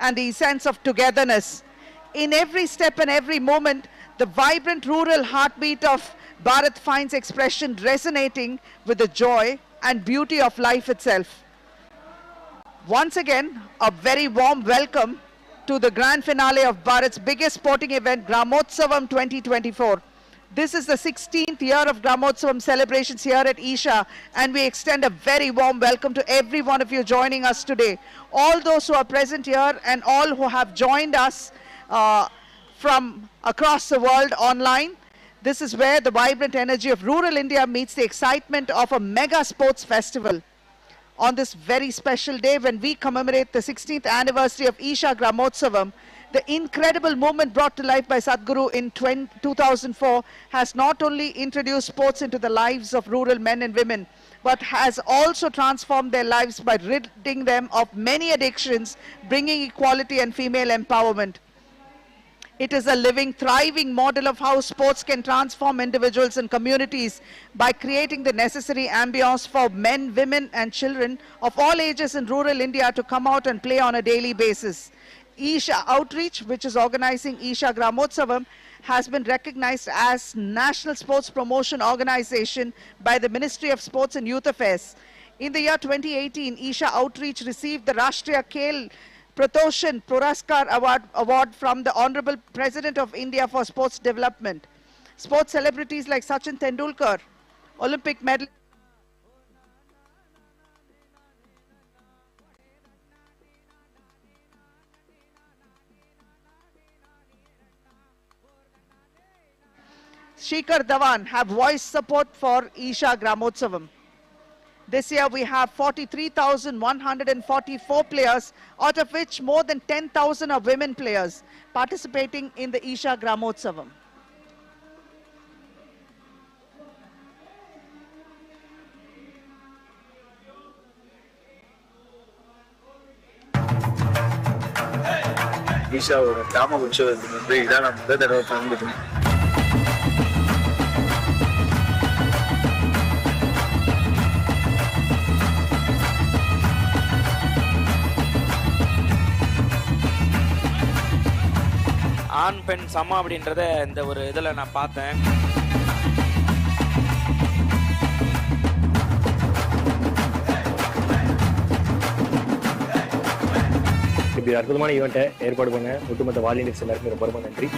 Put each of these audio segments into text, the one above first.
and the sense of togetherness. In every step and every moment, the vibrant rural heartbeat of Bharat finds expression resonating with the joy and beauty of life itself. Once again, a very warm welcome to the grand finale of Bharat's biggest sporting event, Gramotsavam 2024. This is the 16th year of Gramotsavam celebrations here at Isha, and we extend a very warm welcome to every one of you joining us today. All those who are present here and all who have joined us from across the world online. This is where the vibrant energy of rural India meets the excitement of a mega sports festival. On this very special day when we commemorate the 16th anniversary of Isha Gramotsavam, the incredible movement brought to life by Sadhguru in 2004 has not only introduced sports into the lives of rural men and women, but has also transformed their lives by ridding them of many addictions, bringing equality and female empowerment. It is a living, thriving model of how sports can transform individuals and communities by creating the necessary ambience for men, women and children of all ages in rural India to come out and play on a daily basis. Isha Outreach, which is organizing Isha Gramotsavam, has been recognized as National Sports Promotion Organization by the Ministry of Sports and Youth Affairs. In the year 2018, Isha Outreach received the Rashtriya Khel Pratoshan Puraskar Award from the Honorable President of India for Sports Development. Sports celebrities like Sachin Tendulkar, Olympic medalist Shikhar Dhawan have voiced support for Isha Gramotsavam. This year we have 43,144 players, out of which more than 10,000 are women players participating in the Isha Gramotsavam. Isha ஒரு கிராம உற்சவத்துக்கு வந்து இதான் நான் முதல் தடவை கலந்துக்கிறேன். ஆண் பெண் சமம் அப்படின்றத இந்த ஒரு இதில் நான் பார்த்தேன். இப்படி அற்புதமான ஈவெண்ட்டை ஏற்பாடு பண்ண ஒட்டுமொத்த வாலியன்ஸ் எல்லாருக்கும் ரொம்ப ரொம்ப நன்றி.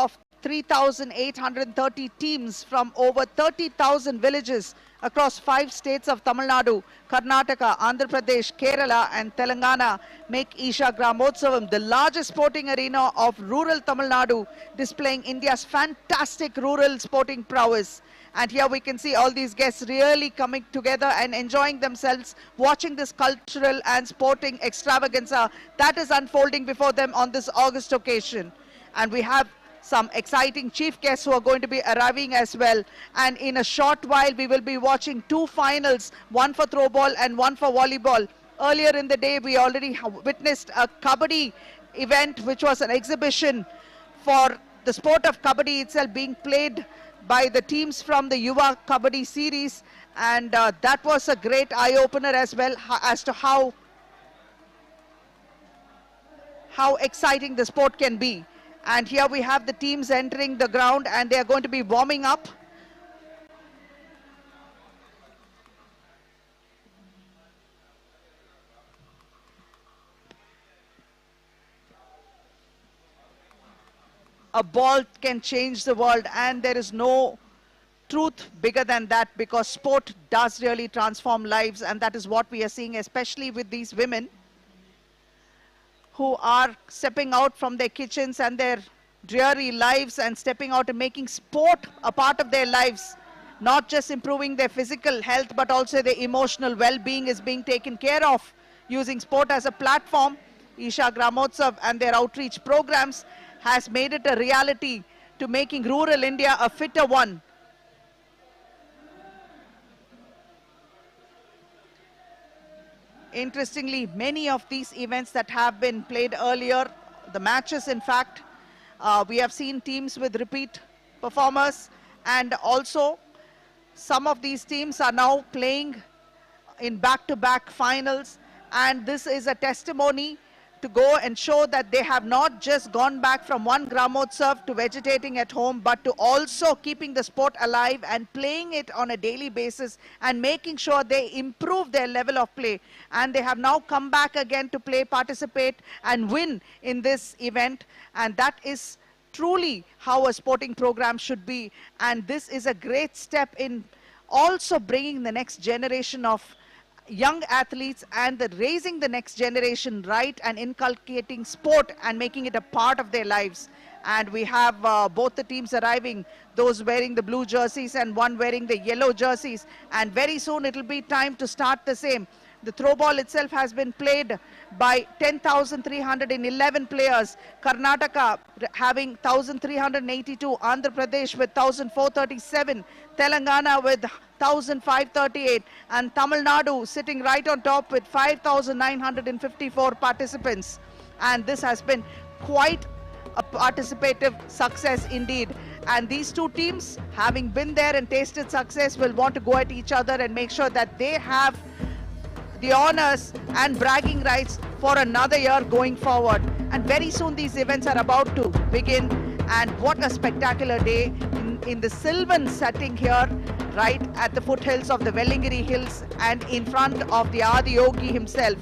Of 3,830 teams from over 30,000 villages across 5 states of Tamil Nadu, Karnataka, Andhra Pradesh, Kerala and Telangana make Isha Gramotsavam the largest sporting arena of rural Tamil Nadu, displaying India's fantastic rural sporting prowess. And here we can see all these guests really coming together and enjoying themselves, watching this cultural and sporting extravaganza that is unfolding before them on this August occasion. And we have some exciting chief guests who are going to be arriving as well. And in a short while, we will be watching 2 finals, one for throwball and one for volleyball. Earlier in the day, we already witnessed a Kabaddi event, which was an exhibition for the sport of Kabaddi itself being played by the teams from the Yuva Kabaddi series. And that was a great eye-opener as well as to how exciting the sport can be. And here we have the teams entering the ground and they are going to be warming up. A ball can change the world, and there is no truth bigger than that, because sport does really transform lives, and that is what we are seeing, especially with these women who are stepping out from their kitchens and their dreary lives and stepping out and making sport a part of their lives. not just improving their physical health, but also their emotional well-being is being taken care of using sport as a platform. Isha Gramotsav and their outreach programs has made it a reality to making rural India a fitter one. Interestingly, many of these events that have been played earlier, the matches in fact, we have seen teams with repeat performers, and also some of these teams are now playing in back-to-back finals, and this is a testimony to go and show that they have not just gone back from one Gramotsav to vegetating at home, but to also keeping the sport alive and playing it on a daily basis and making sure they improve their level of play. And they have now come back again to play, participate and win in this event, and that is truly how a sporting program should be. And this is a great step in also bringing the next generation of young athletes and raising the next generation right and inculcating sport and making it a part of their lives. And we have both the teams arriving, those wearing the blue jerseys and one wearing the yellow jerseys, and very soon it will be time to start the same. The throw ball itself has been played by 10,311 players. Karnataka having 1,382, Andhra Pradesh with 1,437, Telangana with 1,538, and Tamil Nadu sitting right on top with 5,954 participants. And this has been quite a participative success indeed. And these two teams, having been there and tasted success, will want to go at each other and make sure that they have the honors and bragging rights for another year going forward. And very soon these events are about to begin, and what a spectacular day in the sylvan setting here, right at the foothills of the Vellingiri Hills and in front of the Adi Yogi himself.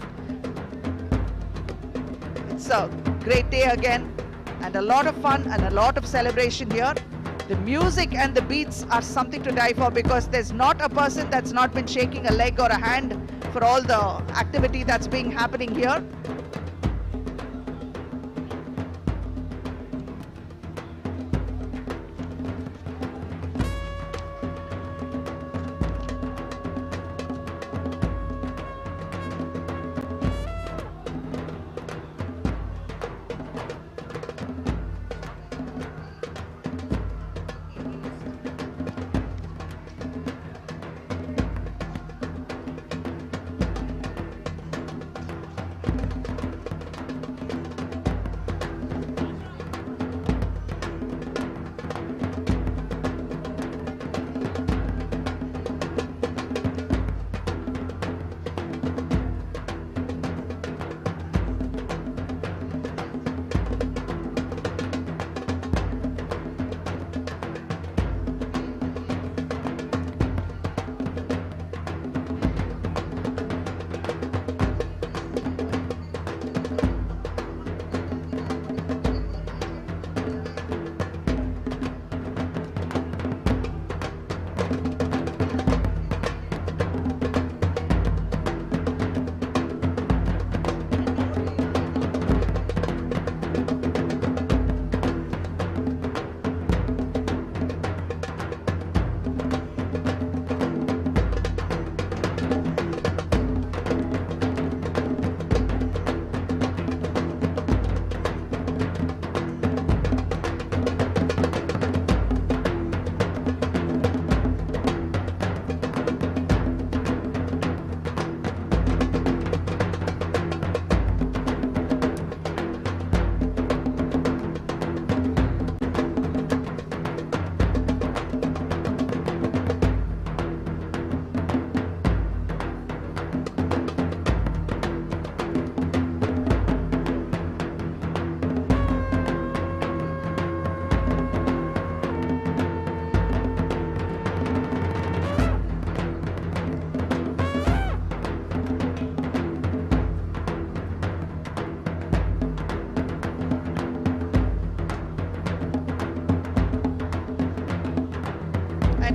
It's a great day again and a lot of fun and a lot of celebration here. The music and the beats are something to die for, because there's not a person that's not been shaking a leg or a hand for all the activity that's being happening here.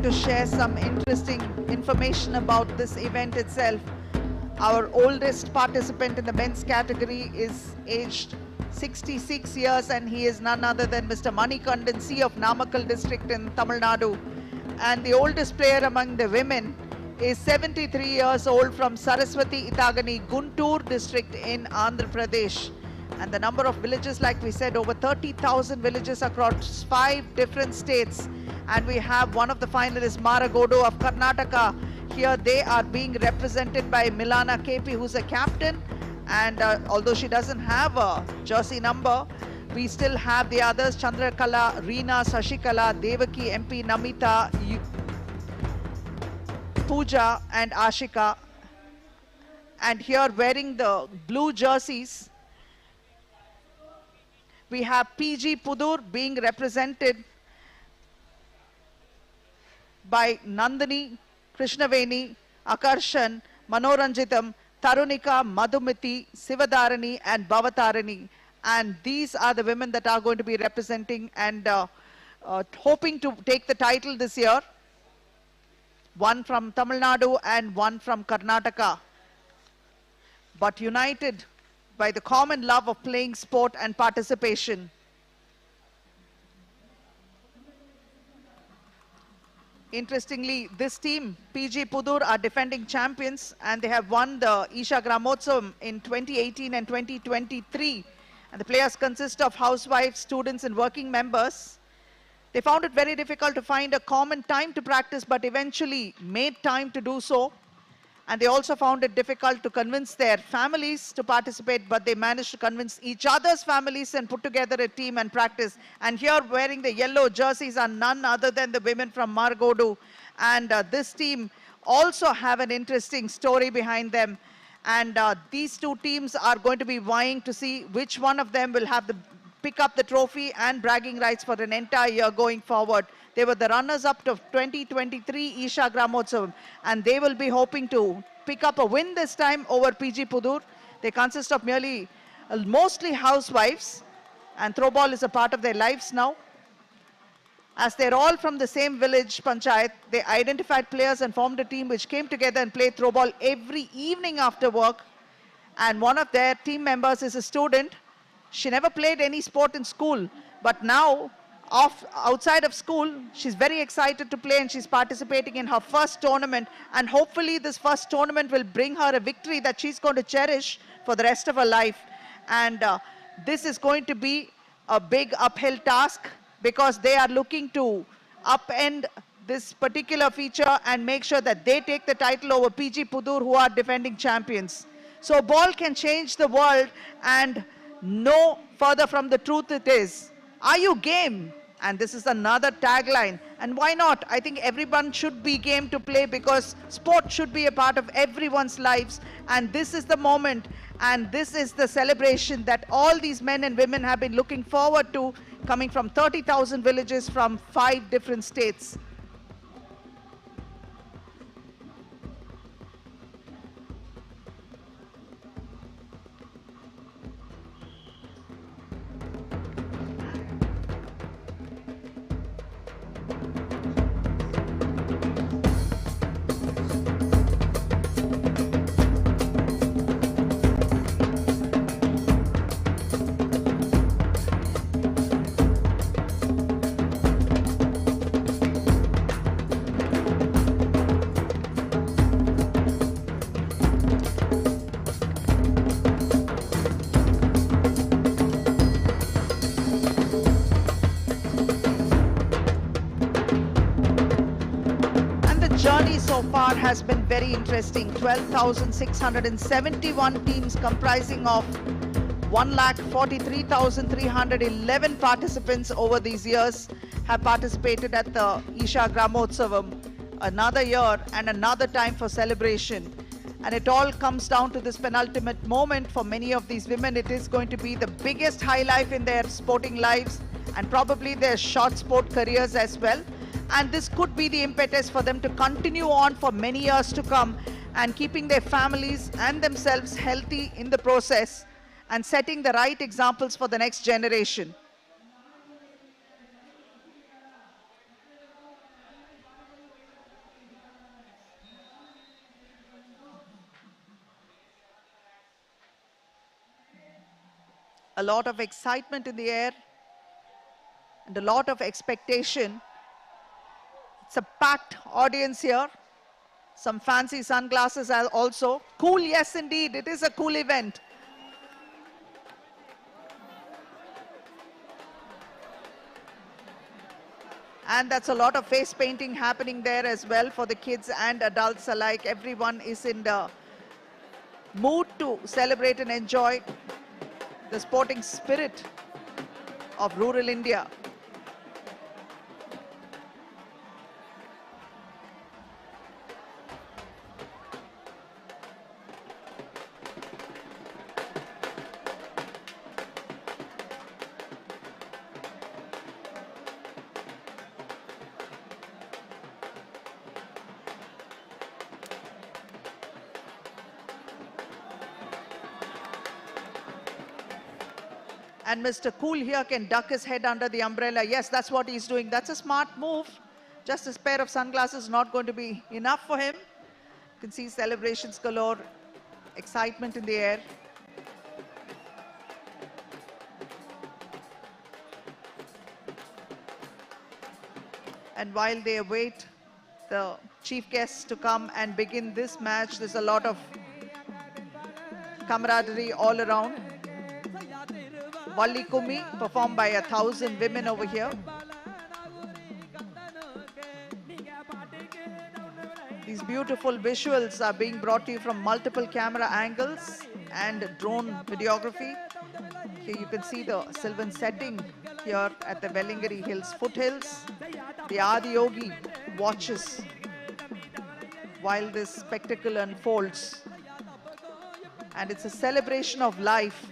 To share some interesting information about this event itself. Our oldest participant in the men's category is aged 66 years, and he is none other than Mr. Manikandan C of Namakkal district in Tamil Nadu. And the oldest player among the women is 73 years old from Saraswati Itagani, Guntur district in Andhra Pradesh. And the number of villages, like we said, over 30,000 villages across 5 different states. And we have one of the finalists, Maragodu of Karnataka. Here they are being represented by Milana KP, who's a captain. And although she doesn't have a jersey number, we still have the others, Chandrakala, Reena, Sashikala, Devaki, MP, Namita, Pooja and Ashika. And here wearing the blue jerseys, we have PG Pudur being represented by Nandini, Krishnaveni, Akarshan, Manoranjitam, Tarunika, Madhumiti, Sivadarani and Bhavatarani. And these are the women that are going to be representing and hoping to take the title this year. One from Tamil Nadu and one from Karnataka. But united by the common love of playing sport and participation. Interestingly, this team, PG Pudur, are defending champions and they have won the Isha Gramotsavam in 2018 and 2023. And the players consist of housewives, students and working members. They found it very difficult to find a common time to practice, but eventually made time to do so. And they also found it difficult to convince their families to participate, but they managed to convince each other's families and put together a team and practice. And here wearing the yellow jerseys are none other than the women from Margodu. And this team also have an interesting story behind them. And these two teams are going to be vying to see which one of them will have the pick up the trophy and bragging rights for an entire year going forward. They were the runners-up to 2023 Isha Gramotsavam, and they will be hoping to pick up a win this time over PG Pudur. They consist of mostly housewives, and throwball is a part of their lives now. As they're all from the same village panchayat, they identified players and formed a team which came together and played throwball every evening after work. And one of their team members is a student. She never played any sport in school, but now outside of school, she's very excited to play and she's participating in her first tournament. And hopefully this first tournament will bring her a victory that she's going to cherish for the rest of her life. And this is going to be a big uphill task because they are looking to upend this particular feature and make sure that they take the title over PG Pudur, who are defending champions. So ball can change the world, and no further from the truth it is. Are you game? And this is another tagline. And why not? I think everyone should be game to play because sport should be a part of everyone's lives. And this is the moment and this is the celebration that all these men and women have been looking forward to, coming from 30,000 villages from 5 different states. Journey so far has been very interesting. 12,671 teams comprising of 1,43,311 participants over these years have participated at the Isha Gramotsavam. Another year and another time for celebration. And it all comes down to this penultimate moment. For many of these women, it is going to be the biggest highlight in their sporting lives and probably their short sport careers as well. And this could be the impetus for them to continue on for many years to come and keeping their families and themselves healthy in the process and setting the right examples for the next generation. A lot of excitement in the air and a lot of expectation. It's a packed audience here. Some fancy sunglasses are also. Cool, yes indeed, it is a cool event. And that's a lot of face painting happening there as well for the kids and adults alike. Everyone is in the mood to celebrate and enjoy the sporting spirit of rural India. And Mr. Cool here can duck his head under the umbrella. Yes, that's what he's doing. That's a smart move. Just a pair of sunglasses not going to be enough for him. You can see celebrations galore, excitement in the air. And while they await the chief guests to come and begin this match, there's a lot of camaraderie all around. Valli Kumi performed by 1,000 women over here. These beautiful visuals are being brought to you from multiple camera angles and drone videography. Here you can see the sylvan setting here at the Vellingari Hills foothills. The Adiyogi watches while this spectacle unfolds. And it's a celebration of life.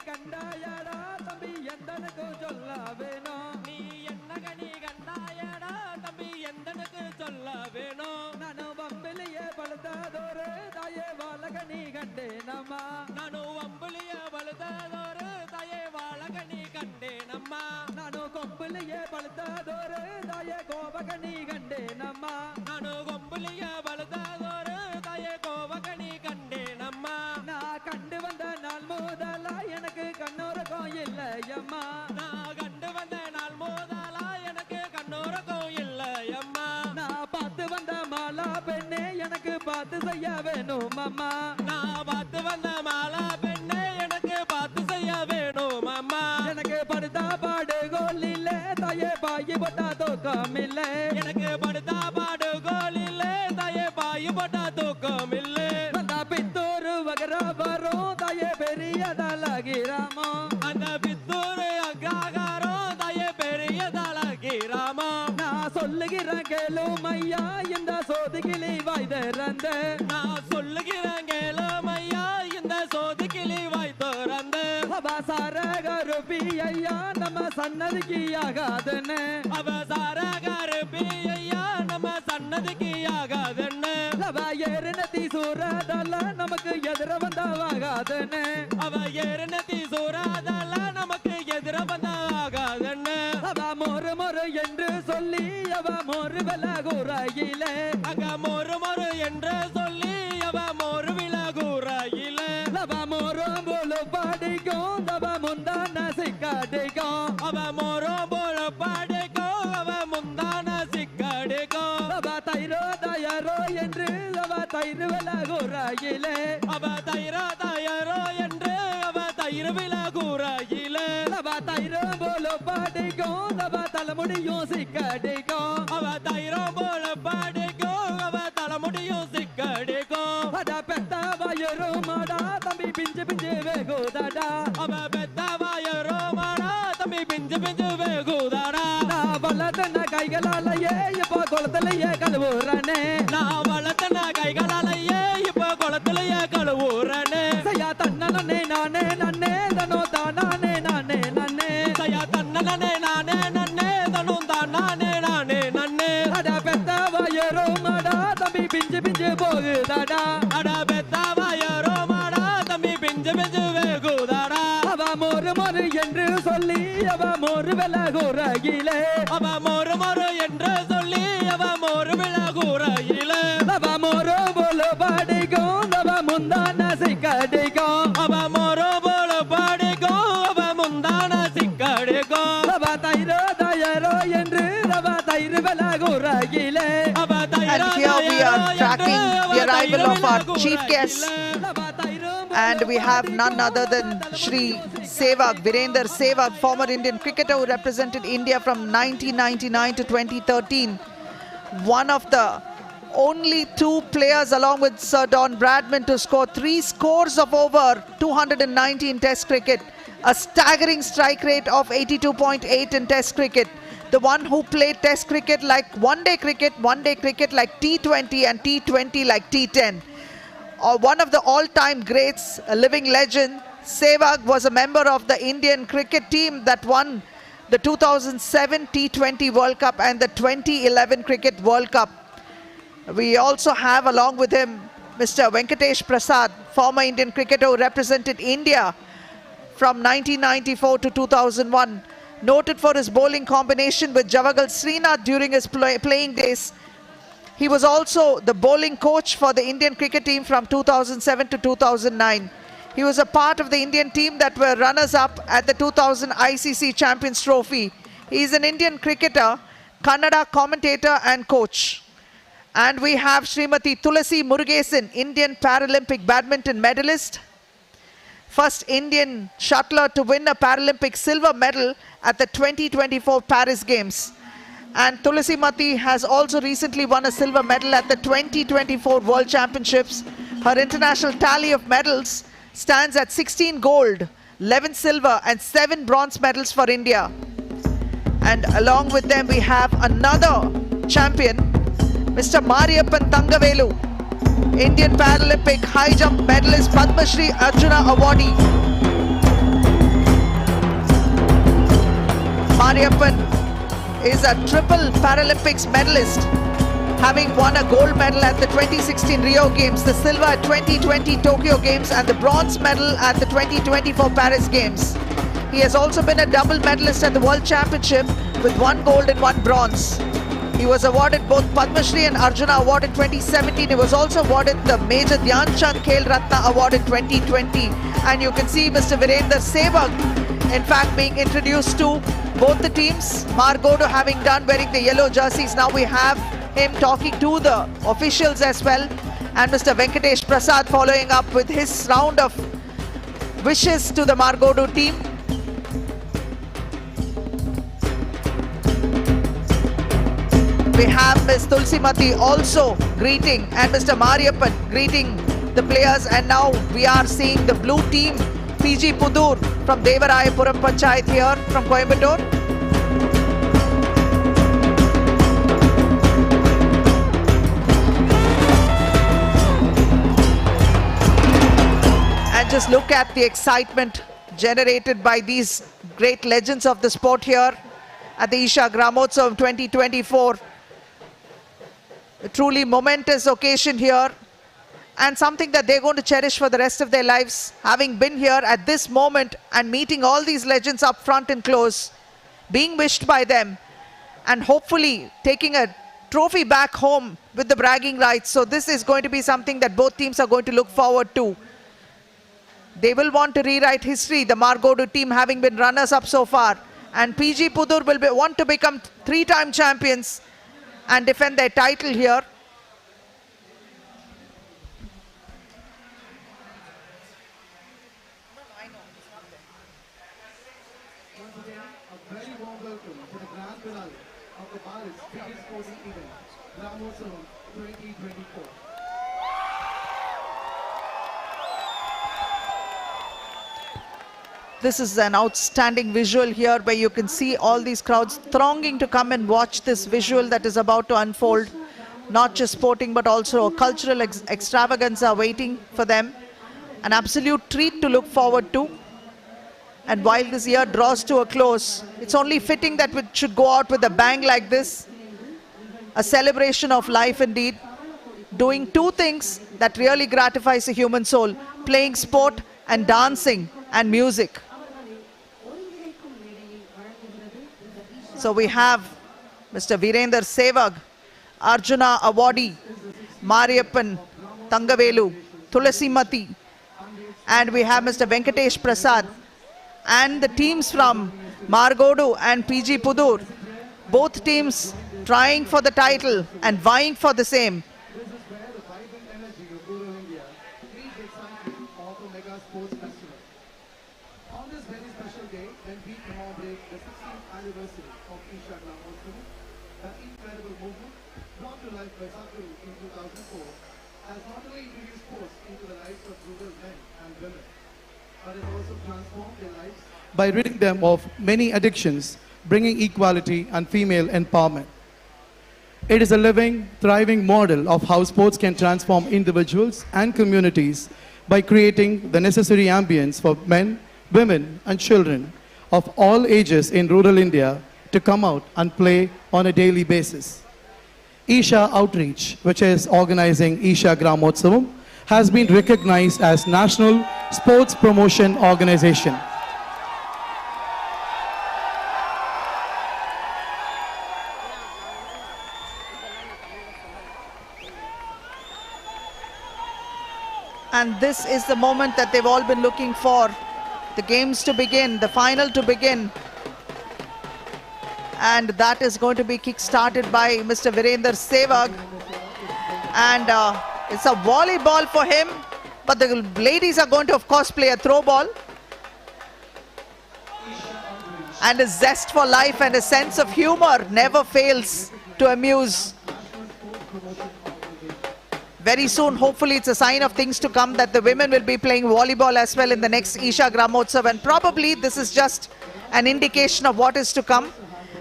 கண்டாயாடா தம்பி எந்தனுக்கு சொல்ல வேணும் நீ பார்த்து செய்ய வேணும் அம்மா நான் பார்த்து வந்த மாலா பெண்ணே எனக்கு பார்த்து செய்ய வேணும் அம்மா எனக்கு படுத்தா பாடு கோல் இல்ல தாயே பாயி போட்டா தூக்கம் இல்ல எனக்கு படுத்தா பாடு கோல் இல்ல தாயே பாயி போட்டா தூக்கம் இல்ல அந்த பித்தூர் வகர வரும் தாயே பெரியதாலாகிராமோ அந்த பித்தூர் அக்ராகாரம் தாயே பெரியதாலாகிராமோ நான் சொல்லுகிறேன் கேளும் ஐயா இந்த சோதுகிளி வாய் திறந்த நான் சொல்லுகிறேன் கேளும் ஐயா இந்த சோதுகிளி வாய் திறந்த அவசார கருப்பி ஐயா நம்ம சன்னதிக்கு ஆகாதுன்னு அவசார கருப்பி ஐயா நம்ம சன்னதிக்கு ஆகாதுன்னு அவ ஏறுநதி சூறாதல்ல நமக்கு எதிர வந்தாவாகாதுன்னு அவ ஏறுநதி சூறாதல்ல நமக்கு எதிர வந்தாகாதுன்னு அவ மொறு மொறு என்று சொல்லி அவ மொறு விலகுறையிலே அங்க மொறு மொறு என்று சொல்லி அவ மொறு விலகுறையிலே அவ மொறு போல பாடிக்கும் அவ முந்தான சிக்காடிக்கும் அவ மொறு போல பாடிக்கும் அவ முந்தான சிக்காடிக்கும் அவ தைரோ தயாரோ என்று அவ தயிர் விலகுறையிலே அவ தயிரோ என்று அவ தயிர் விலகுறையிலே அவ தைரோ போல பாடிக்கும் அவ தலைமுடியும் சிக்காடிக்கும் அவ தயிரோ போல பாடிக்கும் அவ தலைமுடியும் சிக்கடிக்கும் அட பெத்த வயரும் மாடா தம்பி பிஞ்சு பிஞ்சு வேகுதாடா அவ பெத்த வாயரோ மாடா தம்பி பிஞ்சு பிஞ்சு வேகுதாடா நான் வளர்த்தன கைகளாலேயே இப்போ குளத்திலேயே கழுவுறானே நான் வளர்த்தன கைகளாலேயே இப்ப குளத்திலேயே கழுவுறனே சையா தன்னே நானே நன்னே தனோ தானே நானே நன்னே சையா தன்னனே நானே நன்னே தனும் தானே நானே நன்னே அட பெத்த வயரும் மாடா தம்பி பிஞ்சு பிஞ்சு போகுதாடா அட பெத்த வாயரோ மாடா தம்பி பிஞ்சு பிஞ்சு வேகுதாடா அவ மொறு மொறு என்று சொல்லி அவ மொறு விலகுறையிலே அவ மொறு மொறு என்று சொல்லி அவ மொறு விலகுறையிலே அவ மொறு போல பாடிக்கும் அவ முந்தான சிக்கடிக்கும் அவ மொறு போல பாடிக்கும் அவ முந்தான சிக்கடிக்கும் அவ தைரோ தயாரோ என்று அவ தயிர் விலகுறையிலே அவ And here we are tracking the arrival of our chief guest, அவ தைரும் and we have none other than Shri Sehwag, Virender Sehwag, former Indian cricketer who represented India from 1999 to 2013. One of the only two players along with Sir Don Bradman to score 3 scores of over 290 in Test cricket, a staggering strike rate of 82.8 in Test cricket. The one who played Test cricket like one-day cricket like T20 and T20 like T10. One of the all-time greats, a living legend, Sehwag was a member of the Indian cricket team that won the 2007 T20 World Cup and the 2011 Cricket World Cup. We also have along with him Mr. Venkatesh Prasad, former Indian cricketer who represented India from 1994 to 2001. Noted for his bowling combination with Javagal Srinath during his playing days. He was also the bowling coach for the Indian cricket team from 2007 to 2009. He was a part of the Indian team that were runners-up at the 2000 ICC Champions Trophy. He is an Indian cricketer, Kannada commentator and coach. And we have Srimati Tulasi Murugesan, Indian Paralympic badminton medalist. First Indian shuttler to win a Paralympic silver medal at the 2024 Paris Games. And Tulasi Mati has also recently won a silver medal at the 2024 World Championships. Her international tally of medals stands at 16 gold, 11 silver and 7 bronze medals for India. And along with them we have another champion, Mr. Mariyappan Thangavelu, Indian Paralympic high jump medalist, Padma Shri Arjuna awardee. Mariyappan is a triple Paralympics medalist, having won a gold medal at the 2016 Rio Games, the silver at 2020 Tokyo Games and the bronze medal at the 2024 Paris Games. He has also been a double medalist at the World Championship with 1 gold and 1 bronze. He was awarded both Padma Shri and Arjuna Award in 2017. He was also awarded the Major Dhyan Chand Khel Ratna Award in 2020. And you can see Mr. Virender Sehwag, in fact, being introduced to both the teams. Margodo having done wearing the yellow jerseys. Now we have him talking to the officials as well. And Mr. Venkatesh Prasad following up with his round of wishes to the Margodu team. We have Ms. Tulsimati also greeting, and Mr. Mariappan greeting the players. And now we are seeing the blue team, PG Pudur from Devarayapuram Panchayat here from Coimbatore. And just look at the excitement generated by these great legends of the sport here at the Isha Gramotsavam 2024. A truly momentous occasion here, and something that they're going to cherish for the rest of their lives, having been here at this moment and meeting all these legends up front and close, being wished by them, and hopefully taking a trophy back home with the bragging rights. So this is going to be something that both teams are going to look forward to. They will want to rewrite history, the Margodu team having been runners-up so far, and PG Pudur will want to become three-time champions and defend their title here. A very warm welcome to the grand finale of the Bharat'S biggest sporting event, Bharat'S 2024. This is an outstanding visual here where you can see all these crowds thronging to come and watch this visual that is about to unfold. Not just sporting but also a cultural extravaganza waiting for them. An absolute treat to look forward to. And while this year draws to a close, it's only fitting that we should go out with a bang like this. A celebration of life indeed. Doing two things that really gratifies the human soul. Playing sport and dancing and music. So we have Mr. Virender Sevag, Arjuna awardee, Mariappan, Thangavelu, Tulsimati, and we have Mr. Venkatesh Prasad, and the teams from Margodu and PG Pudur, both teams trying for the title and vying for the same. This is where the vibrant energy of rural India meets the excitement of a mega sports festival. On this very special day, when we commemorate the 16th anniversary of Isha Gramotsavam, the incredible movement brought to life by Sadhguru in 2004 has not only introduced sports into the lives of rural men and women, but has also transformed their lives by ridding them of many addictions, bringing equality and female empowerment. It is a living, thriving model of how sports can transform individuals and communities by creating the necessary ambience for men, women, and children of all ages in rural India to come out and play on a daily basis. Isha Outreach, which is organizing Isha Gramotsavam, has been recognized as National Sports Promotion Organization. And this is the moment that they've all been looking for. The games to begin, the final to begin. And that is going to be kick-started by Mr. Virender Sevag. And it's a volleyball for him. But the ladies are going to, of course, play a throw ball. And a zest for life and a sense of humor never fails to amuse. Very soon, hopefully, it's a sign of things to come that the women will be playing volleyball as well in the next Isha Gramotsav. And probably this is just an indication of what is to come.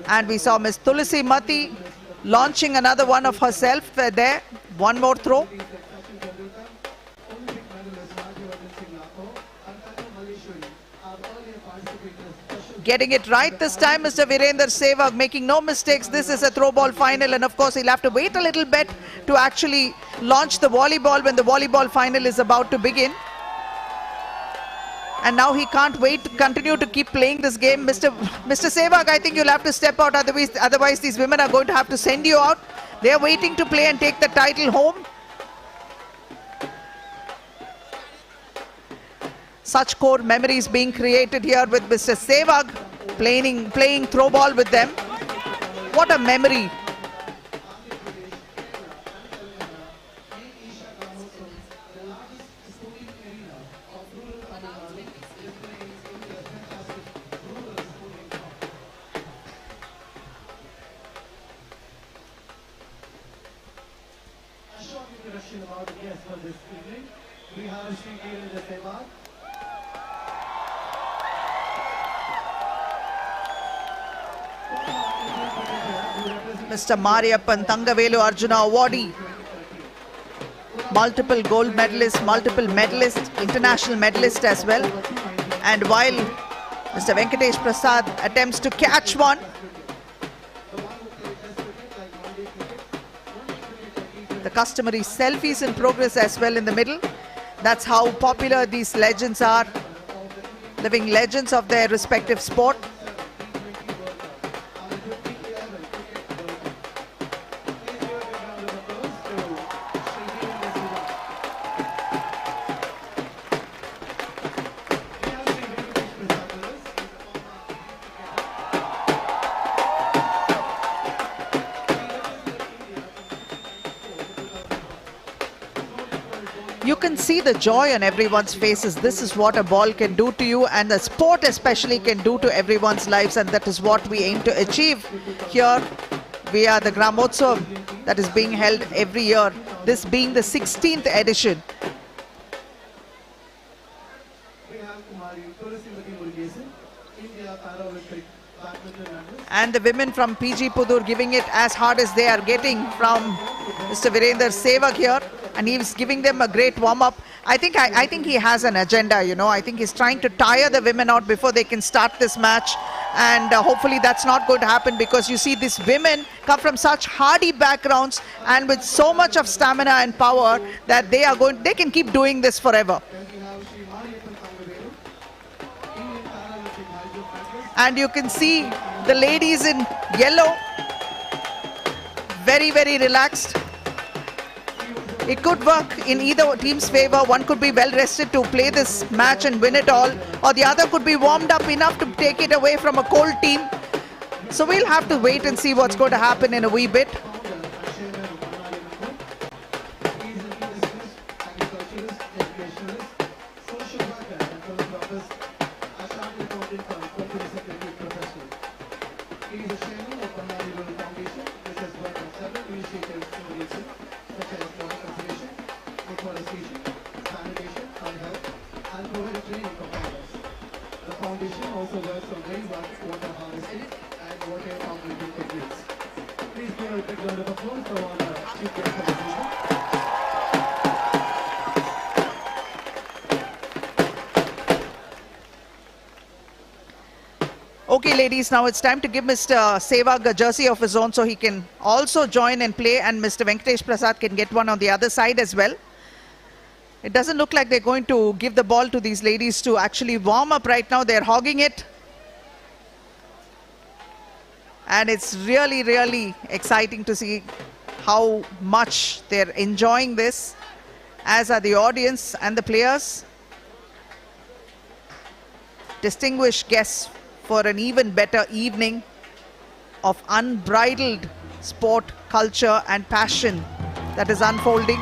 And we saw Ms. Tulsimati launching another one of herself there. One more throw. Getting it right this time, Mr. Virender Sevag, making no mistakes. This is a throw ball final, and of course he'll have to wait a little bit to actually launch the volleyball when the volleyball final is about to begin. And now he can't wait to continue to keep playing this game. Mr. Sevag, I think you'll have to step out, otherwise these women are going to have to send you out. They're waiting to play and take the title home. Such core memories being created here with Mr. Sevag playing throw ball with them. What a memory. introduction about the guests for this evening. We have Sri Virendra Sehwag. Mr. Mariappan Thangavelu Arjuna awardee, multiple gold medalist, multiple medalist, international medalist as well. And while Mr. Venkatesh Prasad attempts to catch one, the customary selfies in progress as well in the middle. That's how popular these legends are, living legends of their respective sport. You can see the joy on everyone's faces. This is what a ball can do to you, and the sport especially can do to everyone's lives, and that is what we aim to achieve here via the Gramotsav that is being held every year, this being the 16th edition. We have Kumari Tulsimati Murugesan, India Paralympic badminton medalist. And the women from PG Pudur giving it as hard as they are getting from Mr. Virendra Sehwag here, and he's giving them a great warm-up. I think he has an agenda, you know. I think he's trying to tire the women out before they can start this match, and hopefully that's not going to happen, because you see these women come from such hardy backgrounds and with so much of stamina and power that they can keep doing this forever. Then we have Sri Mariappan Thangavelu, Indian Paralympic high jump medalist. And you can see the ladies in yellow, very, very relaxed. It could work in either team's favor. One could be well rested to play this match and win it all, or the other could be warmed up enough to take it away from a cold team. So we'll have to wait and see what's going to happen in a wee bit. Okay, ladies, now it's time to give Mr. Sehwag a jersey of his own so he can also join and play, and Mr. Venkatesh Prasad can get one on the other side as well. It doesn't look like they're going to give the ball to these ladies to actually warm up right now. They're hogging it. And it's really, really exciting to see how much they're enjoying this, as are the audience and the players. Distinguished guests for an even better evening of unbridled sport, culture and passion that is unfolding.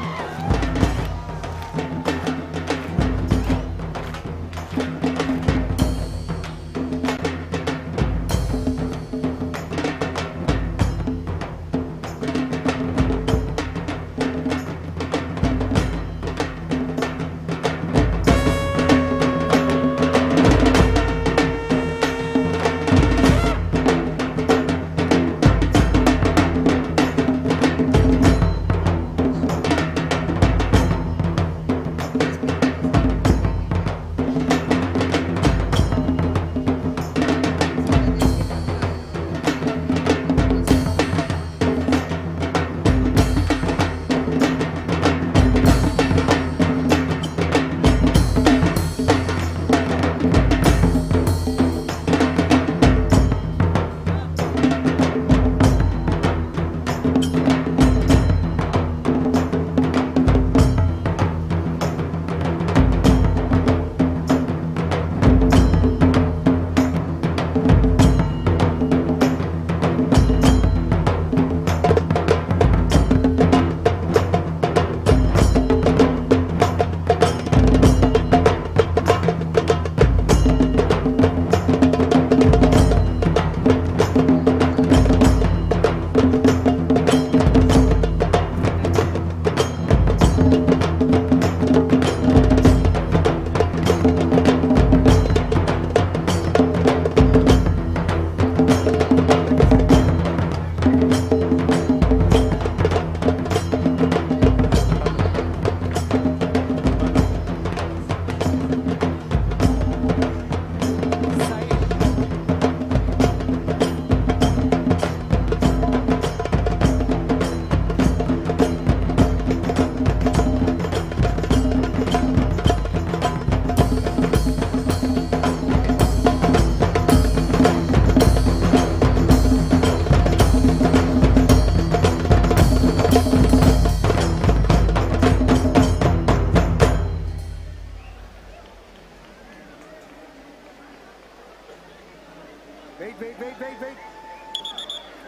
wait.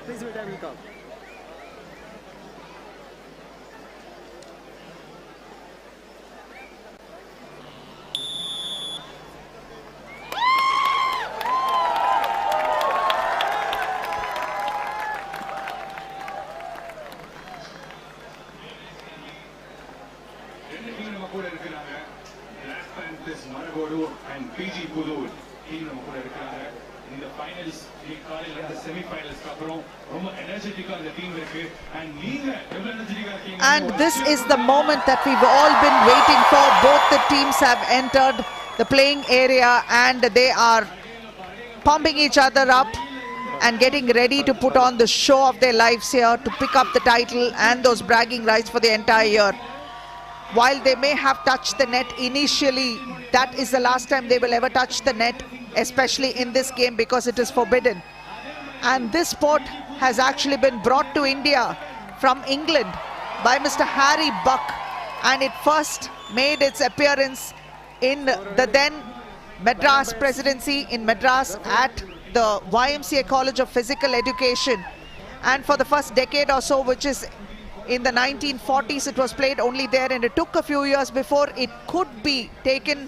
Please wait, I will come. and PG Pudur team நம்ம கூட இருக்காங்க இந்த finals காலையில இந்த semi ஃபைனல்ஸ்க்கு அப்புறம் ரொம்ப எனர்ஜெட்டிக்கா அந்த team இருக்கு and நீங்க எவ்வளவு எனர்ஜெட்டிக்கா இருக்கீங்க And this is the moment that we've all been waiting for. Both the teams have entered the playing area and they are pumping each other up and getting ready to put on the show of their lives here to pick up the title and those bragging rights for the entire year. While they may have touched the net initially, that is the last time they will ever touch the net, especially in this game, because it is forbidden. And this sport has actually been brought to India from England by Mr. Harry Buck, and it first made its appearance in the then Madras presidency in Madras at the YMCA College of Physical Education. And for the first decade or so, which is in the 1940s, it was played only there, and it took a few years before it could be taken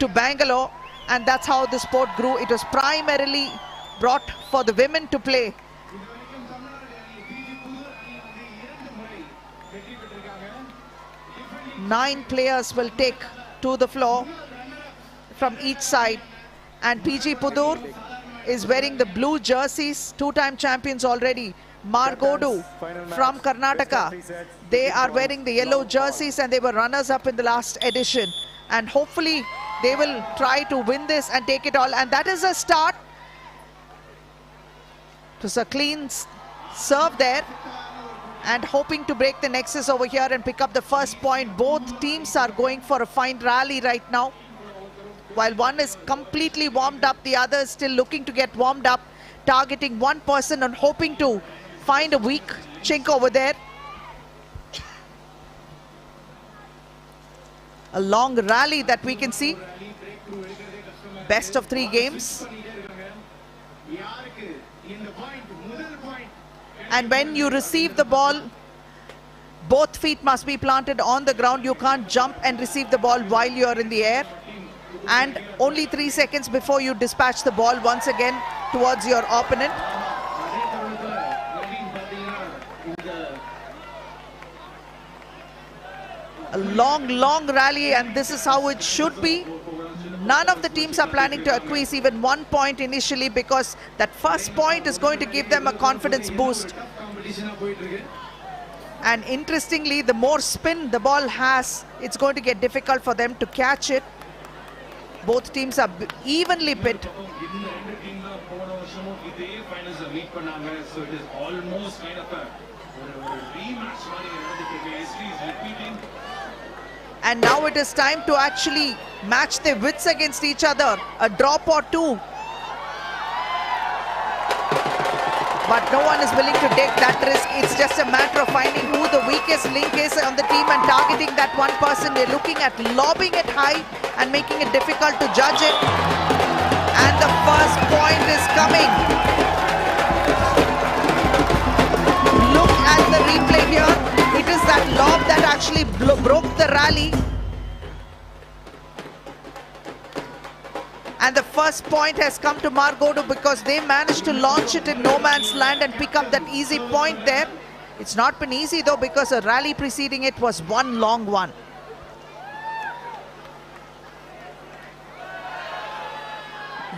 to Bangalore, and that's how the sport grew. It was primarily brought for the women to play. 9 players will take to the floor from each side, and PG Pudur is wearing the blue jerseys, 2-time champions already. Margodu from Karnataka, they are wearing the yellow jerseys and they were runners up in the last edition, and hopefully they will try to win this and take it all, and that is a start. It was a clean serve there and hoping to break the nexus over here and pick up the first point. Both teams are going for a fine rally right now. While one is completely warmed up, the other is still looking to get warmed up, targeting one person and hoping to find a weak chink over there. A long rally that we can see. Best of 3 games. And when you receive the ball, both feet must be planted on the ground. You can't jump and receive the ball while you're in the air. And only 3 seconds before you dispatch the ball once again towards your opponent. A long rally, and this is how it should be. None of the teams are planning to acquire even 1 point initially, because that first point is going to give them a confidence boost. And interestingly, the more spin the ball has, it's going to get difficult for them to catch it. Both teams are evenly pit. So it is almost kind of a rematch. History is repeating. And now it is time to actually match their wits against each other. A drop or 2. But no one is willing to take that risk. It's just a matter of finding who the weakest link is on the team and targeting that one person. They're looking at lobbing it high and making it difficult to judge it. And the first point is coming. Look at the replay here. It is that lob that actually broke the rally. And the first point has come to Margodu because they managed to launch it in no man's land and pick up that easy point there. It's not been easy though, because a rally preceding it was one long one.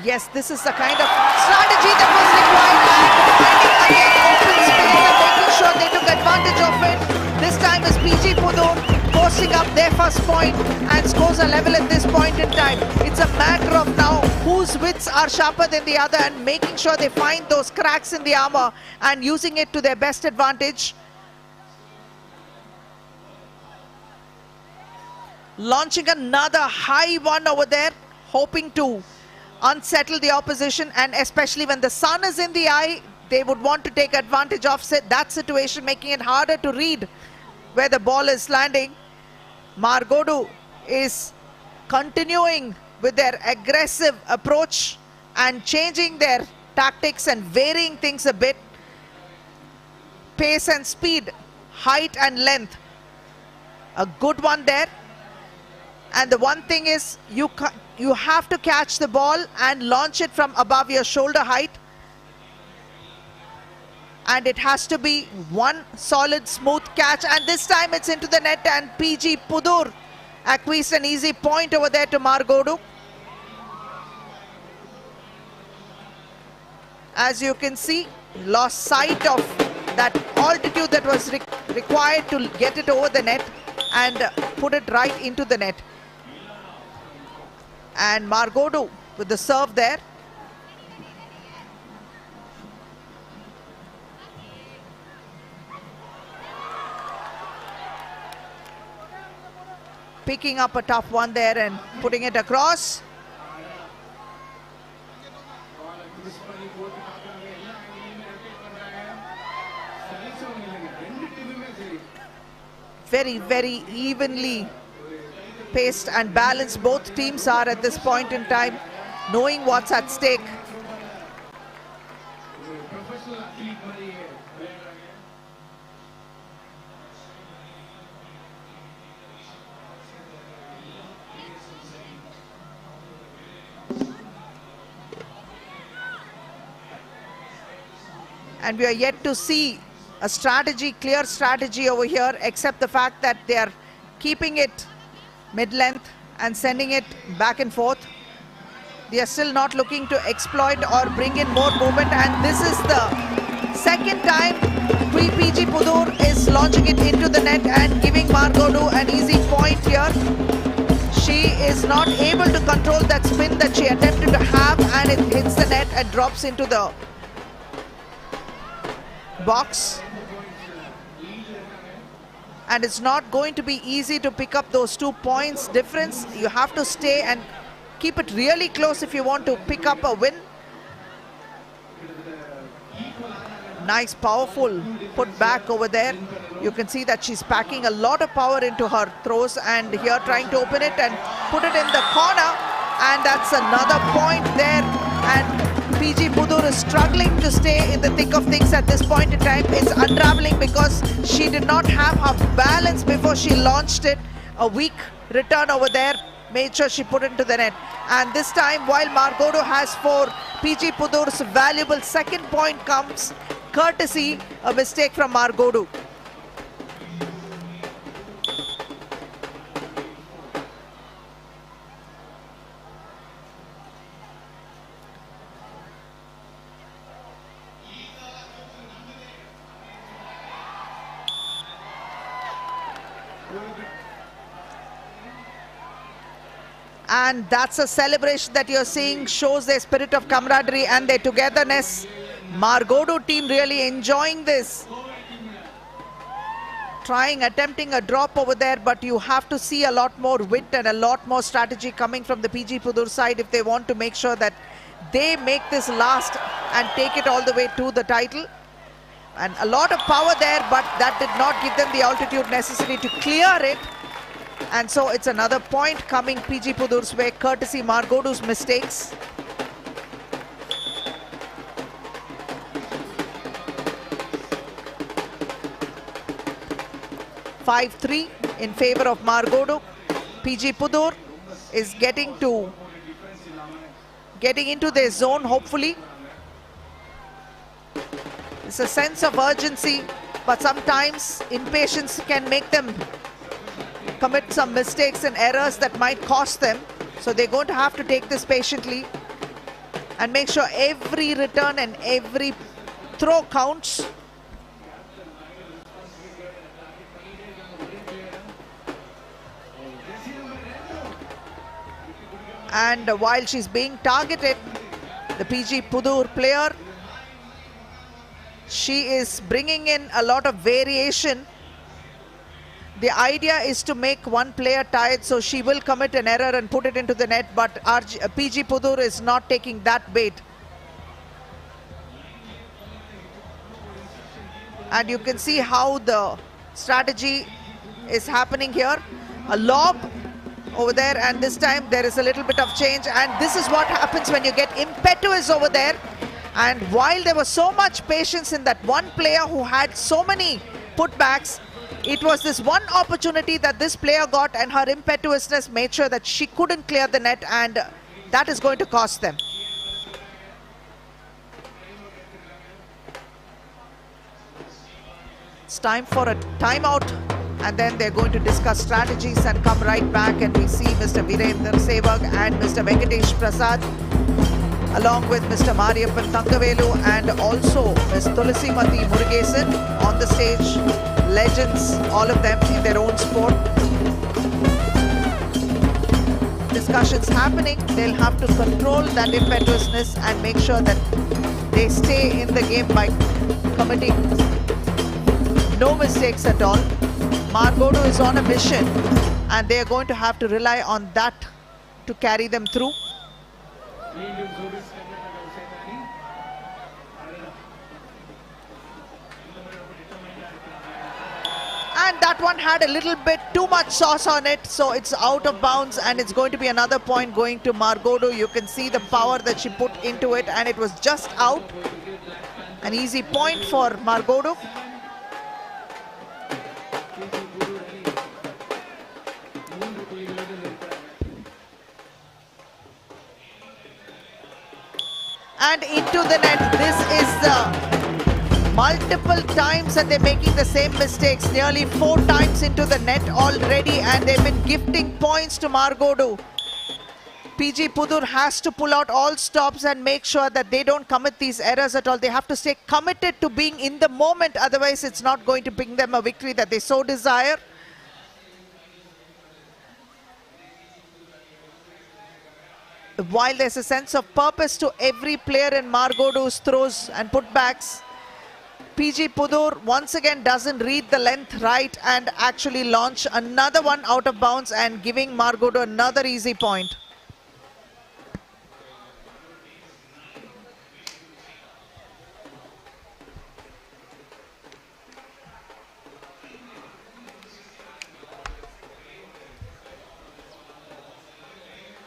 Yes, this is the kind of strategy that was required, and finding again open space and making sure they took advantage of it. This time is PG Pudur posting up their first point and scores a level at this point in time. It's a matter of now whose wits are sharper than the other and making sure they find those cracks in the armor and using it to their best advantage. Launching another high one over there, hoping to unsettle the opposition, and especially when the sun is in the eye, they would want to take advantage of that situation, making it harder to read where the ball is landing. Margodu is continuing with their aggressive approach and changing their tactics and varying things a bit. Pace and speed, height and length. A good one there. And the one thing is, you have to catch the ball and launch it from above your shoulder height. And it has to be one solid, smooth catch. And this time it's into the net, and PG Pudur acquires an easy point over there to Margodu. As you can see, lost sight of that altitude that was required to get it over the net and put it right into the net. And Margodu with the serve there. Picking up a tough one there and putting it across. Very, very evenly paced and balanced both teams are at this point in time, knowing what's at stake. And we are yet to see a strategy, clear strategy over here, except the fact that they are keeping it mid-length and sending it back and forth. They are still not looking to exploit or bring in more movement, and this is the second time PG Pudur is launching it into the net and giving Margodu an easy point here. She is not able to control that spin that she attempted to have, and it hits the net and drops into the box. And it's not going to be easy to pick up those 2 points difference. You have to stay and keep it really close if you want to pick up a win. Nice, powerful put back over there. You can see that she's packing a lot of power into her throws, and here trying to open it and put it in the corner. And that's another point there. And PG Pudur is struggling to stay in the thick of things at this point in time. It's unraveling because she did not have her balance before she launched it. A weak return over there, made sure she put it into the net. And this time, while Margodu has 4, PG Pudur's valuable second point comes courtesy a mistake from Margodu. And that's a celebration that you're seeing, shows their spirit of camaraderie and their togetherness. Margodu team really enjoying this. Attempting a drop over there, but you have to see a lot more wit and a lot more strategy coming from the PG Pudur side if they want to make sure that they make this last and take it all the way to the title. And a lot of power there, but that did not give them the altitude necessary to clear it. And so it's another point coming PG Pudur's way, courtesy Margodu's mistakes. (5-3) in favor of Margodu. PG Pudur is getting into their zone, hopefully. It's a sense of urgency, but sometimes impatience can make them commit some mistakes and errors that might cost them. So they're going to have to take this patiently and make sure every return and every throw counts. And while she's being targeted, the PG Pudur player, she is bringing in a lot of variation. The idea is to make one player tired, so she will commit an error and put it into the net, but PG Pudur is not taking that bait. And you can see how the strategy is happening here. A lob over there, and this time there is a little bit of change, and this is what happens when you get impetuous over there And while there was so much patience in that one player who had so many putbacks, it was this one opportunity that this player got, and her impetuousness made sure that she couldn't clear the net, and that is going to cost them. It's time for a timeout, and then they're going to discuss strategies and come right back, and we see Mr. Virendra Sehwag and Mr. Venkatesh Prasad along with Mr. Mariyappan Thangavelu and also Ms. Tulassimati Murugesan on the stage. Legends, all of them in their own sport. Discussions happening. They'll have to control that impetuousness and make sure that they stay in the game by committing no mistakes at all. Margodo is on a mission, and they are going to have to rely on that to carry them through. And that one had a little bit too much sauce on it, so it's out of bounds, and it's going to be another point going to Margodo. You can see the power that she put into it, and it was just out. An easy point for Margodo. And into the net. This is the multiple times that they're making the same mistakes. Nearly 4 times into the net already, and they've been gifting points to Margodo. PG Pudur has to pull out all stops and make sure that they don't commit these errors at all. They have to stay committed to being in the moment, otherwise it's not going to bring them a victory that they so desire. While there's a sense of purpose to every player in Margodo's throws and putbacks, PG Pudur once again doesn't read the length right and actually launch another one out of bounds and giving Margodo another easy point.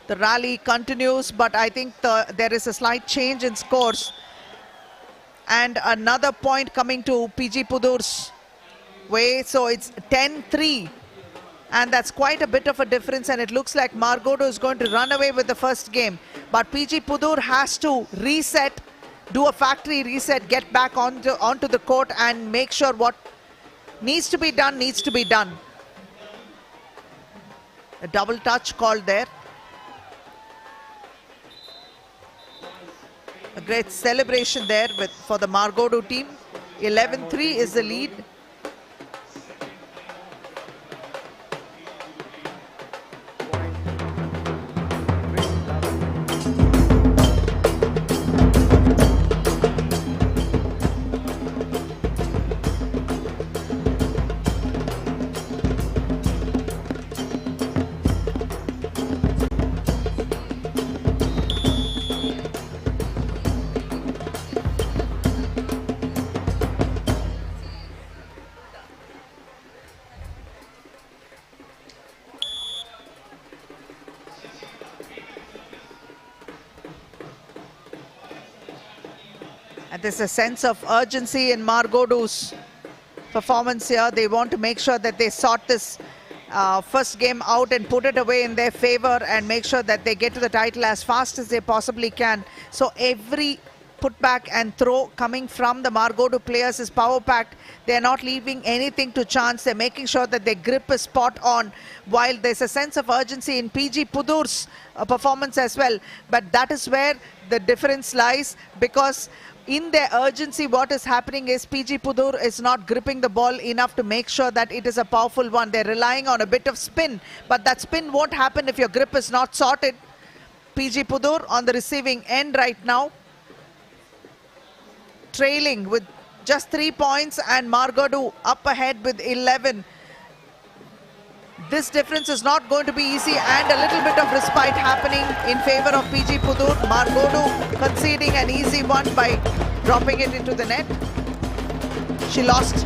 The rally continues, but I think there is a slight change in scores. And another point coming to PG Pudur's way. So it's 10-3. And that's quite a bit of a difference. And it looks like Margodo is going to run away with the first game. But PG Pudur has to reset, do a factory reset, get back onto the court and make sure what needs to be done needs to be done. A double touch called there. A great celebration there for the Margodo team. 11-3 is the lead. And there's a sense of urgency in Margodo's performance here. They want to make sure that they sort this first game out and put it away in their favor and make sure that they get to the title as fast as they possibly can. So every putback and throw coming from the Margodo players is power-packed. They're not leaving anything to chance. They're making sure that their grip is spot on, while there's a sense of urgency in PG Pudur's performance as well. But that is where the difference lies, because in their urgency, what is happening is PG Pudur is not gripping the ball enough to make sure that it is a powerful one. They're relying on a bit of spin, but that spin won't happen if your grip is not sorted. PG Pudur on the receiving end right now, trailing with just 3 points, and Margodo up ahead with 11. This difference is not going to be easy, and a little bit of respite happening in favor of PG Pudur. Margodo conceding an easy one by dropping it into the net. She lost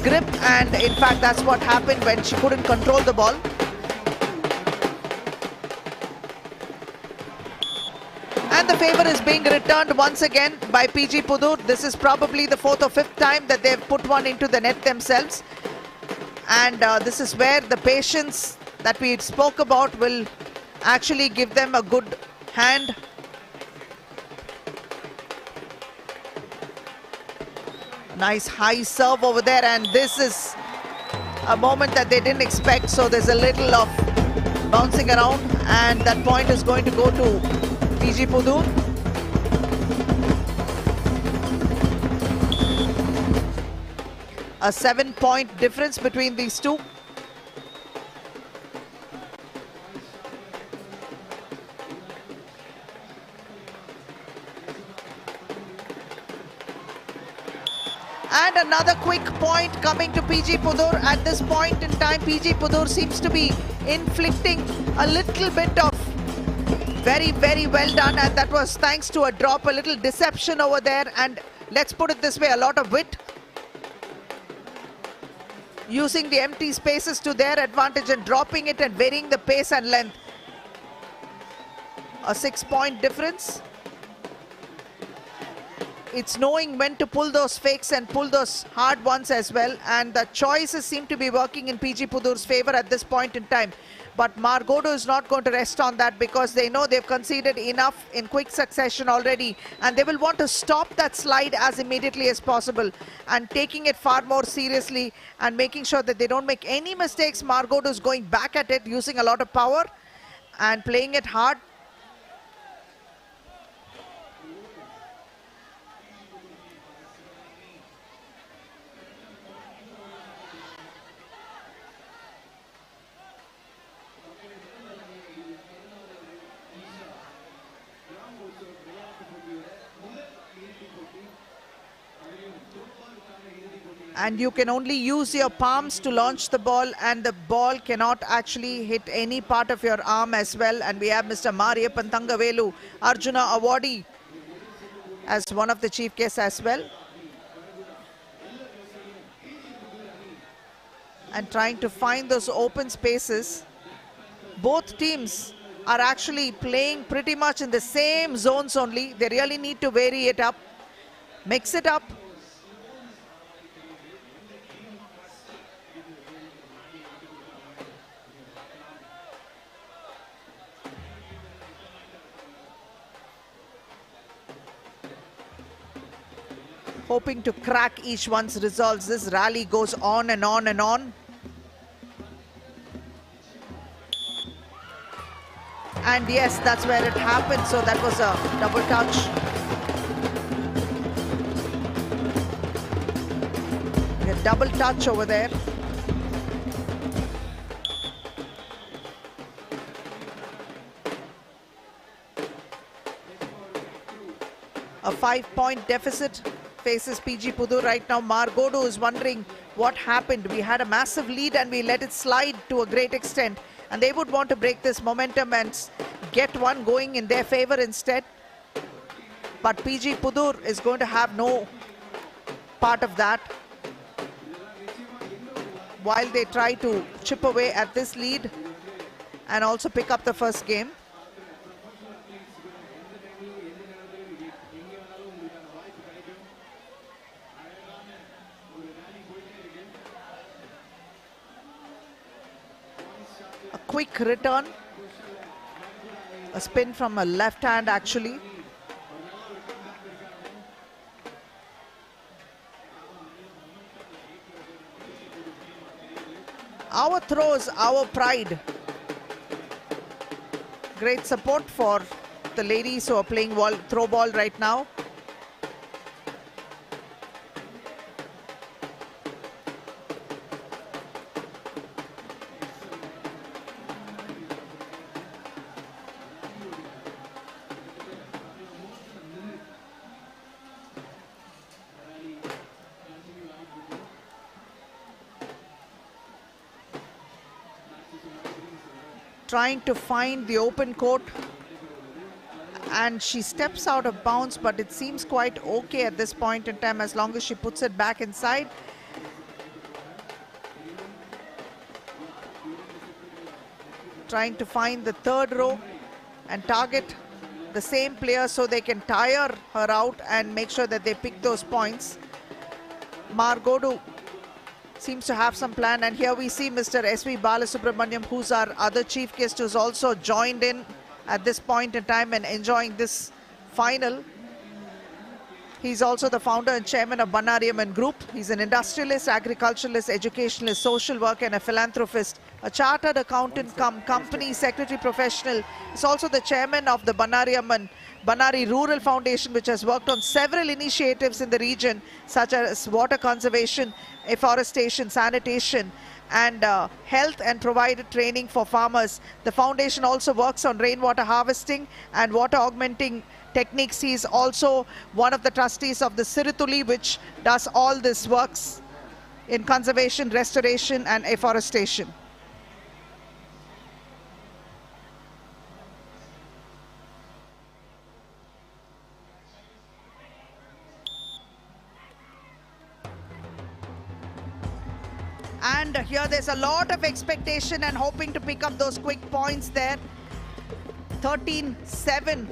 grip, and in fact that's what happened when she couldn't control the ball. And And the favor is being returned once again by PG Pudur. This is probably the 4th or 5th time that they've put one into the net themselves. And this is where the patience that we spoke about will actually give them a good hand. Nice high serve over there, and this is a moment that they didn't expect, so there's a little of bouncing around, and that point is going to go to PG Pudur. A 7-point difference between these two. And another quick point coming to PG Pudur. At this point in time, PG Pudur seems to be inflicting a little bit of very, very well done, and that was thanks to a drop, a little deception over there, and let's put it this way, a lot of wit. Using the empty spaces to their advantage and dropping it and varying the pace and length. A 6-point difference. It's knowing when to pull those fakes and pull those hard ones as well, and the choices seem to be working in PG Pudur's favor at this point in time. But Margodo is not going to rest on that, because they know they've conceded enough in quick succession already, and they will want to stop that slide as immediately as possible and taking it far more seriously and making sure that they don't make any mistakes. Margodo is going back at it using a lot of power and playing it hard. And you can only use your palms to launch the ball, and the ball cannot actually hit any part of your arm as well. And we have Mr. Mariyappan Thangavelu, Arjuna awardee, as one of the chief guests as well. And trying to find those open spaces. Both teams are actually playing pretty much in the same zones only. They really need to vary it up, mix it up. Hoping to crack each one's resolves. This rally goes on and on and on. And yes, that's where it happened. So that was a double touch. A double touch over there. A 5-point deficit faces PG Pudur right now. Margodo is wondering what happened. We had a massive lead and we let it slide to a great extent, and they would want to break this momentum and get one going in their favor instead. But PG Pudur is going to have no part of that while they try to chip away at this lead and also pick up the first game. Quick return, a spin from a left hand actually. Our throws, our pride. Great support for the ladies who are playing throw ball right now. Trying to find the open court, and she steps out of bounds, but it seems quite okay at this point in time as long as she puts it back inside. Trying to find the third row and target the same players so they can tire her out and make sure that they pick those points. Margodu seems to have some plan, and here we see Mr. S.V. Balasubramaniam, who's our other chief guest, who's also joined in at this point in time and enjoying this final. He's also the founder and chairman of Bannariyaman Group. He's an industrialist, agriculturalist, educationalist, social worker and a philanthropist, a chartered accountant cum company secretary professional. He's also the chairman of the Bannari Rural Foundation, which has worked on several initiatives in the region, such as water conservation, afforestation, sanitation, and health, and provided training for farmers. The foundation also works on rainwater harvesting and water augmenting techniques. He is also one of the trustees of the Sirituli, which does all this works in conservation, restoration and afforestation. And here there's a lot of expectation and hoping to pick up those quick points there. 13-7.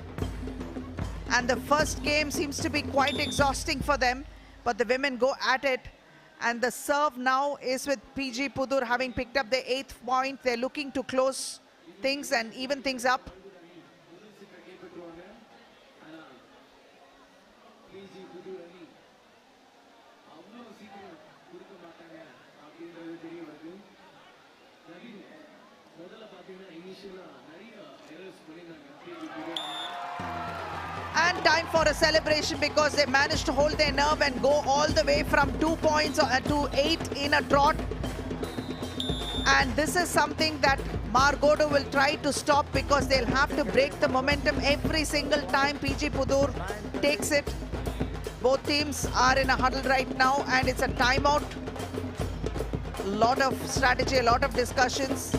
And the first game seems to be quite exhausting for them, but the women go at it. And the serve now is with PG Pudur having picked up the 8th point. They're looking to close things and even things up. And time for a celebration, because they managed to hold their nerve and go all the way from 2 points to 8 in a trot. And this is something that Margodu will try to stop, because they'll have to break the momentum every single time PG Pudur takes it. Both teams are in a huddle right now, and it's a timeout. A lot of strategy, a lot of discussions.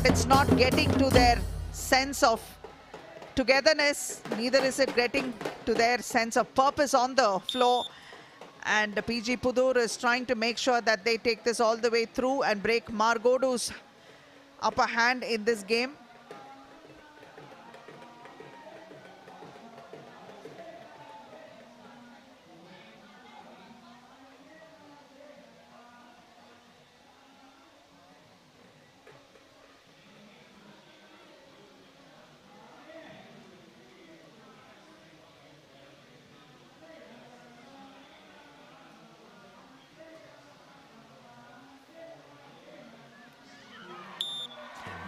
It's not getting to their sense of togetherness, neither is it getting to their sense of purpose on the floor. And PG Pudur is trying to make sure that they take this all the way through and break Margodu's upper hand in this game.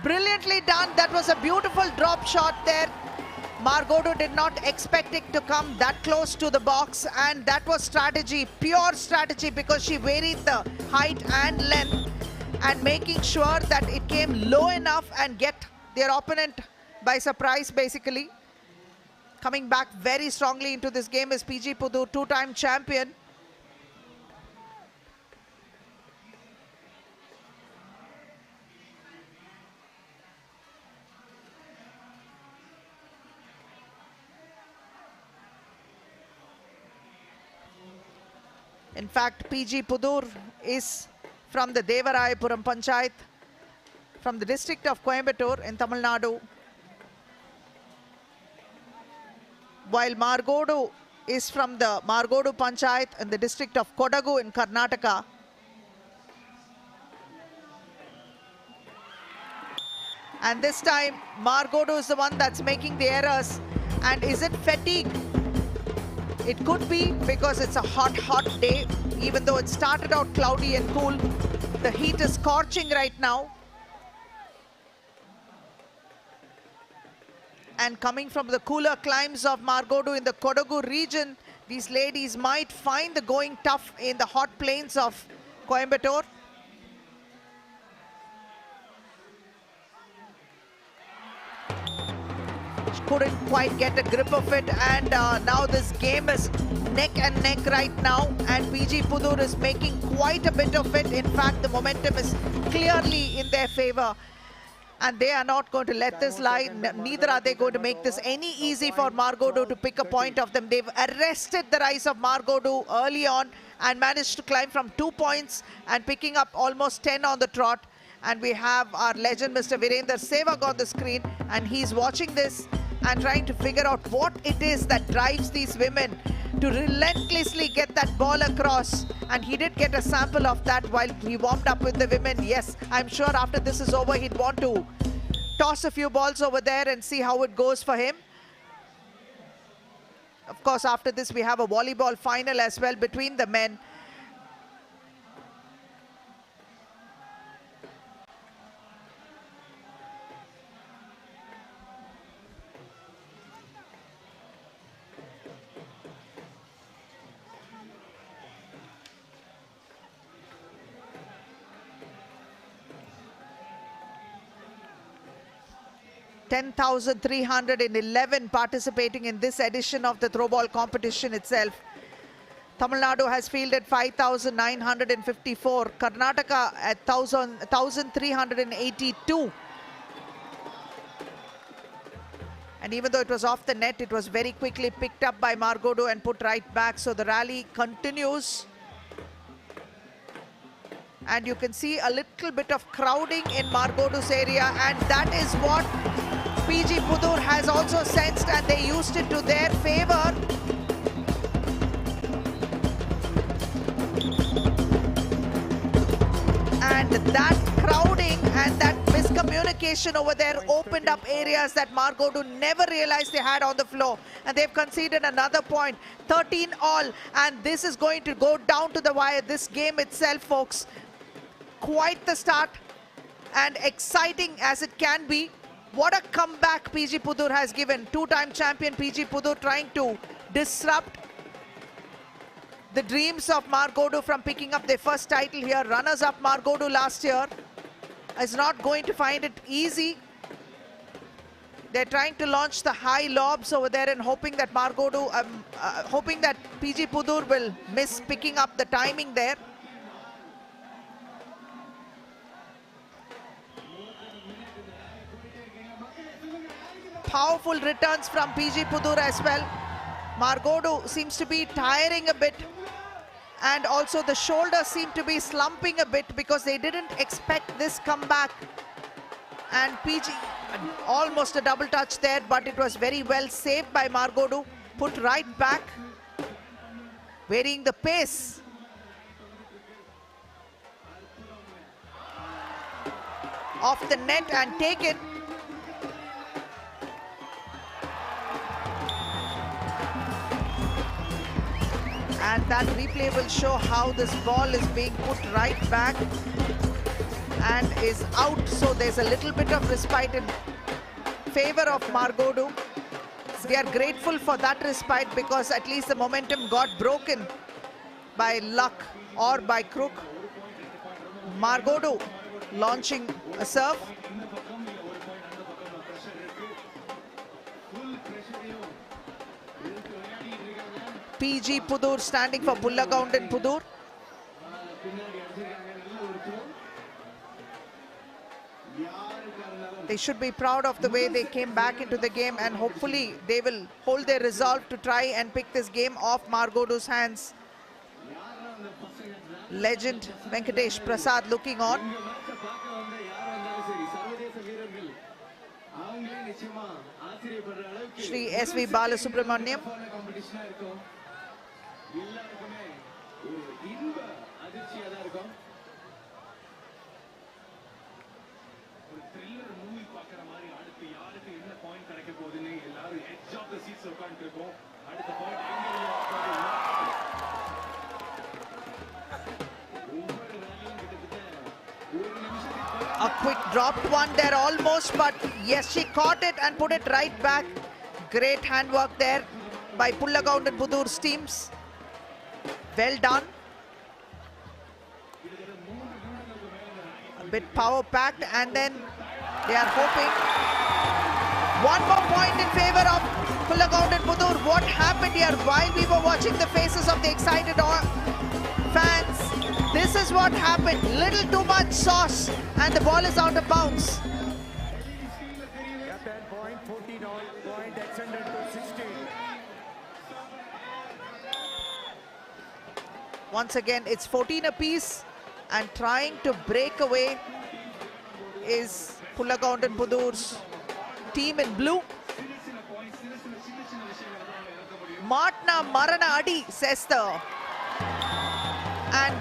Brilliantly done. That was a beautiful drop shot there. Margodu did not expect it to come that close to the box, and that was strategy, pure strategy, because she varied the height and length and making sure that it came low enough and get their opponent by surprise, basically. Coming back very strongly into this game is PG Pudur, two-time champion. In fact, PG Pudur is from the Devarayapuram Panchayat, from the district of Coimbatore in Tamil Nadu, while Margodu is from the Margodu Panchayat in the district of Kodagu in Karnataka. And this time, Margodu is the one that's making the errors. And is it fatigue? It could be, because it's a hot, hot day. Even though it started out cloudy and cool, the heat is scorching right now. And coming from the cooler climes of Margodu in the Kodagu region, these ladies might find the going tough in the hot plains of Coimbatore. couldn't quite get a grip of it, and now this game is neck and neck right now, and PG Pudur is making quite a bit of it. In fact, the momentum is clearly in their favor, and they are not going to let this lie. Neither are they going to make this any easy for Margodu to pick a point of them. They've arrested the rise of Margodu early on and managed to climb from 2 points and picking up almost 10 on the trot. And we have our legend, Mr. Virender Sehwag, on the screen, and he's watching this and trying to figure out what it is that drives these women to relentlessly get that ball across. And he did get a sample of that while he warmed up with the women. Yes, I'm sure after this is over, he'd want to toss a few balls over there and see how it goes for him. Of course, after this, we have a volleyball final as well between the men. (10,311) participating in this edition of the throwball competition itself. Tamil Nadu has fielded 5,954. Karnataka at 1,382. And even though it was off the net, it was very quickly picked up by Margodu and put right back. So the rally continues. And you can see a little bit of crowding in Margodu's area, and that is what PG Pudur has also sensed, and they used it to their favor. And that crowding and that miscommunication over there opened up areas that Margodu never realized they had on the floor. And they've conceded another point, 13 all. And this is going to go down to the wire. This game itself, folks, quite the start and exciting as it can be. What a comeback PG Pudur has given. Two-time champion PG Pudur trying to disrupt the dreams of Margodu from picking up their first title here. Runners-up Margodu last year is not going to find it easy. They're trying to launch the high lobs over there and hoping that hoping that PG Pudur will miss picking up the timing there. Powerful returns from PG Pudur as well. Margodu seems to be tiring a bit, and also the shoulders seem to be slumping a bit because they didn't expect this comeback. And PG, almost a double touch there, but it was very well saved by Margodu. Put right back, varying the pace. Off the net and taken. And that replay will show how this ball is being put right back and is out. So there's a little bit of respite in favor of Margodu. They are grateful for that respite because at least the momentum got broken by luck or by crook. Margodu launching a serve. PG Pudur standing for Pullagaundan Pudur. They should be proud of the way they came back into the game, and hopefully they will hold their resolve to try and pick this game off Margodu's hands. Legend Venkatesh Prasad looking on. Shri S.V. Balasubramaniam. A quick dropped one there almost, but yes, she caught it and put it right back. Great handwork there by Pullagaundan Pudur's teams. Well done. A bit power packed, and then they are hoping. One more point in favor of Pullagound and Pudur. What happened here while we were watching the faces of the excited fans? This is what happened. Little too much sauce and the ball is out of bounds. Once again, it's 14 apiece, and trying to break away is Pullagound and Pudur's team in blue. Matna Marana Adi, says and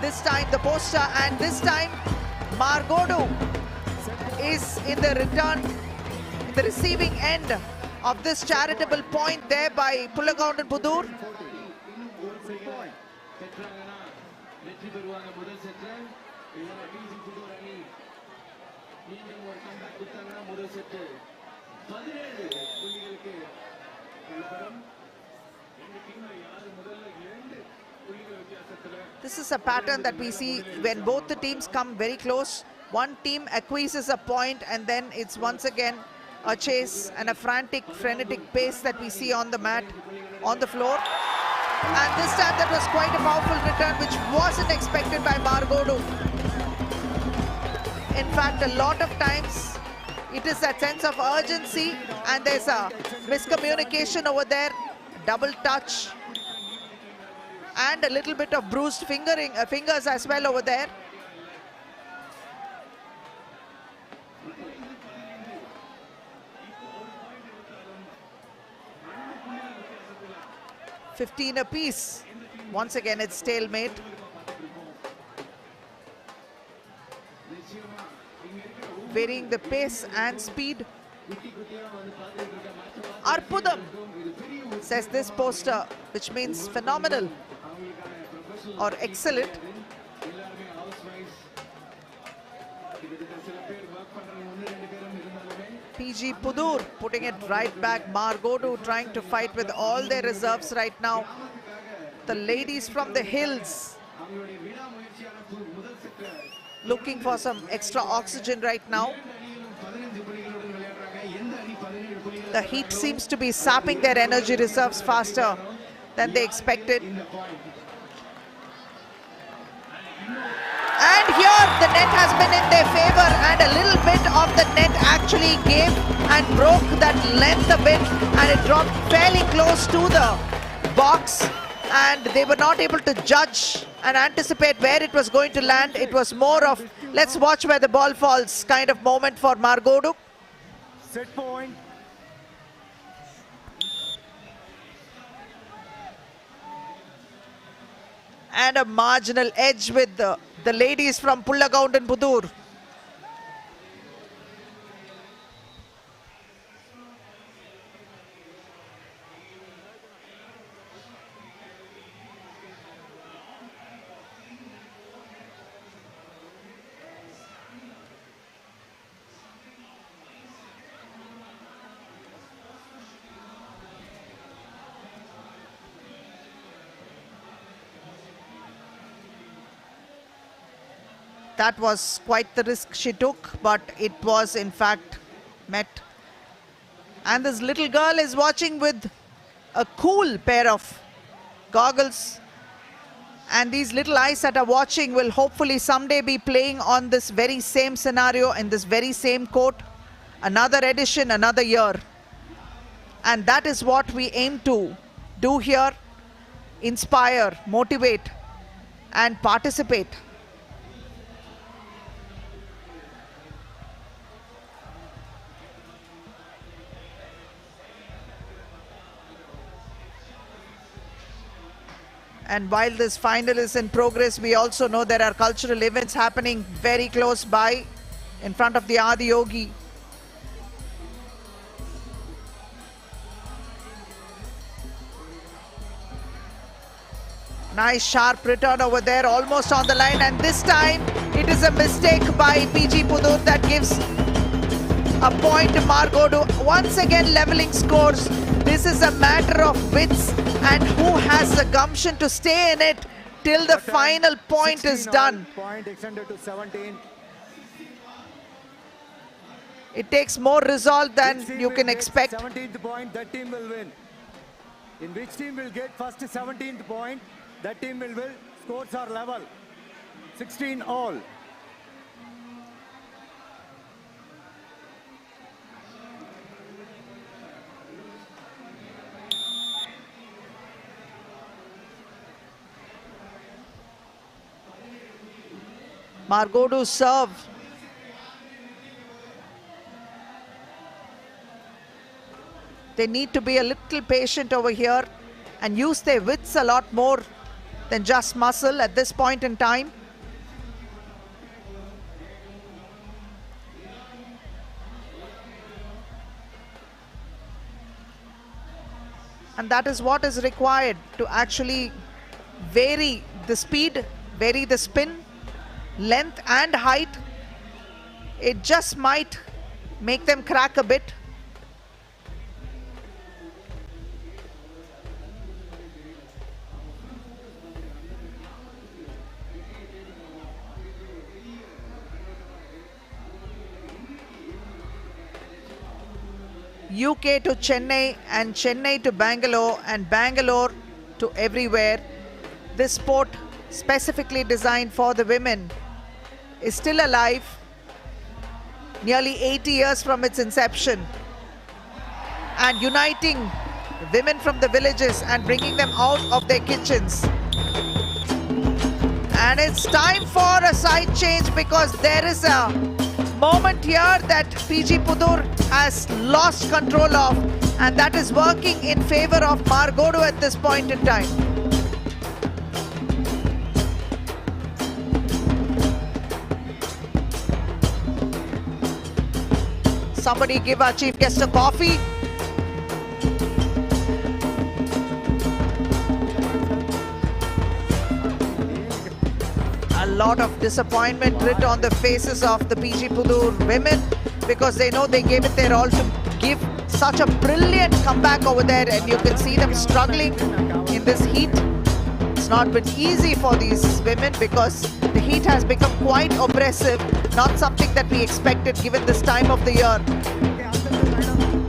this time the poster, and this time Margodu is in the return, in the receiving end of this charitable point there by Pullagound and Pudur. This is a pattern that we see when both the teams come very close. One team acquiesces a point, and then it's once again a chase and a frantic, frenetic pace that we see on the mat, on the floor. And this time that was quite a powerful return, which wasn't expected by Margodu. In fact, a lot of times it is that sense of urgency, and there's a miscommunication over there, double touch, and a little bit of bruised fingers as well over there. $15 apiece. Once again, it's stalemate. Varying the pace and speed. Arpudam, says this poster, which means phenomenal or excellent. PG Pudur putting it right back. Margodu trying to fight with all their reserves right now. The ladies from the hills looking for some extra oxygen right now. The heat seems to be sapping their energy reserves faster than they expected. And here the net has been in their favor, and a little bit of the net actually gave and broke that length a bit, and it dropped fairly close to the box, and they were not able to judge and anticipate where it was going to land. It was more of let's watch where the ball falls kind of moment for Margodu. Set point. And a marginal edge with the ladies from Pullagound and Pudur. That was quite the risk she took, but it was in fact met. And this little girl is watching with a cool pair of goggles. And these little eyes that are watching will hopefully someday be playing on this very same scenario in this very same court. Another edition, another year. And that is what we aim to do here. Inspire, motivate, and participate. And while this final is in progress, we also know there are cultural events happening very close by in front of the Adi Yogi. Nice sharp return over there, almost on the line, and this time it is a mistake by PG Pudur that gives a point to Margodu. Once again leveling scores. This is a matter of wits and who has the gumption to stay in it till the final point is done. Point extended to 17. It takes more resolve than Which team you will can get expect. 17th point, that team will win. In which team will get first 17th point, that team will win. Scores are level. 16 all. Margodu serve. They need to be a little patient over here and use their wits a lot more than just muscle at this point in time. And that is what is required to actually vary the speed, vary the spin, length and height. It just might make them crack a bit. UK to Chennai and Chennai to Bangalore and Bangalore to everywhere. This sport, specifically designed for the women, is still alive nearly 80 years from its inception, and uniting women from the villages and bringing them out of their kitchens. And it's time for a side change because there is a moment here that PG Pudur has lost control of, and that is working in favor of Margodu at this point in time. Somebody give our chief guest a coffee. A lot of disappointment writ on the faces of the PG Pudur women because they know they gave it their all to give such a brilliant comeback over there, and you can see them struggling in this heat. It's not been easy for these women because the heat has become quite oppressive, not something that we expected given this time of the year.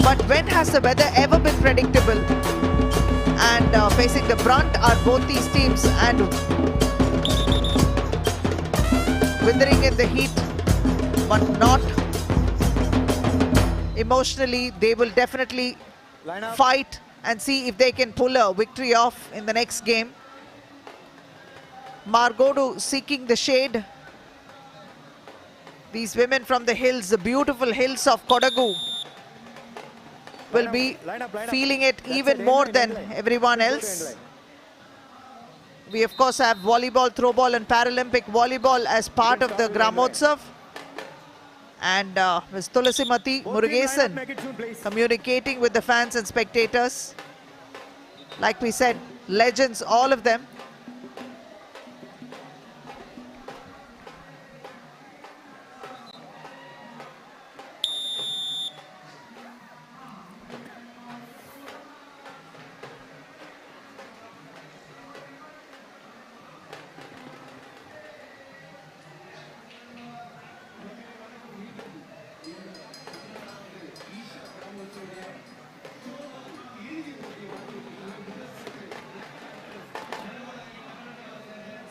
But when has the weather ever been predictable? And facing the brunt are both these teams, and withering in the heat, but not emotionally. They will definitely fight and see if they can pull a victory off in the next game. Margodu seeking the shade. These women from the hills, the beautiful hills of Kodagu, will be feeling it even more than everyone else. We of course have volleyball, throwball and Paralympic volleyball as part of the Gramotsav. And Ms. Tulassimati Murugesan communicating with the fans and spectators. Like we said, legends, all of them.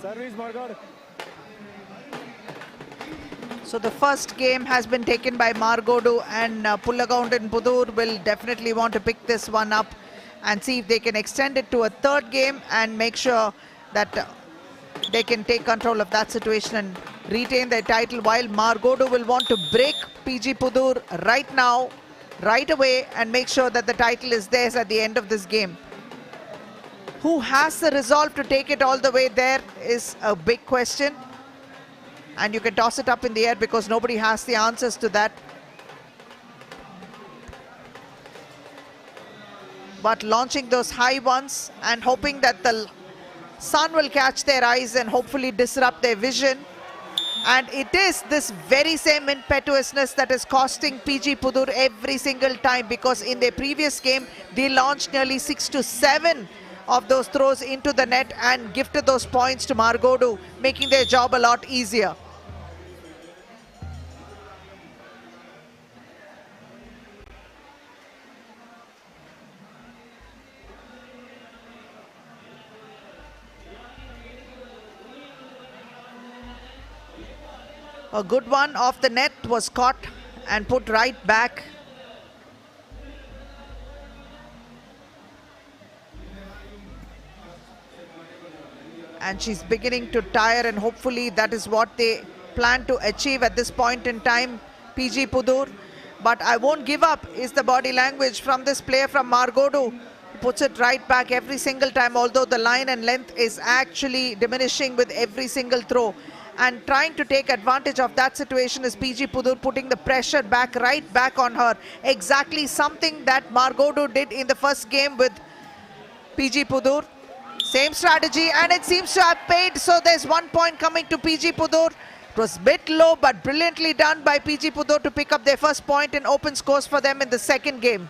Service, Margodu. So the first game has been taken by Margodu, and Pullagaund and Pudur will definitely want to pick this one up and see if they can extend it to a third game and make sure that they can take control of that situation and retain their title, while Margodu will want to break PG Pudur right now, right away, and make sure that the title is theirs at the end of this game. Who has the resolve to take it all the way there is a big question. And you can toss it up in the air because nobody has the answers to that. But launching those high ones and hoping that the sun will catch their eyes and hopefully disrupt their vision. And it is this very same impetuousness that is costing PG Pudur every single time, because in their previous game, they launched nearly 6 to 7 of those throws into the net and gifted those points to Margodu, making their job a lot easier. A good one off the net was caught and put right back. And she's beginning to tire, and hopefully that is what they plan to achieve at this point in time, PG Pudur. But I won't give up is the body language from this player from Margodu. Puts it right back every single time, although the line and length is actually diminishing with every single throw. And trying to take advantage of that situation is PG Pudur, putting the pressure right back on her. Exactly something that Margodu did in the first game with PG Pudur. Same strategy, and it seems to have paid. So there's 1 point coming to PG Pudur. It was a bit low, but brilliantly done by PG Pudur to pick up their first point and open scores for them in the second game.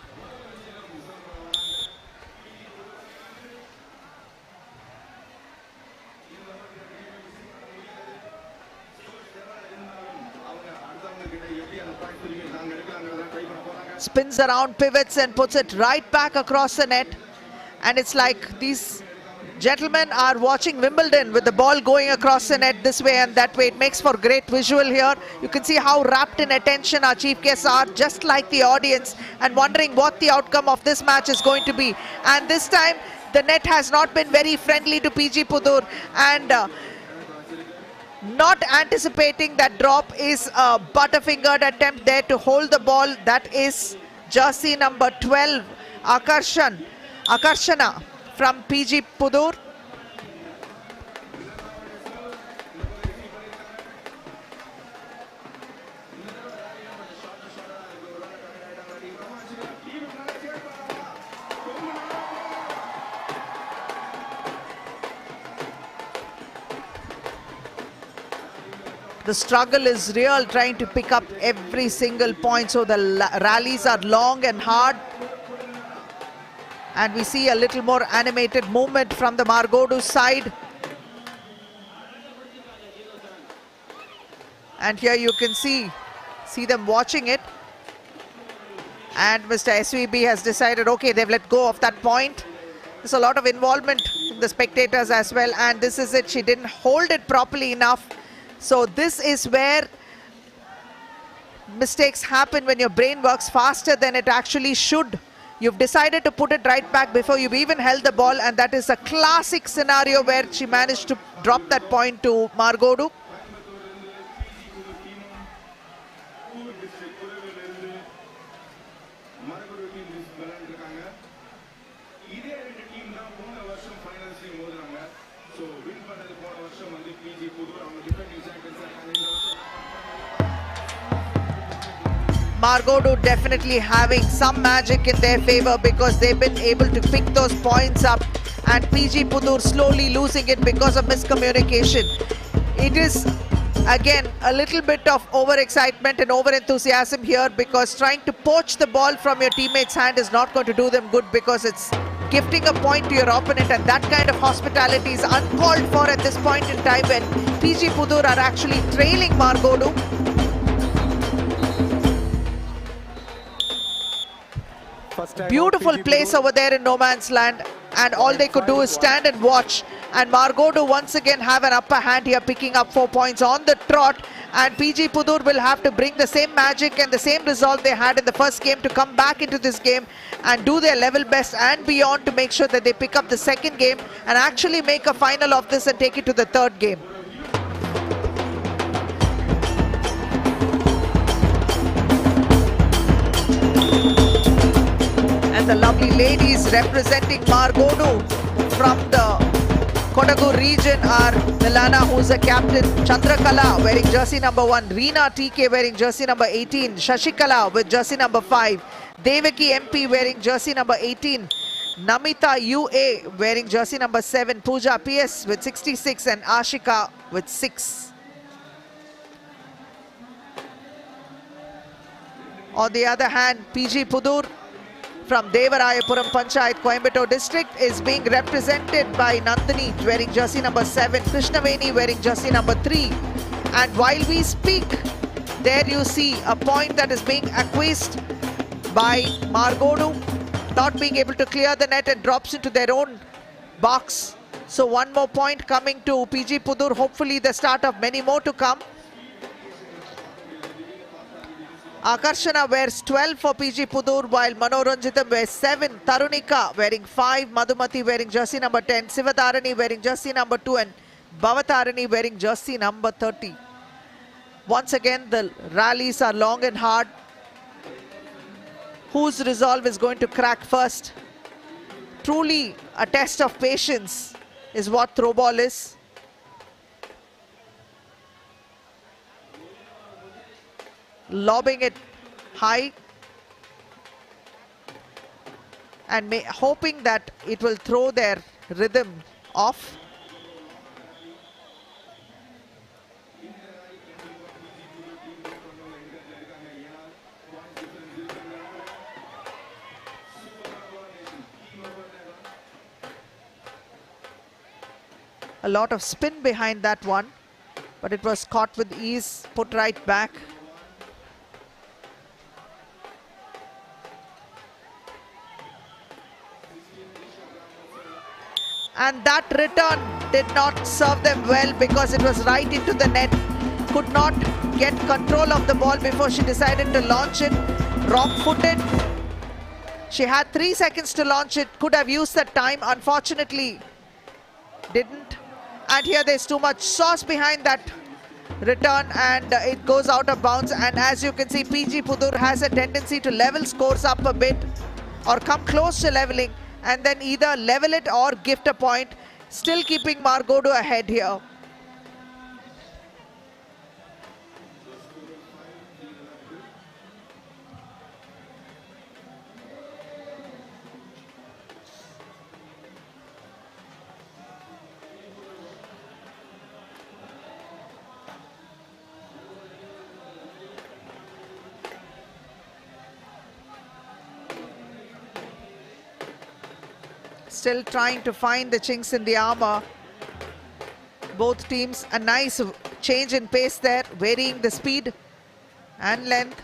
Spins around, pivots, and puts it right back across the net. And it's like these gentlemen are watching Wimbledon with the ball going across the net this way and that way. It makes for great visual here. You can see how wrapped in attention our chief guests are, just like the audience, and wondering what the outcome of this match is going to be. And this time, the net has not been very friendly to PG Pudur, and not anticipating that drop is a butterfingered attempt there to hold the ball. That is jersey number 12, Akarshana from PG Pudur. The struggle is real, trying to pick up every single point. So the rallies are long and hard. And we see a little more animated movement from the Margodu side. And here you can see them watching it. And Mr. SVB has decided, okay, they've let go of that point. There's a lot of involvement in the spectators as well. And this is it. She didn't hold it properly enough. So this is where mistakes happen when your brain works faster than it actually should. You've decided to put it right back before you've even held the ball, and that is a classic scenario where she managed to drop that point to Margodu. Margodu definitely having some magic in their favor because they've been able to pick those points up, and PG Pudur slowly losing it because of miscommunication. It is again a little bit of overexcitement and over-enthusiasm here, because trying to poach the ball from your teammate's hand is not going to do them good, because it's gifting a point to your opponent, and that kind of hospitality is uncalled for at this point in time when PG Pudur are actually trailing Margodu. Beautiful place over there in no man's land, and all they could do is stand and watch. And Margodu once again have an upper hand here, picking up 4 points on the trot. And PG Pudur will have to bring the same magic and the same result they had in the first game to come back into this game and do their level best and beyond to make sure that they pick up the second game and actually make a final of this and take it to the third game. And the lovely ladies representing Margodu from the Kodagu region are Milana, who's a captain, Chandrakala wearing jersey number 1, Reena TK wearing jersey number 18, Shashikala with jersey number 5, Devaki MP wearing jersey number 18, Namita UA wearing jersey number 7, Pooja PS with 66, and Ashika with 6. On the other hand, PG Pudur from Devarayapuram Panchayat, Coimbatore district is being represented by Nandini wearing jersey number 7, Krishnaveni wearing jersey number 3. And while we speak, there you see a point that is being acquiesced by Margodu, not being able to clear the net, and drops into their own box. So 1 more point coming to PG Pudur, hopefully the start of many more to come. Akarshana wears 12 for PG Pudur, while Manoranjitam wears 7. Tarunika wearing 5. Madhumati wearing jersey number 10. Sivatarani wearing jersey number 2. And Bhavatarani wearing jersey number 30. Once again, the rallies are long and hard. Whose resolve is going to crack first? Truly a test of patience is what throwball is. Lobbing it high and hoping that it will throw their rhythm off. A lot of spin behind that one, but it was caught with ease, put right back. And that return did not serve them well because it was right into the net. Could not get control of the ball before she decided to launch it. Wrong-footed. She had 3 seconds to launch it. Could have used that time. Unfortunately, didn't. And here there's too much sauce behind that return and it goes out of bounds. And as you can see, PG Pudur has a tendency to level scores up a bit or come close to leveling, and then either level it or gift a point, still keeping Margodo ahead here. Still trying to find the chinks in the armor. Both teams, a nice change in pace there, varying the speed and length.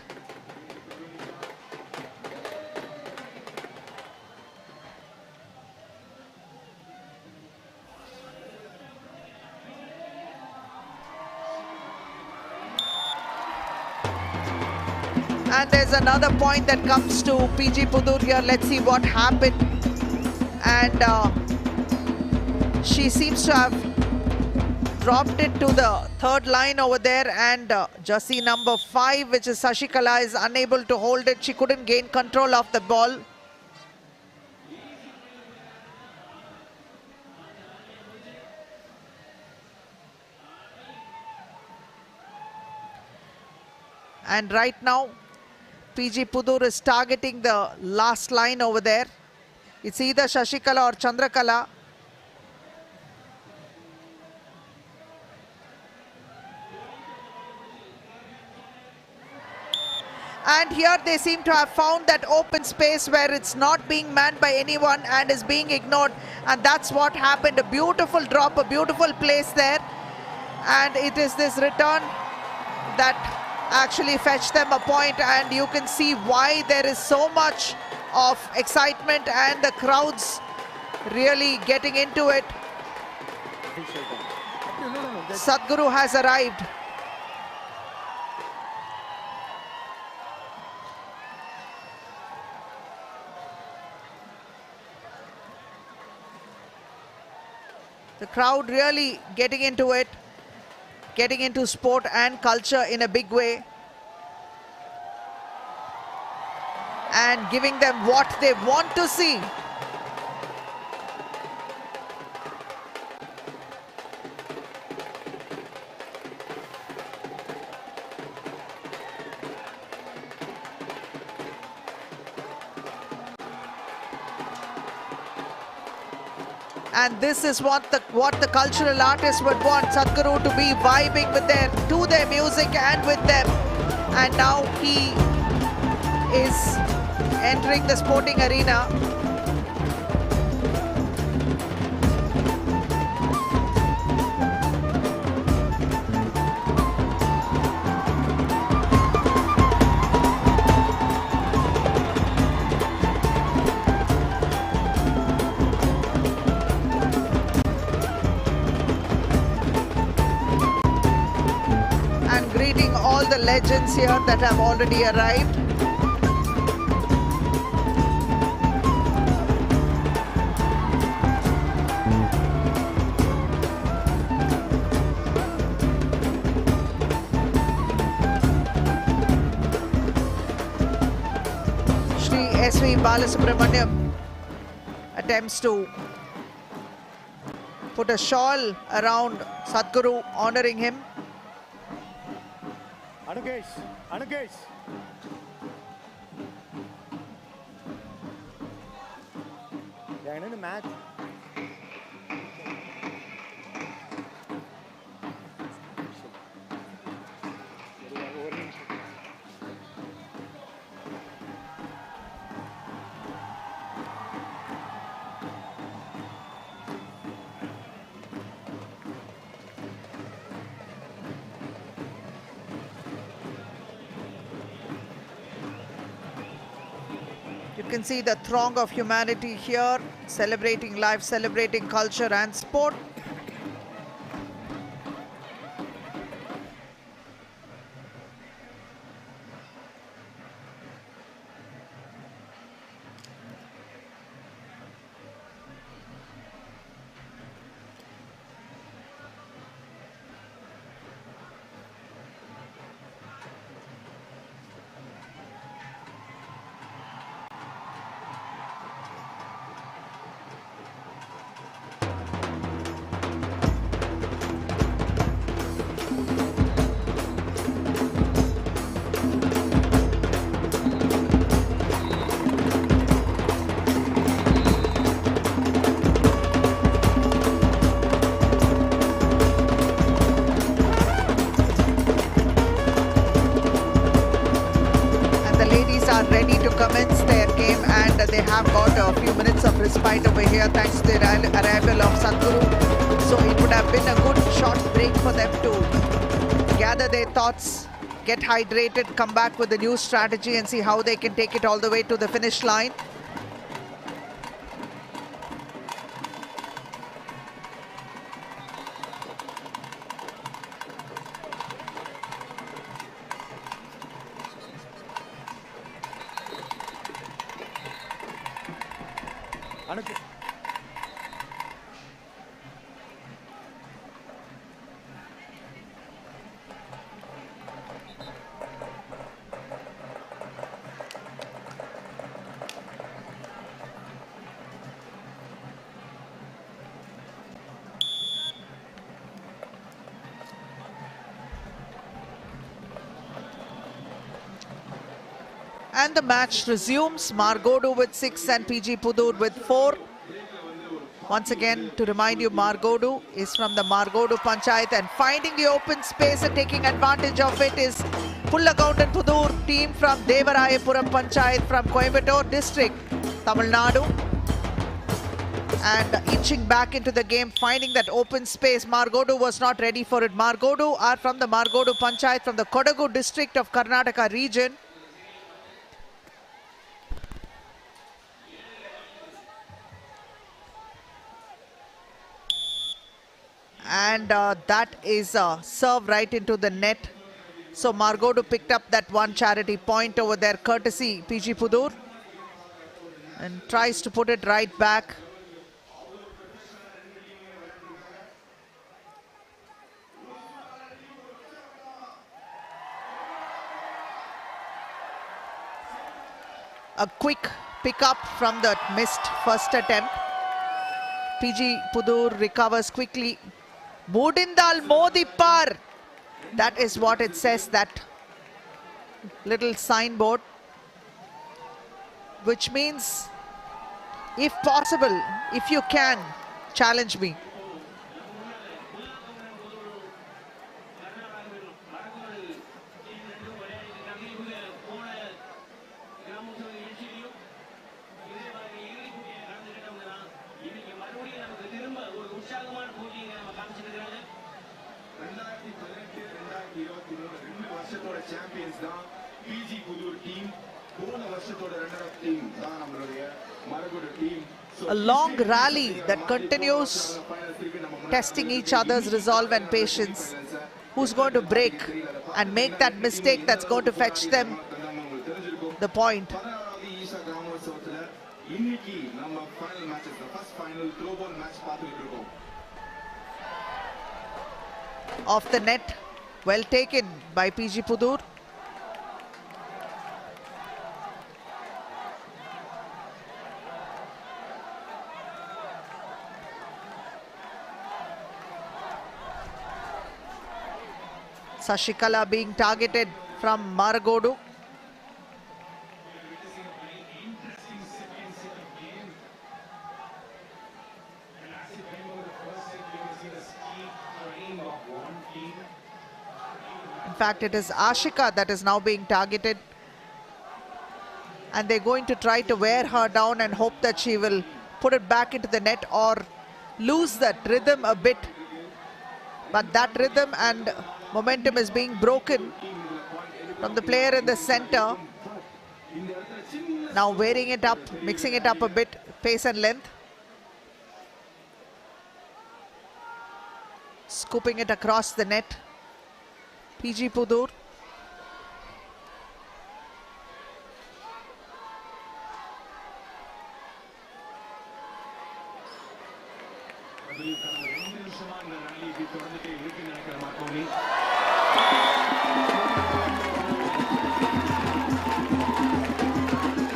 And there's another point that comes to PG Pudur here. Let's see what happened. And she seems to have dropped it to the third line over there, and jersey number 5, which is Sashikala, is unable to hold it. She couldn't gain control of the ball. And right now, PG Pudur is targeting the last line over there. It's either Shashikala or Chandrakala. And here they seem to have found that open space where it's not being manned by anyone and is being ignored. And that's what happened. A beautiful drop, a beautiful place there. And it is this return that actually fetched them a point. And you can see why there is so much of excitement and the crowds really getting into it. Sadhguru has arrived. The crowd really getting into it, getting into sport and culture in a big way, and giving them what they want to see. And this is what the cultural artists would want Sadhguru to be vibing with to their music and with them. And now he is entering the sporting arena. And greeting all the legends here that have already arrived. Shri S.V. Balasubramaniam attempts to put a shawl around Sadhguru, honoring him. Anukesh. Yeah, in the match. You can see the throng of humanity here, celebrating life, celebrating culture and sport. Ready to commence their game, and they have got a few minutes of respite over here thanks to the arrival of Sadhguru. So it would have been a good short break for them to gather their thoughts, get hydrated, come back with a new strategy and see how they can take it all the way to the finish line. And the match resumes. Margodu with 6 and PG Pudur with 4. Once again, to remind you, Margodu is from the Margodu Panchayat, and finding the open space and taking advantage of it is Pullagoundan Pudur team from Devarayapuram Panchayat from Coimbatore district, Tamil Nadu. And inching back into the game, finding that open space. Margodu was not ready for it. Margodu are from the Margodu Panchayat from the Kodagu district of Karnataka region. And that is a serve right into the net. So Margodu picked up that one charity point over there, courtesy PG Pudur, and tries to put it right back. A quick pick up from the missed first attempt. PG Pudur recovers quickly. Mudindal Modipar. That is what it says, that little signboard. Which means, if possible, if you can, challenge me. A long rally that continues, testing each other's resolve and patience. who's going to break and make that mistake that's going to fetch them the point. Off the net, well taken by PG Pudur. Sashikala being targeted from Maragodu. In fact, it is Ashika that is now being targeted. And they're going to try to wear her down and hope that she will put it back into the net or lose that rhythm a bit. But that rhythm and momentum is being broken from the player in the center. Now wearing it up, mixing it up a bit, pace and length. Scooping it across the net. PG Pudur.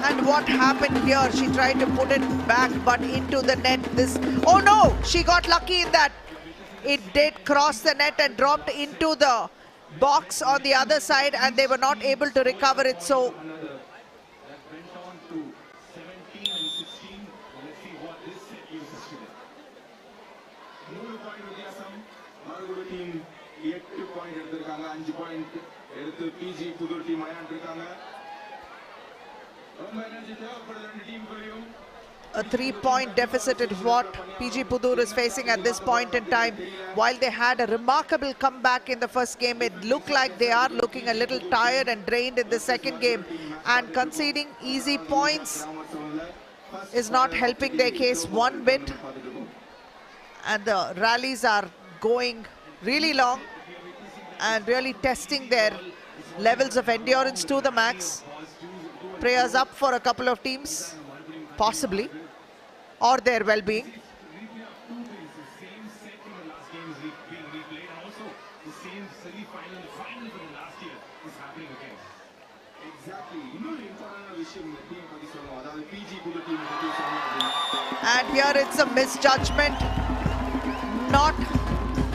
And what happened here? She tried to put it back but into the net. Oh no, she got lucky in that. It did cross the net and dropped into the box on the other side, and they were not able to recover it. So a 3-point deficit is what PG Pudur is facing at this point in time. While they had a remarkable comeback in the first game, it looked like they are looking a little tired and drained in the second game. And conceding easy points is not helping their case one bit. And the rallies are going really long and really testing their levels of endurance to the max. Prayers up for a couple of teams, possibly, or their well-being. And here it's a misjudgment, not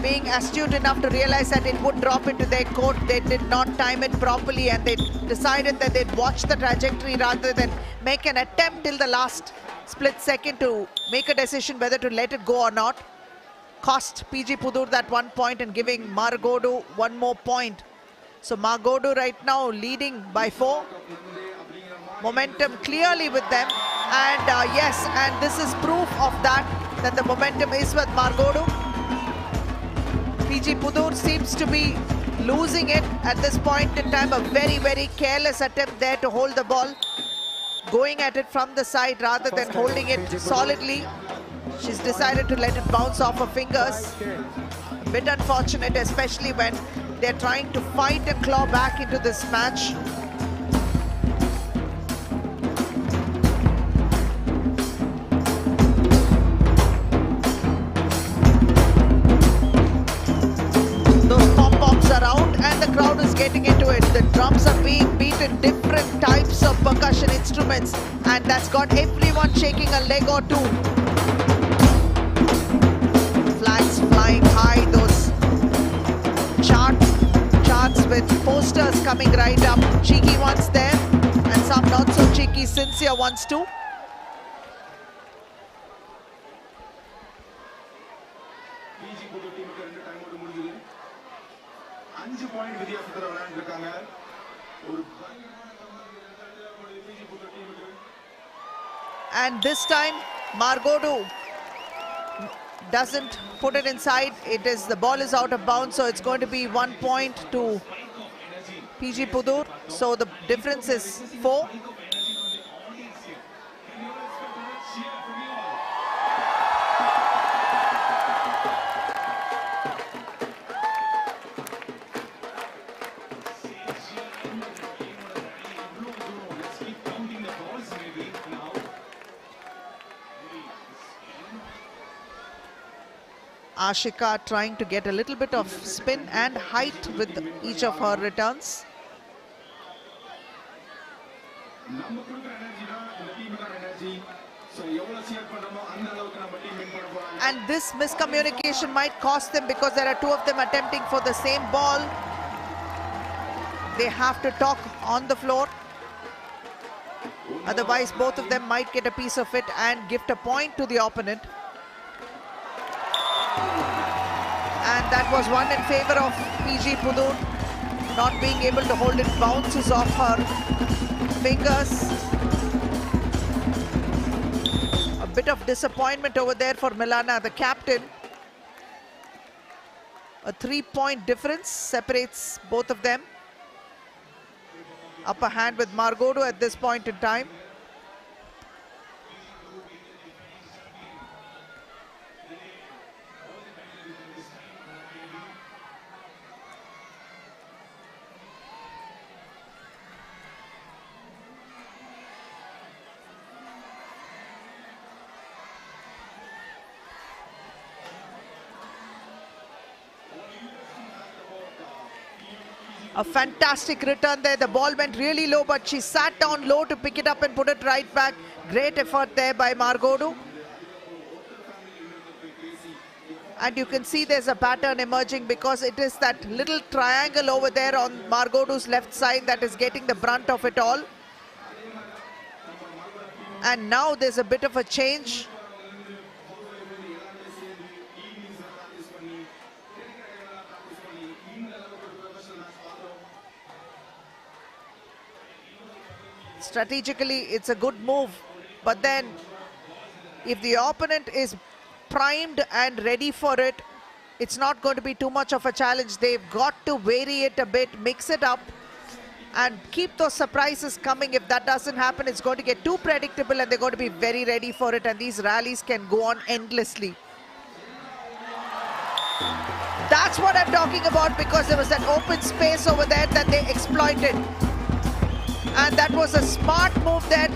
being astute enough to realize that it would drop into their court. They did not time it properly, and they decided that they'd watch the trajectory rather than make an attempt till the last split second to make a decision whether to let it go or not. Cost PG Pudur that 1 point and giving Maragodu 1 more point. So Maragodu right now leading by 4. Momentum clearly with them, and yes, and this is proof of that the momentum is with Maragodu. PG Pudur seems to be losing it at this point in time. A very, very careless attempt there to hold the ball. Going at it from the side rather than holding it solidly. She's decided to let it bounce off her fingers. A bit unfortunate, especially when they're trying to fight and claw back into this match. And the crowd is getting into it. The drums are being beaten, different types of percussion instruments, and that's got everyone shaking a leg or two. Flags flying high, those charts with posters coming right up. Cheeky ones there, and some not so cheeky, sincere ones too. And this time Maragodu doesn't put it inside. The ball is out of bounds, so it's going to be 1 point to PG Pudur. So the difference is 4. Ashika trying to get a little bit of spin and height with each of her returns. And this miscommunication might cost them because there are two of them attempting for the same ball. They have to talk on the floor. Otherwise, both of them might get a piece of it and gift a point to the opponent. And that was one in favor of PG Pudur. Not being able to hold it, bounces off her fingers. A bit of disappointment over there for Milana, the captain. A 3-point difference separates both of them. Upper hand with Margodo at this point in time. A fantastic return there. The ball went really low, but she sat down low to pick it up and put it right back. Great effort there by Margodo. And you can see there's a pattern emerging because it is that little triangle over there on Margodo's left side that is getting the brunt of it all. And now there's a bit of a change. Strategically, it's a good move, but then if the opponent is primed and ready for it, it's not going to be too much of a challenge. They've got to vary it a bit, mix it up, and keep those surprises coming. If that doesn't happen, it's going to get too predictable and they're going to be very ready for it, and these rallies can go on endlessly. That's what I'm talking about, because there was that open space over there that they exploited. And that was a smart move there,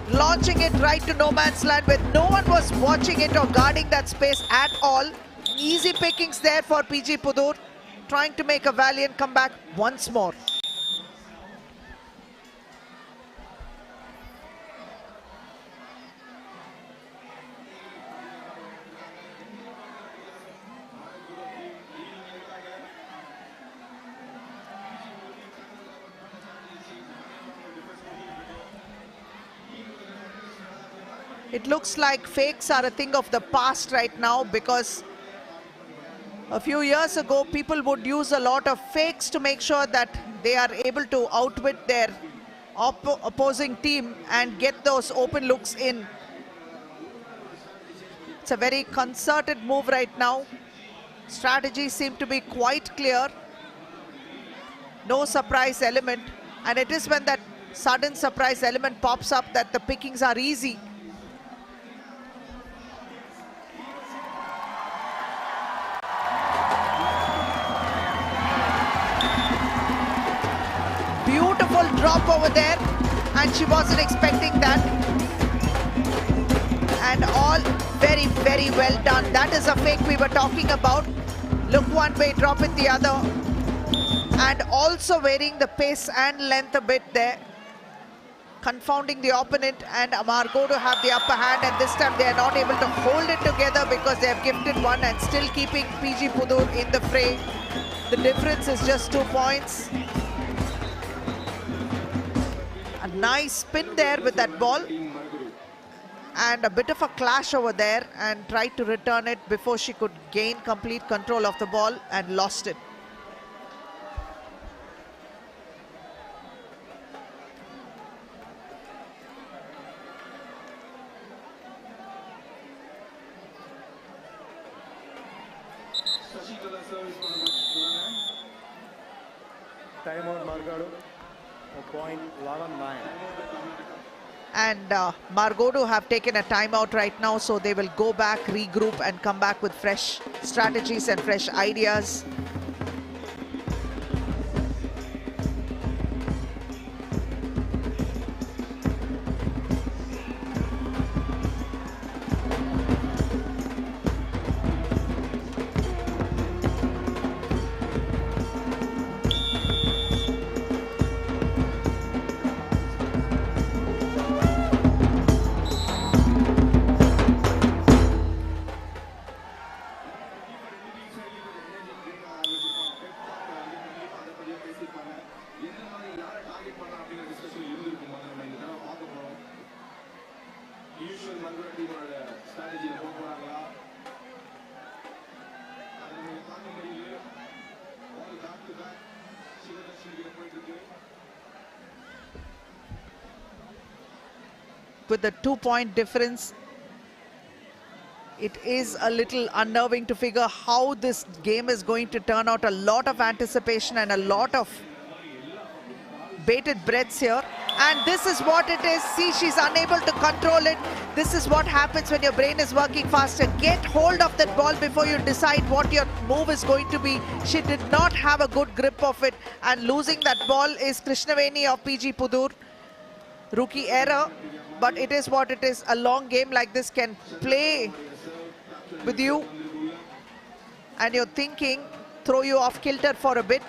launching it right to no man's land when no one was watching it or guarding that space at all. Easy pickings there for PG Pudur, trying to make a valiant comeback once more. It looks like fakes are a thing of the past right now, because a few years ago people would use a lot of fakes to make sure that they are able to outwit their opposing team and get those open looks in. It's a very concerted move right now. Strategies seem to be quite clear. No surprise element, and it is when that sudden surprise element pops up that the pickings are easy. Beautiful drop over there, and she wasn't expecting that. And all very, very well done. That is a fake we were talking about. Look one way, drop it the other. And also varying the pace and length a bit there, confounding the opponent, and Margodo have the upper hand, and this time they are not able to hold it together because they have gifted one and still keeping PG Pudur in the fray. The difference is just 2 points. A nice spin there with that ball, and a bit of a clash over there, and tried to return it before she could gain complete control of the ball and lost it. Timeout Margodo. Point 11-9. And Margodo have taken a timeout right now, so they will go back, regroup, and come back with fresh strategies and fresh ideas. With the 2-point difference, it is a little unnerving to figure how this game is going to turn out. A lot of anticipation and a lot of bated breaths here. And this is what it is. See, she's unable to control it. This is what happens when your brain is working faster. Get hold of that ball before you decide what your move is going to be. She did not have a good grip of it, and losing that ball is Krishnaveni of PG Pudur. Rookie error, but it is what it is. A long game like this can play with you, and your thinking throw you off kilter for a bit.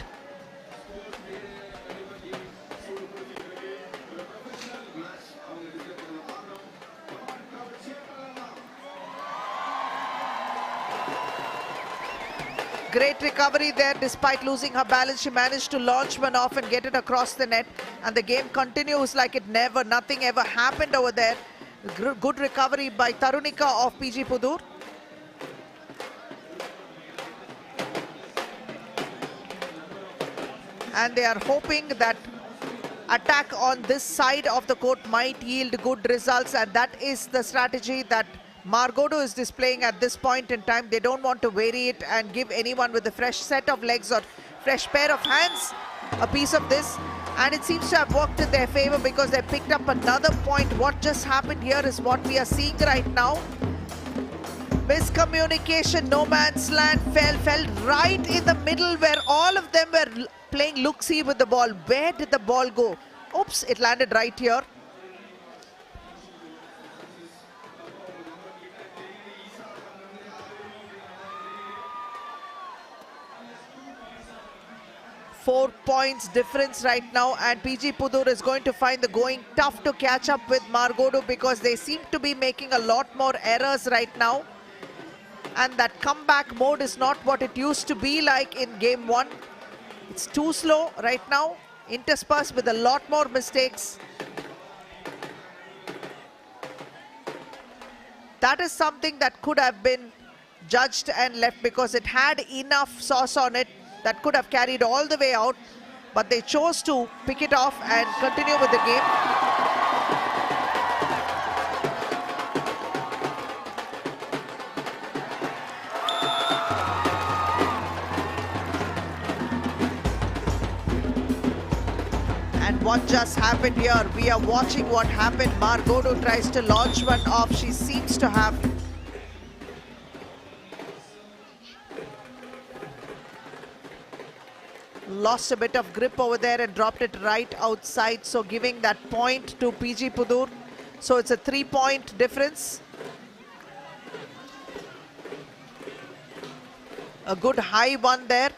Great recovery there. Despite losing her balance, she managed to launch one off and get it across the net, and the game continues like nothing ever happened over there. Good recovery by Tarunika of PG Pudur. And they are hoping that attack on this side of the court might yield good results, and that is the strategy that Margodo is displaying at this point in time. They don't want to vary it and give anyone with a fresh set of legs or fresh pair of hands a piece of this, and it seems to have worked in their favor because they picked up another point. What just happened here is what we are seeing right now. Miscommunication, no man's land, fell right in the middle where all of them were playing look-see with the ball. Where did the ball go? Oops, it landed right here. Four points difference right now, and PG Pudur is going to find the going tough to catch up with Margodo because they seem to be making a lot more errors right now. And that comeback mode is not what it used to be like in game one. It's too slow right now, interspersed with a lot more mistakes. That is something that could have been judged and left because it had enough sauce on it that could have carried all the way out, but they chose to pick it off and continue with the game. And what just happened here? We are watching what happened. Margodo tries to launch one off. She seems to have lost a bit of grip over there and dropped it right outside, so giving that point to PG Pudur. So it's a 3-point difference. A good high one there.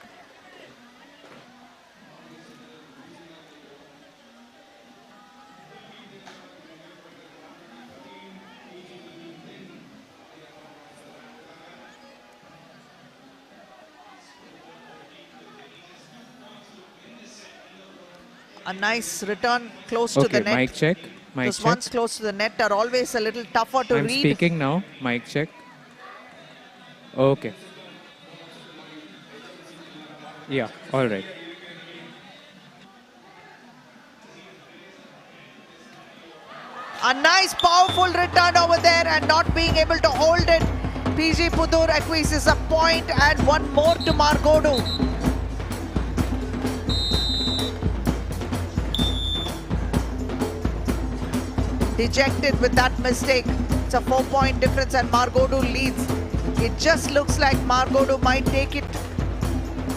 A nice return close to the net. Mic check. Mic Those check. ones close to the net are always a little tougher to I'm read. speaking now. Mic check. Okay. Yeah, all right. A nice powerful return over there, and not being able to hold it. PG Pudur acquises a point and one more to Margodo. Dejected with that mistake. It's a 4-point difference and Margodo leads. It just looks like Margodo might take it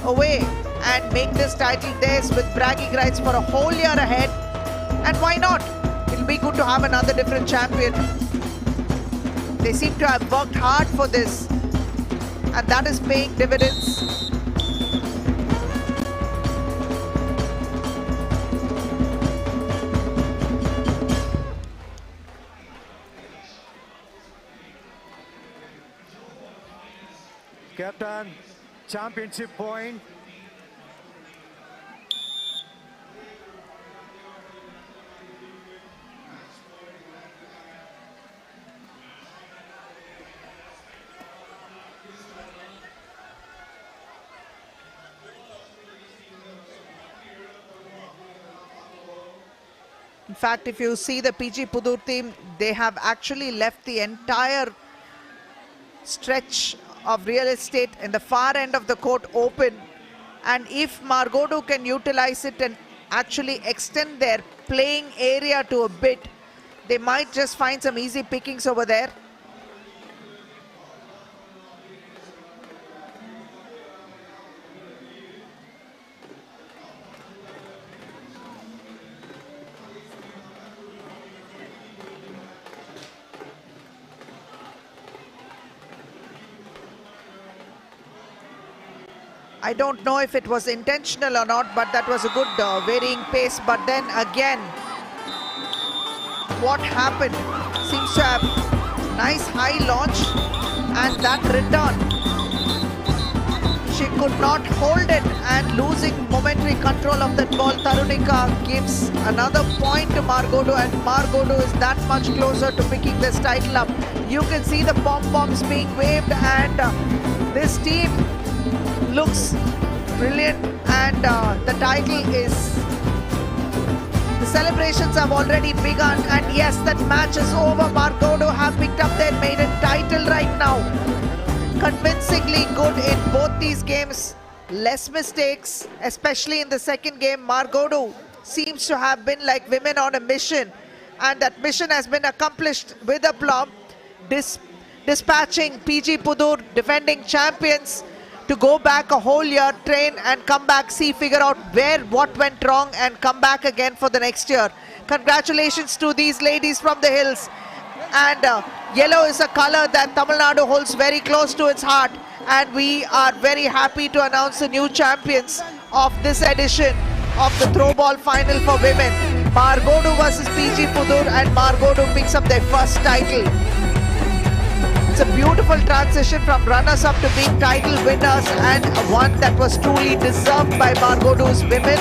away and make this title theirs with bragging rights for a whole year ahead. And why not? It'll be good to have another different champion. They seem to have worked hard for this, and that is paying dividends. Captain, championship point. In fact, if you see the PG Pudur team, they have actually left the entire stretch of real estate in the far end of the court open, and if Margodo can utilize it and actually extend their playing area to a bit, they might just find some easy pickings over there. I don't know if it was intentional or not, but that was a good varying pace. But then again, what happened? Seems to have nice high launch, and that return, she could not hold it, and losing momentary control of that ball. Tarunika gives another point to Margodo, and Margodo is that much closer to picking this title up. You can see the pom-poms being waved, and this team looks brilliant, and the title is, the celebrations have already begun, and yes, that match is over. Margodo have picked up their maiden title right now. Convincingly good in both these games, less mistakes, especially in the second game. Margodo seems to have been like women on a mission, and that mission has been accomplished with aplomb, dispatching PG Pudur, defending champions, to go back a whole year, train and come back, figure out what went wrong and come back again for the next year. Congratulations to these ladies from the hills. And yellow is a color that Tamil Nadu holds very close to its heart. And we are very happy to announce the new champions of this edition of the throwball final for women. Margodo versus PG Pudur, and Margodo picks up their first title. It's a beautiful transition from runners-up to being title winners, and one that was truly deserved by Margodo's women.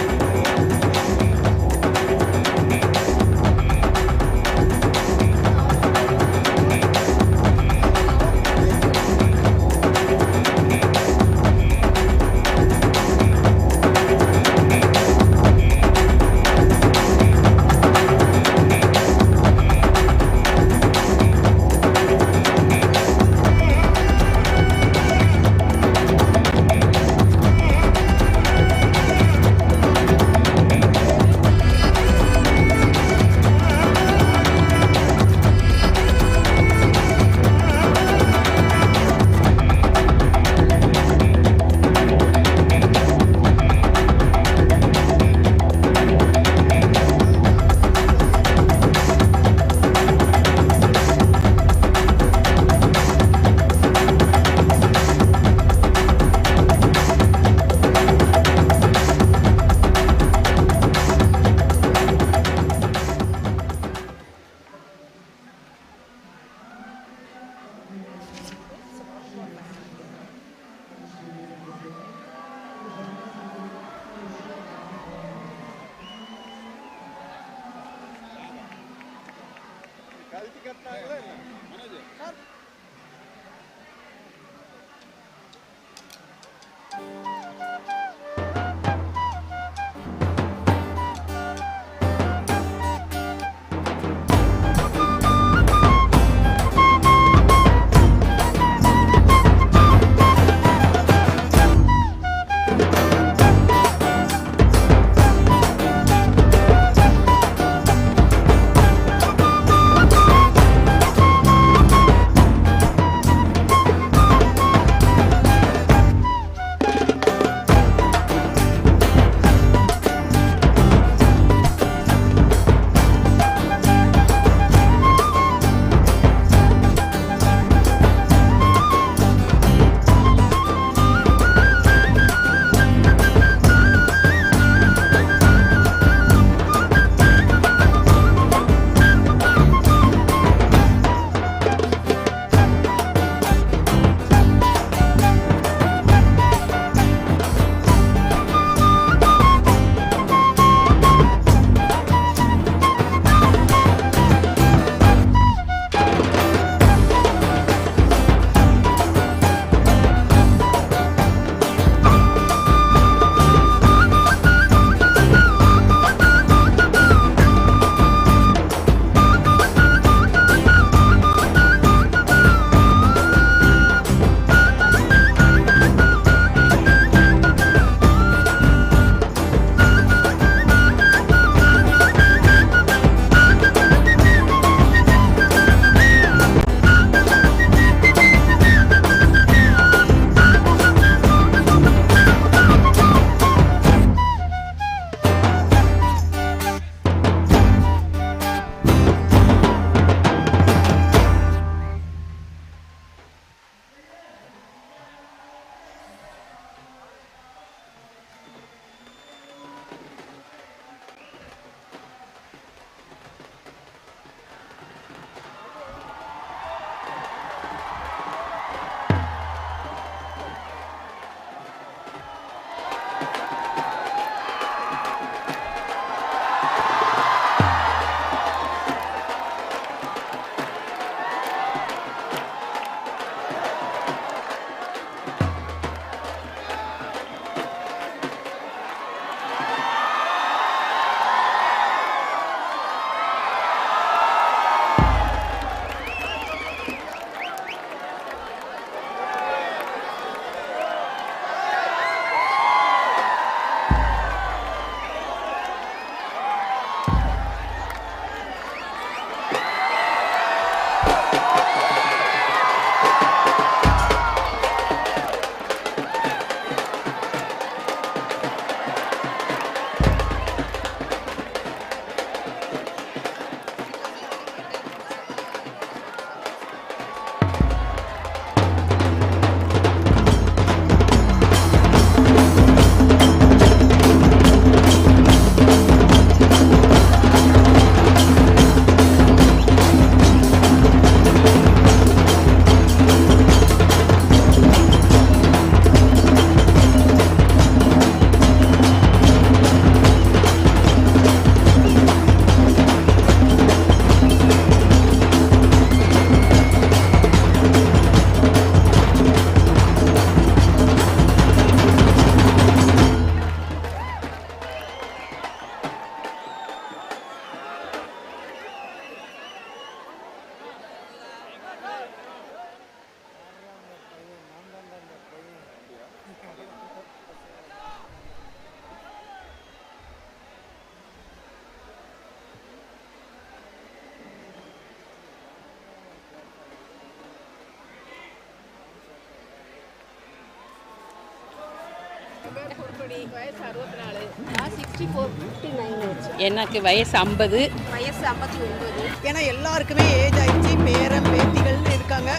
எனக்கு வயசு 50. வயசு 59. ஏன்னா எல்லாருக்குமே age ஆயிடுச்சு, பேரன் பேத்திகள்னு இருக்காங்க.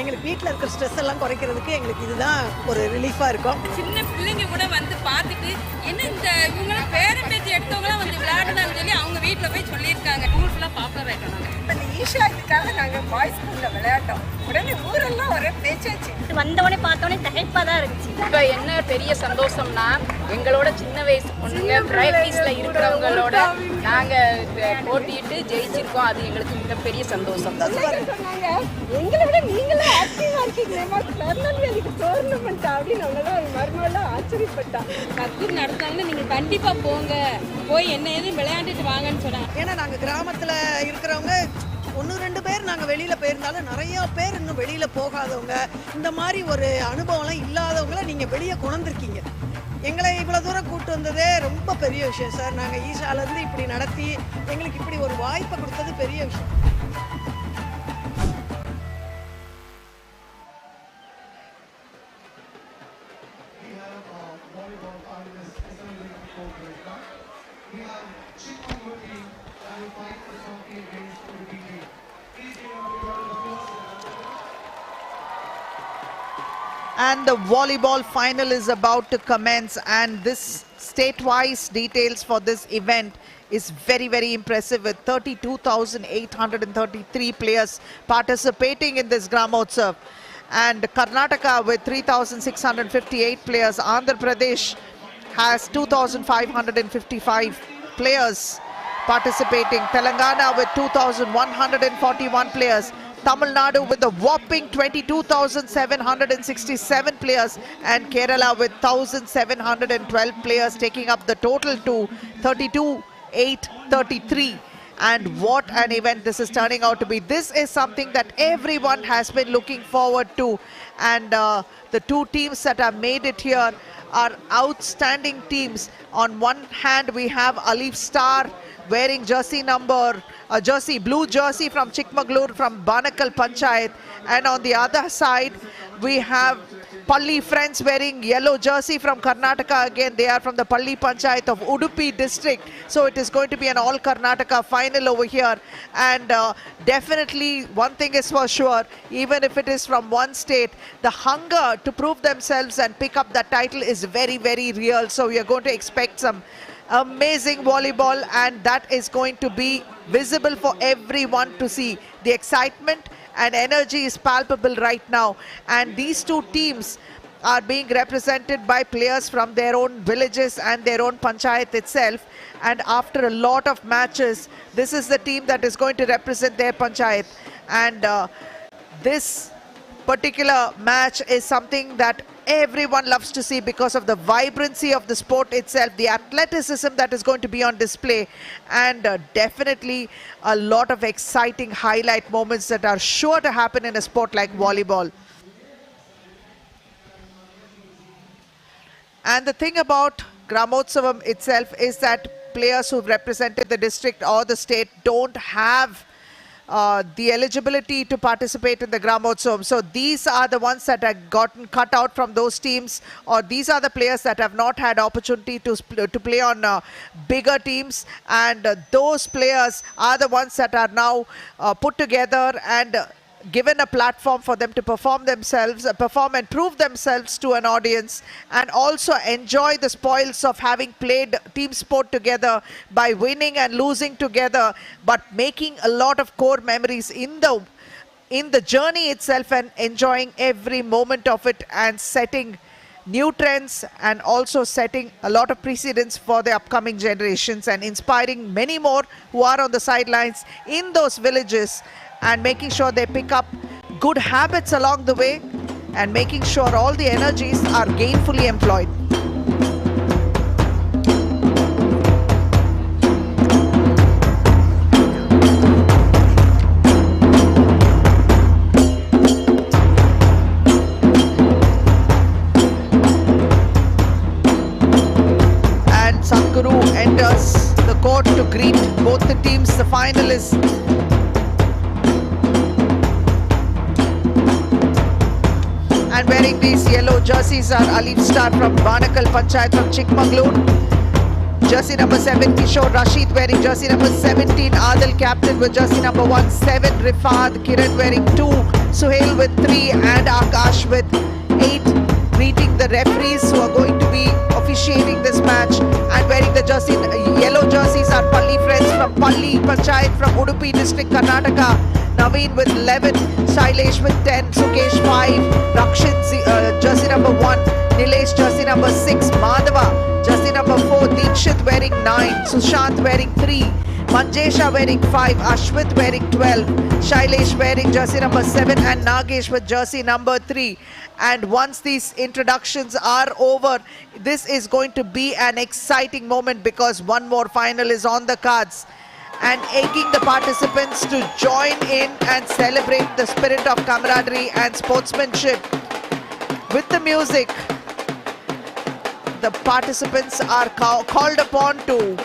எங்களுக்கு வீட்டில் இருக்கிற ஸ்ட்ரெஸ் எல்லாம் குறைக்கிறதுக்கு எங்களுக்கு இதுதான் ஒரு ரிலீஃபாக இருக்கும். சின்ன பிள்ளைங்க கூட வந்து பார்த்துட்டு என்ன இந்த இவங்களாம் பேரன் பேத்தி எடுத்தவங்களாம் வந்து விளையாடுனான்னு சொல்லி அவங்க வீட்டில் போய் சொல்லியிருக்காங்க. ஊர் ஃபுல்லாக பாப்புலர் ஆகிட்டோம். இப்போ இந்த ஈஷா இதுக்காக நாங்கள் பாய்ஸ் ஸ்கூலில் விளையாட்டோம். உடனே ஊரெல்லாம் ஒரே பேச்சாச்சு. வந்தவொடனே பார்த்தோன்னே தகைப்பாக தான் இருந்துச்சு. இப்போ என்ன பெரிய சந்தோஷம்னா எங்களோட சின்ன வயசு பொண்ணுங்க பிரைவேட்ஸில் இருக்கிறவங்களோட நாங்கள் போட்டிட்டு ஜெயிச்சிருக்கோம். அது எங்களுக்கு மிகப்பெரிய சந்தோஷம் தான். சொன்னாங்க எங்களை விட நீங்களும் ஆக்டிவாக இருக்கீங்களேம்மா, திருநெல்வேலிக்கு டோர்னமெண்ட் அப்படின்னு அவங்களாம் ஒரு மருமகளாக ஆச்சரியப்பட்டா. கத்தூர் நடத்தாங்கன்னு நீங்கள் கண்டிப்பாக போங்க, போய் என்ன எதுவும் விளையாண்டுட்டு வாங்கன்னு சொன்னாங்க. ஏன்னா நாங்கள் கிராமத்தில் இருக்கிறவங்க 1-2 பேர் நாங்கள் வெளியில் போயிருந்தாலும் நிறையா பேர் இன்னும் வெளியில் போகாதவங்க, இந்த மாதிரி ஒரு அனுபவம்லாம் இல்லாதவங்கள நீங்கள் வெளியே கொண்டிருக்கீங்க. எங்களை இவ்வளோ தூரம் கூப்பிட்டு வந்ததே ரொம்ப பெரிய விஷயம் சார். நாங்கள் ஈஷாலேருந்து இப்படி நடத்தி எங்களுக்கு இப்படி ஒரு வாய்ப்பை கொடுத்தது பெரிய விஷயம். We have Chikmagalur team that will fight for the trophy against Udupi team. Please give a big round of applause. And the volleyball final is about to commence, and this state-wise details for this event is very, very impressive, with 32,833 players participating in this Gramotsav. And Karnataka with 3,658 players. Andhra Pradesh has 2,555 players participating. Telangana with 2,141 players. Tamil Nadu with a whopping 22,767 players, and Kerala with 1,712 players, taking up the total to 32,833. And what an event this is turning out to be. This is something that everyone has been looking forward to, and the two teams that have made it here are outstanding teams. On one hand, we have Alif Star wearing blue jersey from Chikmagalur from Banakal Panchayat, and on the other side we have Palli Friends wearing yellow jersey from Karnataka. Again, they are from the Palli Panchayat of Udupi district. So it is going to be an all Karnataka final over here, and definitely one thing is for sure, even if it is from one state, the hunger to prove themselves and pick up that title is very, very real. So we are going to expect some amazing volleyball, and that is going to be visible for everyone to see. The excitement and energy is palpable right now, and these two teams are being represented by players from their own villages and their own panchayat itself. And after a lot of matches, this is the team that is going to represent their panchayat. And this particular match is something that everyone loves to see because of the vibrancy of the sport itself, the athleticism that is going to be on display, and definitely a lot of exciting highlight moments that are sure to happen in a sport like volleyball. And the thing about Gramotsavam itself is that players who've represented the district or the state don't have the eligibility to participate in the Gramotsavam. So these are the ones that have gotten cut out from those teams, or these are the players that have not had opportunity to play on bigger teams, and those players are the ones that are now put together and given a platform for them to perform and prove themselves to an audience, and also enjoy the spoils of having played team sport together by winning and losing together, but making a lot of core memories in the journey itself, and enjoying every moment of it, and setting new trends, and also setting a lot of precedents for the upcoming generations, and inspiring many more who are on the sidelines in those villages, and making sure they pick up good habits along the way, and making sure all the energies are gainfully employed. And Sadhguru enters the court to greet both the teams, the finalists. And wearing these yellow jerseys are Alif Star from Banakal Panchayat from Chikmagalur. Jersey number 7, Kishore Rashid wearing jersey number 17. Adil captain with jersey number 1. 7, Rifad. Kiran wearing 2. Suhail with 3. And Akash with 8. Greeting the referees who are going to be officiating this match. And wearing the jersey, yellow jerseys are Palli friends from Palli Panchayat from Udupi district, Karnataka. Naveen with 11. Shailesh with 10. Sukesh 5. Rakshit jersey number 1. Nilesh jersey number 6. Madhava jersey number 4, Deekshit wearing 9, Sushant wearing 3, Manjesha wearing 5, Ashwit wearing 12, Shailesh wearing jersey number 7 and Nagesh with jersey number 3. And once these introductions are over, this is going to be an exciting moment because one more final is on the cards. And egging the participants to join in and celebrate the spirit of camaraderie and sportsmanship with the music. The participants are called upon to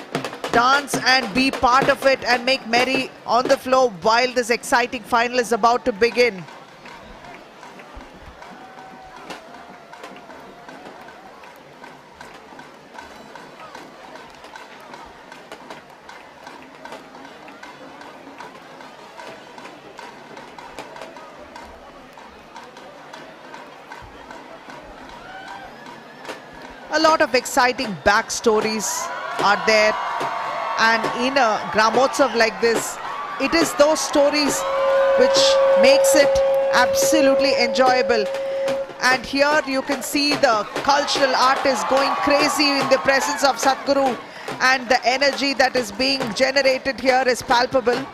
dance and be part of it and make merry on the floor while this exciting final is about to begin. A lot of exciting backstories are there, and in a Gramotsav like this, it is those stories which makes it absolutely enjoyable. And here you can see the cultural artists going crazy in the presence of Sadhguru, and the energy that is being generated here is palpable.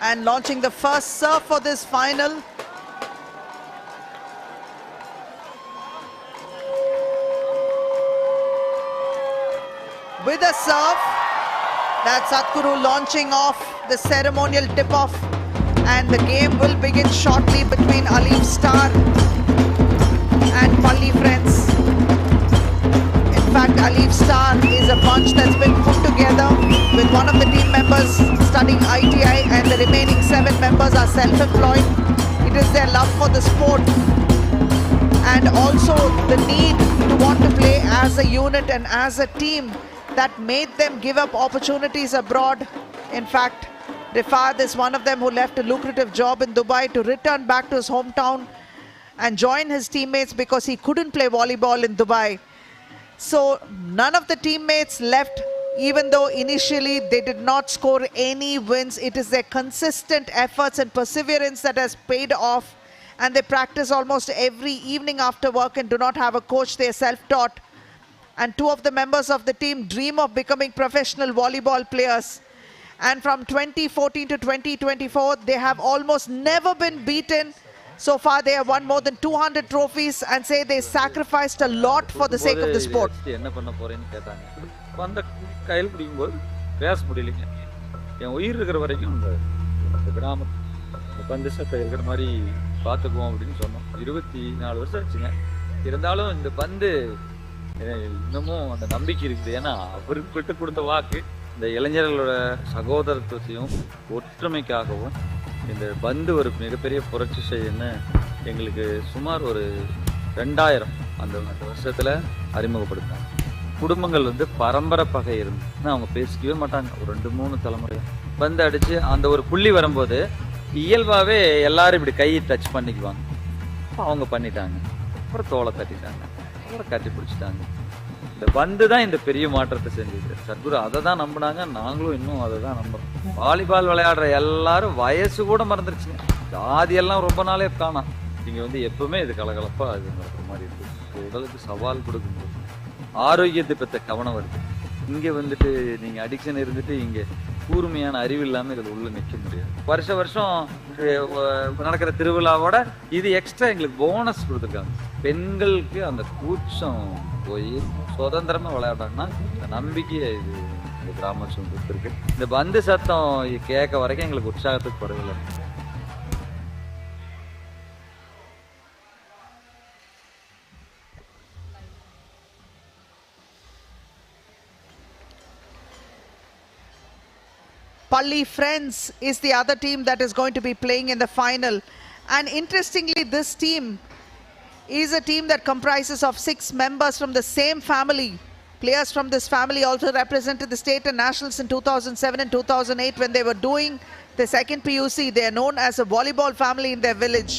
And launching the first serve for this final. With a serve, that's Sadhguru launching off the ceremonial tip-off, and the game will begin shortly between Alif Star and Palli friends. In fact, Alif Star is a bunch that's been put together with one of the team members studying ITI and the remaining 7 members are self-employed. It is their love for the sport and also the need to want to play as a unit and as a team that made them give up opportunities abroad. In fact, Rifad is one of them who left a lucrative job in Dubai to return back to his hometown and join his teammates because he couldn't play volleyball in Dubai. So none of the teammates left, even though initially they did not score any wins. It is their consistent efforts and perseverance that has paid off, and they practice almost every evening after work and do not have a coach. They are self-taught, and 2 of the members of the team dream of becoming professional volleyball players. And from 2014 to 2024, they have almost never been beaten. So far, they have won more than 200 trophies and say they sacrificed a lot for the sake of the sport. அந்த கையில் பிடிக்கும்போது பேச முடியலைங்க. என் உயிர் இருக்கிற வரைக்கும் இந்த கிராமத்து பந்து இருக்கிற மாதிரி பார்த்துக்குவோம் அப்படின்னு சொன்னோம். 24 வருஷம் ஆச்சுங்க. இருந்தாலும் இந்த பந்து இன்னமும் அந்த நம்பிக்கை இருக்குது. ஏன்னா அவருக்கு விட்டு கொடுத்த வாக்கு இந்த இளைஞர்களோட சகோதரத்துவத்தையும் ஒற்றுமைக்காகவும் இந்த பந்து ஒரு மிகப்பெரிய புரட்சி செய்யன்னு எங்களுக்கு சுமார் ஒரு 2000 அந்த வருஷத்தில் அறிமுகப்படுத்தாங்க. குடும்பங்கள் வந்து பரம்பரை பகை இருந்துன்னா அவங்க பேசிக்கவே மாட்டாங்க. ஒரு 2-3 தலைமுறை பந்து அடித்து அந்த ஒரு புள்ளி வரும்போது இயல்பாகவே எல்லாரும் இப்படி கையை டச் பண்ணிக்குவாங்க. அவங்க பண்ணிட்டாங்க. அப்புறம் தோலை தட்டிட்டாங்க, அப்புறம் கட்டி பிடிச்சிட்டாங்க. இந்த பந்து தான் இந்த பெரிய மாற்றத்தை செஞ்சது. சத்குரு அதை தான் நம்பினாங்க, நாங்களும் இன்னும் அதை தான் நம்புறோம். வாலிபால் விளையாடுற எல்லாரும் வயசு கூட மறந்துருச்சுங்க. ஜாதியெல்லாம் ரொம்ப நாளே காணாம். இங்கே வந்து எப்பவுமே இது கலகலப்பாக அது நடக்கிற மாதிரி இருக்குது. உடலுக்கு சவால் கொடுக்கும்போது ஆரோக்கியத்தை பற்ற கவனம் வருது. இங்கே வந்துட்டு நீங்கள் அடிக்ஷன் இருந்துட்டு இங்கே கூர்மையான அறிவு இல்லாமல் இதில் உள்ள நிற்க முடியாது. வருஷம் நடக்கிற திருவிழாவோட இது எக்ஸ்ட்ரா எங்களுக்கு போனஸ் கொடுத்துருக்காங்க. பெண்களுக்கு அந்த கூச்சம் போய் சுதந்திரமாக விளையாடுறாங்கன்னா இந்த நம்பிக்கையை இது இந்த கிராமம் கொடுத்துருக்கு. இந்த பந்து சத்தம் கேட்க வரைக்கும் எங்களுக்கு உற்சாகத்துக்கு குறைவில்லை. Palli Friends is the other team that is going to be playing in the final. And interestingly, this team is a team that comprises of 6 members from the same family. Players from this family also represented the state and nationals in 2007 and 2008 when they were doing the second PUC. They are known as a volleyball family in their village.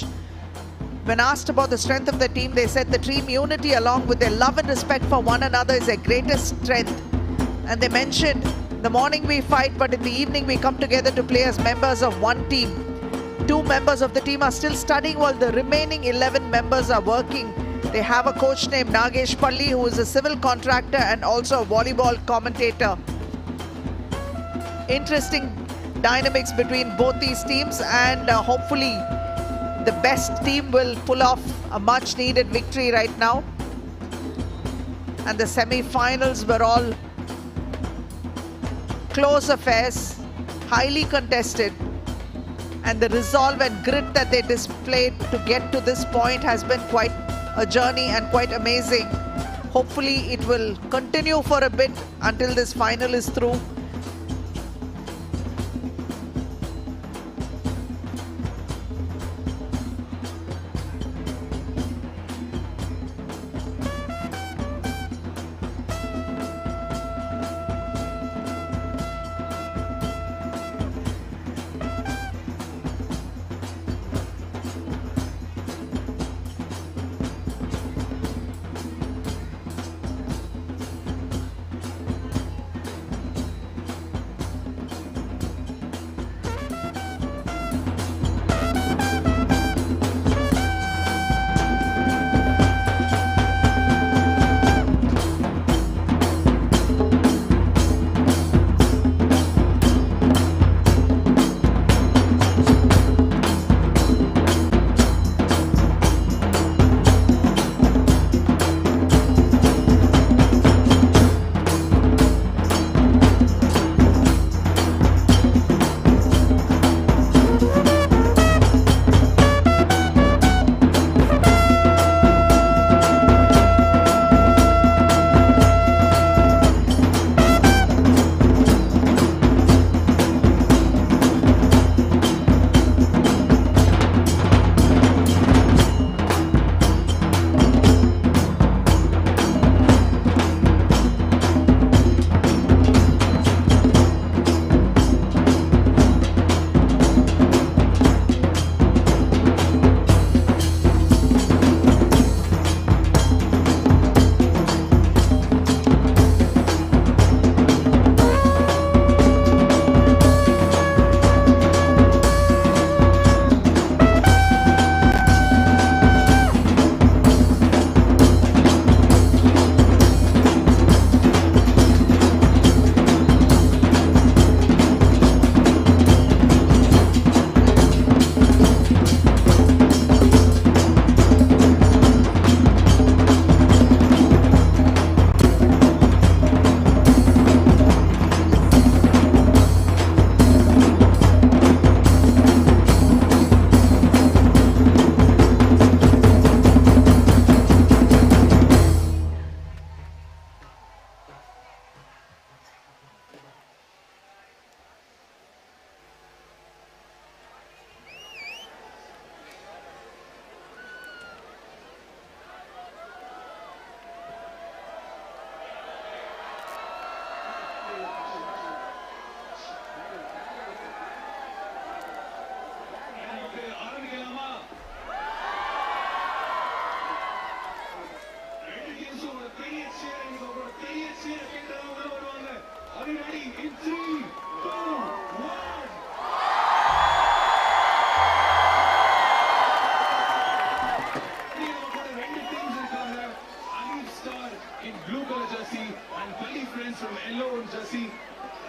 When asked about the strength of the team, they said the team unity along with their love and respect for one another is their greatest strength. And they mentioned, in the morning we fight, but in the evening we come together to play as members of one team. 2 members of the team are still studying while the remaining 11 members are working. They have a coach named Nagesh Palli, who is a civil contractor and also a volleyball commentator. Interesting dynamics between both these teams, and hopefully the best team will pull off a much needed victory right now. And the semi-finals were all close affairs, highly contested, and the resolve and grit that they displayed to get to this point has been quite a journey and quite amazing. Hopefully it will continue for a bit until this final is through.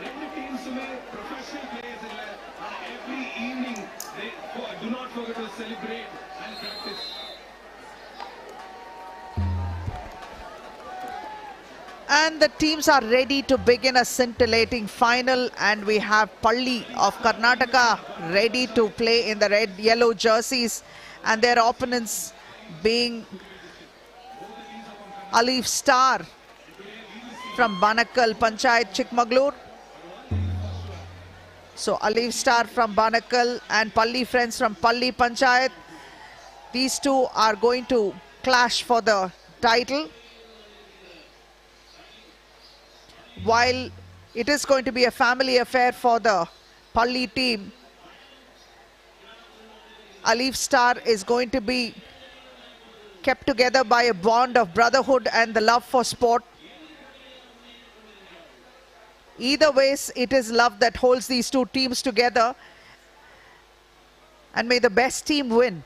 ரெண்டு டீம்ஸுமே professional players இல்ல. ஆனா every evening they do not forget to celebrate and practice. And the teams are ready to begin a scintillating final, and we have Palli of Karnataka ready to play in the red yellow jerseys, and their opponents being Alif Star from Banakal Panchayat Chikmagalur. So Alif Star from Banakal and Palli Friends from Palli Panchayat. These two are going to clash for the title. While it is going to be a family affair for the Palli team, Alif Star is going to be kept together by a bond of brotherhood and the love for sport. Either ways, it is love that holds these two teams together, and may the best team win.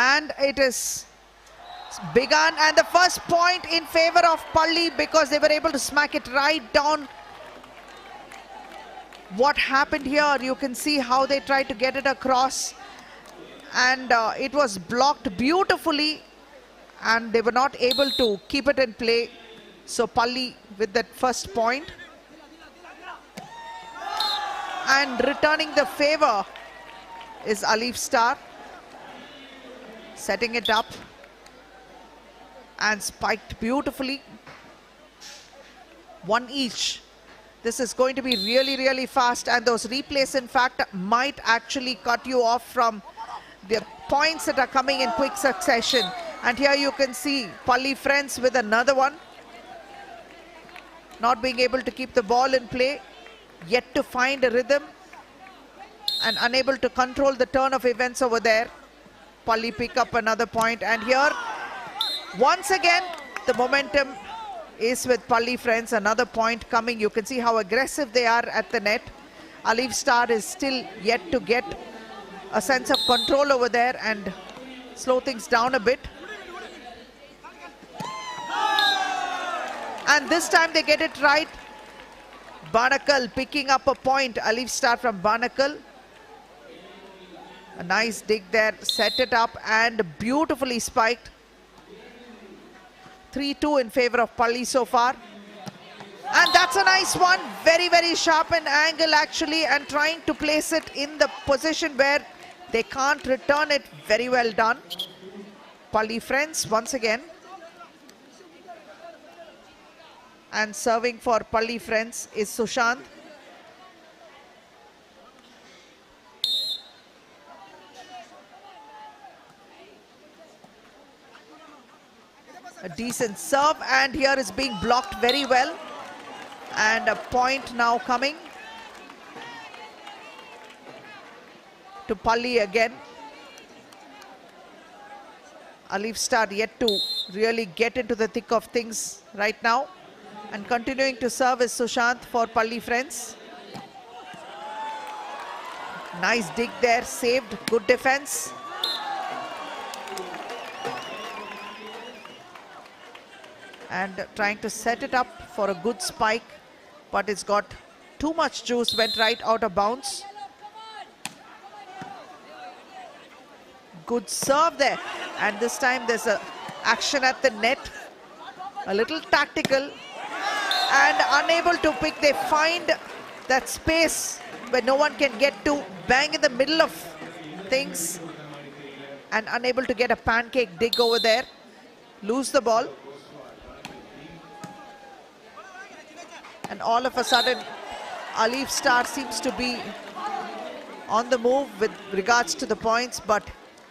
And it is begun, and the first point in favor of Palli because they were able to smack it right down. What happened here, you can see how they tried to get it across, and it was blocked beautifully, and they were not able to keep it in play. So Palli with that first point, and returning the favor is Alif Star, setting it up and spiked beautifully. One each. This is going to be really, really fast, and those replays in fact might actually cut you off from the points that are coming in quick succession. And here you can see Palli Friends with another one, not being able to keep the ball in play, yet to find a rhythm and unable to control the turn of events over there. Palli pick up another point, and here once again the momentum is with Palli Friends. Another point coming. You can see how aggressive they are at the net. Alif Star is still yet to get a sense of control over there and slow things down a bit. And this time they get it right. Banakal picking up a point. Alif Star from Banakal. A nice dig there, set it up and beautifully spiked. 3-2 in favor of Palli so far. And that's a nice one. Very, very sharp an angle actually, and trying to place it in the position where they can't return it. Very well done. Palli Friends once again. And serving for Palli Friends is Sushant. A decent serve, and here is being blocked very well, and a point now coming to Palli again. Alif Star yet to really get into the thick of things right now, and continuing to serve is Sushant for Palli Friends. Nice dig there, saved, good defense. And trying to set it up for a good spike, but it's got too much juice, went right out of bounds. Good serve there, and this time there's a action at the net, a little tactical, and unable to pick. They find that space where no one can get to, bang in the middle of things, and unable to get a pancake dig over there, lose the ball. And all of a sudden, Alif Star seems to be on the move with regards to the points, but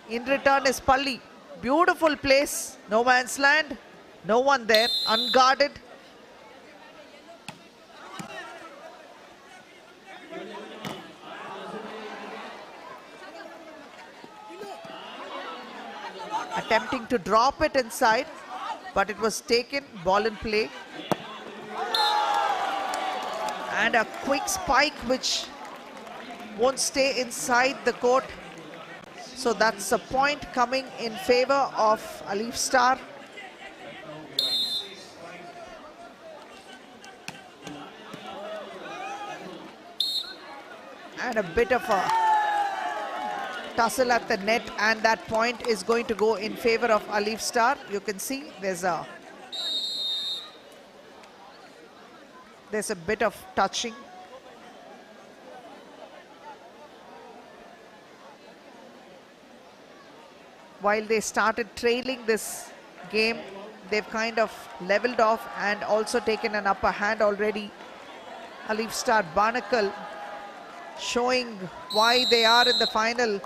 in return is Palli. Beautiful place, no man's land, no one there, unguarded. attempting to drop it inside, but it was taken, ball in play. And a quick spike which won't stay inside the court. So that's a point coming in favor of Alif Star. And a bit of a tussle at the net, and that point is going to go in favor of Alif Star. You can see there's a bit of touching. While they started trailing this game, they've kind of leveled off and also taken an upper hand already. Alif Star Banakal showing why they are in the final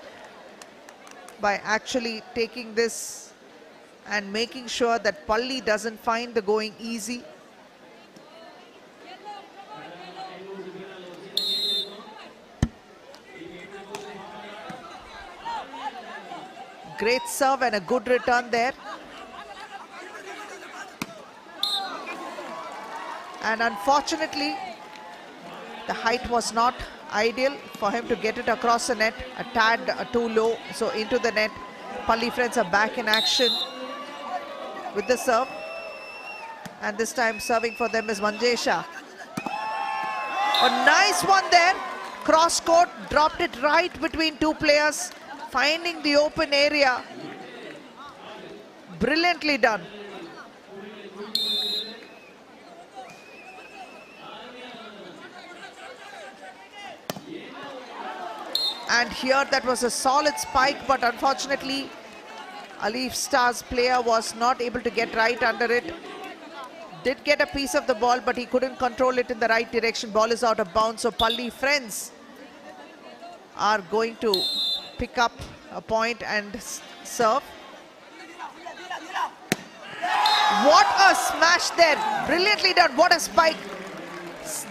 by actually taking this and making sure that Palli doesn't find the going easy. Great serve and a good return there. And unfortunately, the height was not ideal for him to get it across the net, a tad too low, so into the net. Palli friends are back in action with the serve. And this time serving for them is Manjesha. A nice one there. Cross court, dropped it right between two players, finding the open area. Brilliantly done. And here that was a solid spike, but unfortunately Alif Star's player was not able to get right under it. Did get a piece of the ball, but he couldn't control it in the right direction. Ball is out of bounds, so Palli friends are going to pick up a point and serve. What a smash there. Brilliantly done. What a spike.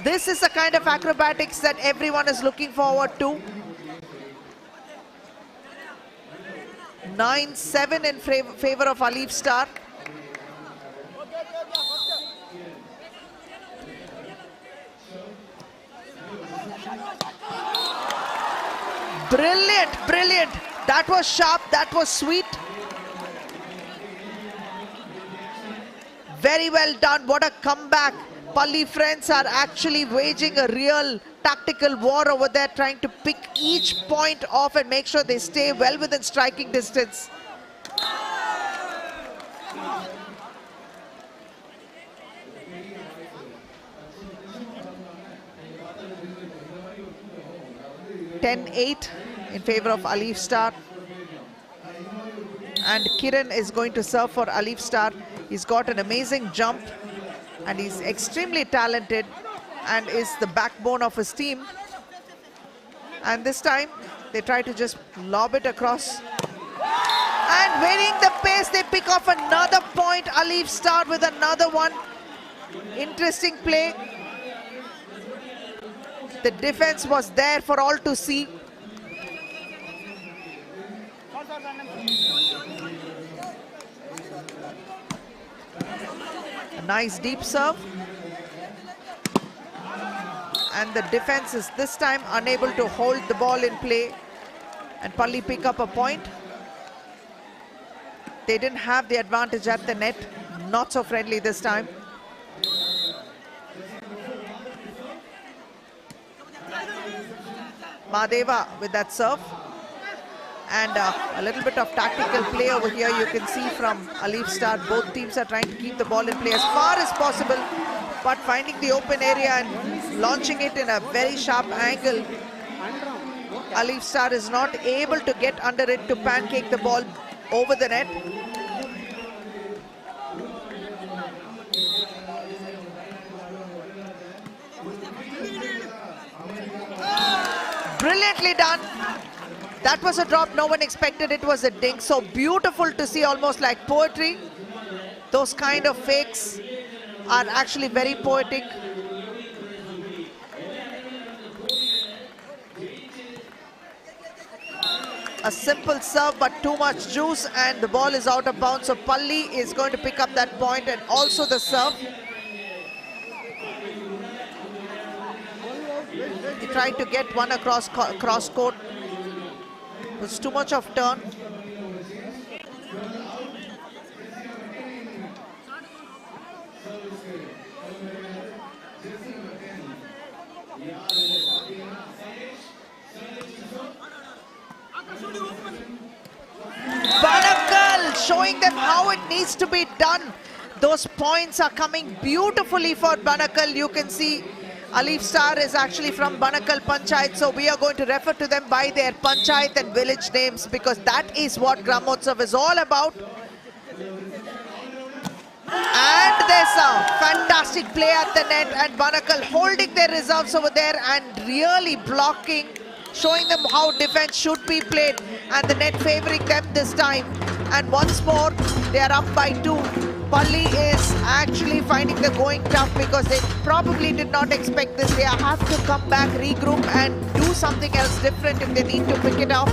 This is the kind of acrobatics that everyone is looking forward to. 9-7 in favor of Alif Star. Brilliant, brilliant. That was sharp, that was sweet. Very well done. What a comeback. Palli friends are actually waging a real tactical war over there, trying to pick each point off and make sure they stay well within striking distance. (10-8) in favor of Alif Star. And Kiran is going to serve for Alif Star. He's got an amazing jump and he's extremely talented and is the backbone of his team. And this time they try to just lob it across. And varying the pace, they pick off another point. Alif Star with another one. Interesting play. The defense was there for all to see. A nice deep serve. And the defense is this time unable to hold the ball in play. And Palli pick up a point. They didn't have the advantage at the net. Not so friendly this time. Madeva with that serve. And a little bit of tactical play over here. You can see from Alif Star, both teams are trying to keep the ball in play as far as possible, but finding the open area and launching it in a very sharp angle. Alif Star is not able to get under it to pancake the ball over the net. Brilliantly done. That was a drop, no one expected it was a dink. So beautiful to see, almost like poetry. Those kind of fakes are actually very poetic. A simple serve but too much juice, and the ball is out of bounds. So Palli is going to pick up that point and also the serve. He tried to get one across cross court. It was too much of turn. Banakal showing them how it needs to be done. Those points are coming beautifully for Banakal. You can see Alif Star is actually from Banakal Panchayat, so we are going to refer to them by their Panchayat and village names because that is what Gramotsav is all about. And there's a fantastic play at the net, and Banakal holding their reserves over there and really blocking, showing them how defense should be played, and the net favoring them this time. And once more, they are up by 2. Palli is actually finding the going tough because they probably did not expect this. They have to come back, regroup and do something else different if they need to pick it up.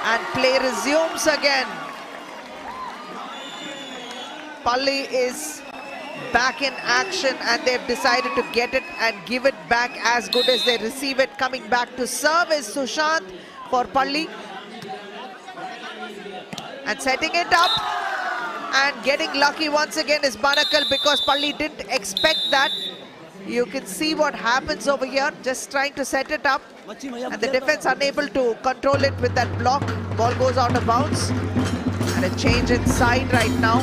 And play resumes again. Palli is back in action and they've decided to get it and give it back as good as they receive it. Coming back to serve is Sushant for Palli. And setting it up and getting lucky once again is Banakal because Palli didn't expect that. You can see what happens over here, just trying to set it up. And the defense unable to control it with that block. Ball goes out of bounds. And a change inside right now.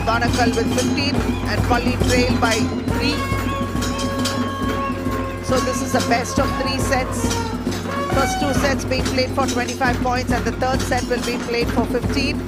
Banakal with 15 and Palli trail by 3. So this is the best of 3 sets. First 2 sets being played for 25 points and the third set will be played for 15.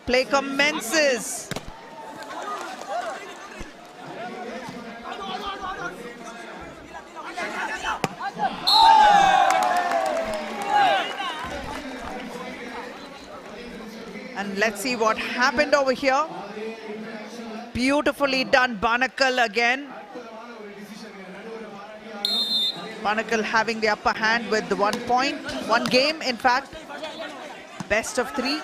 Play commences. And let's see what happened over here. Beautifully done, Banakal again. Banakal having the upper hand with the 1 point, 1 game in fact. Best of 3.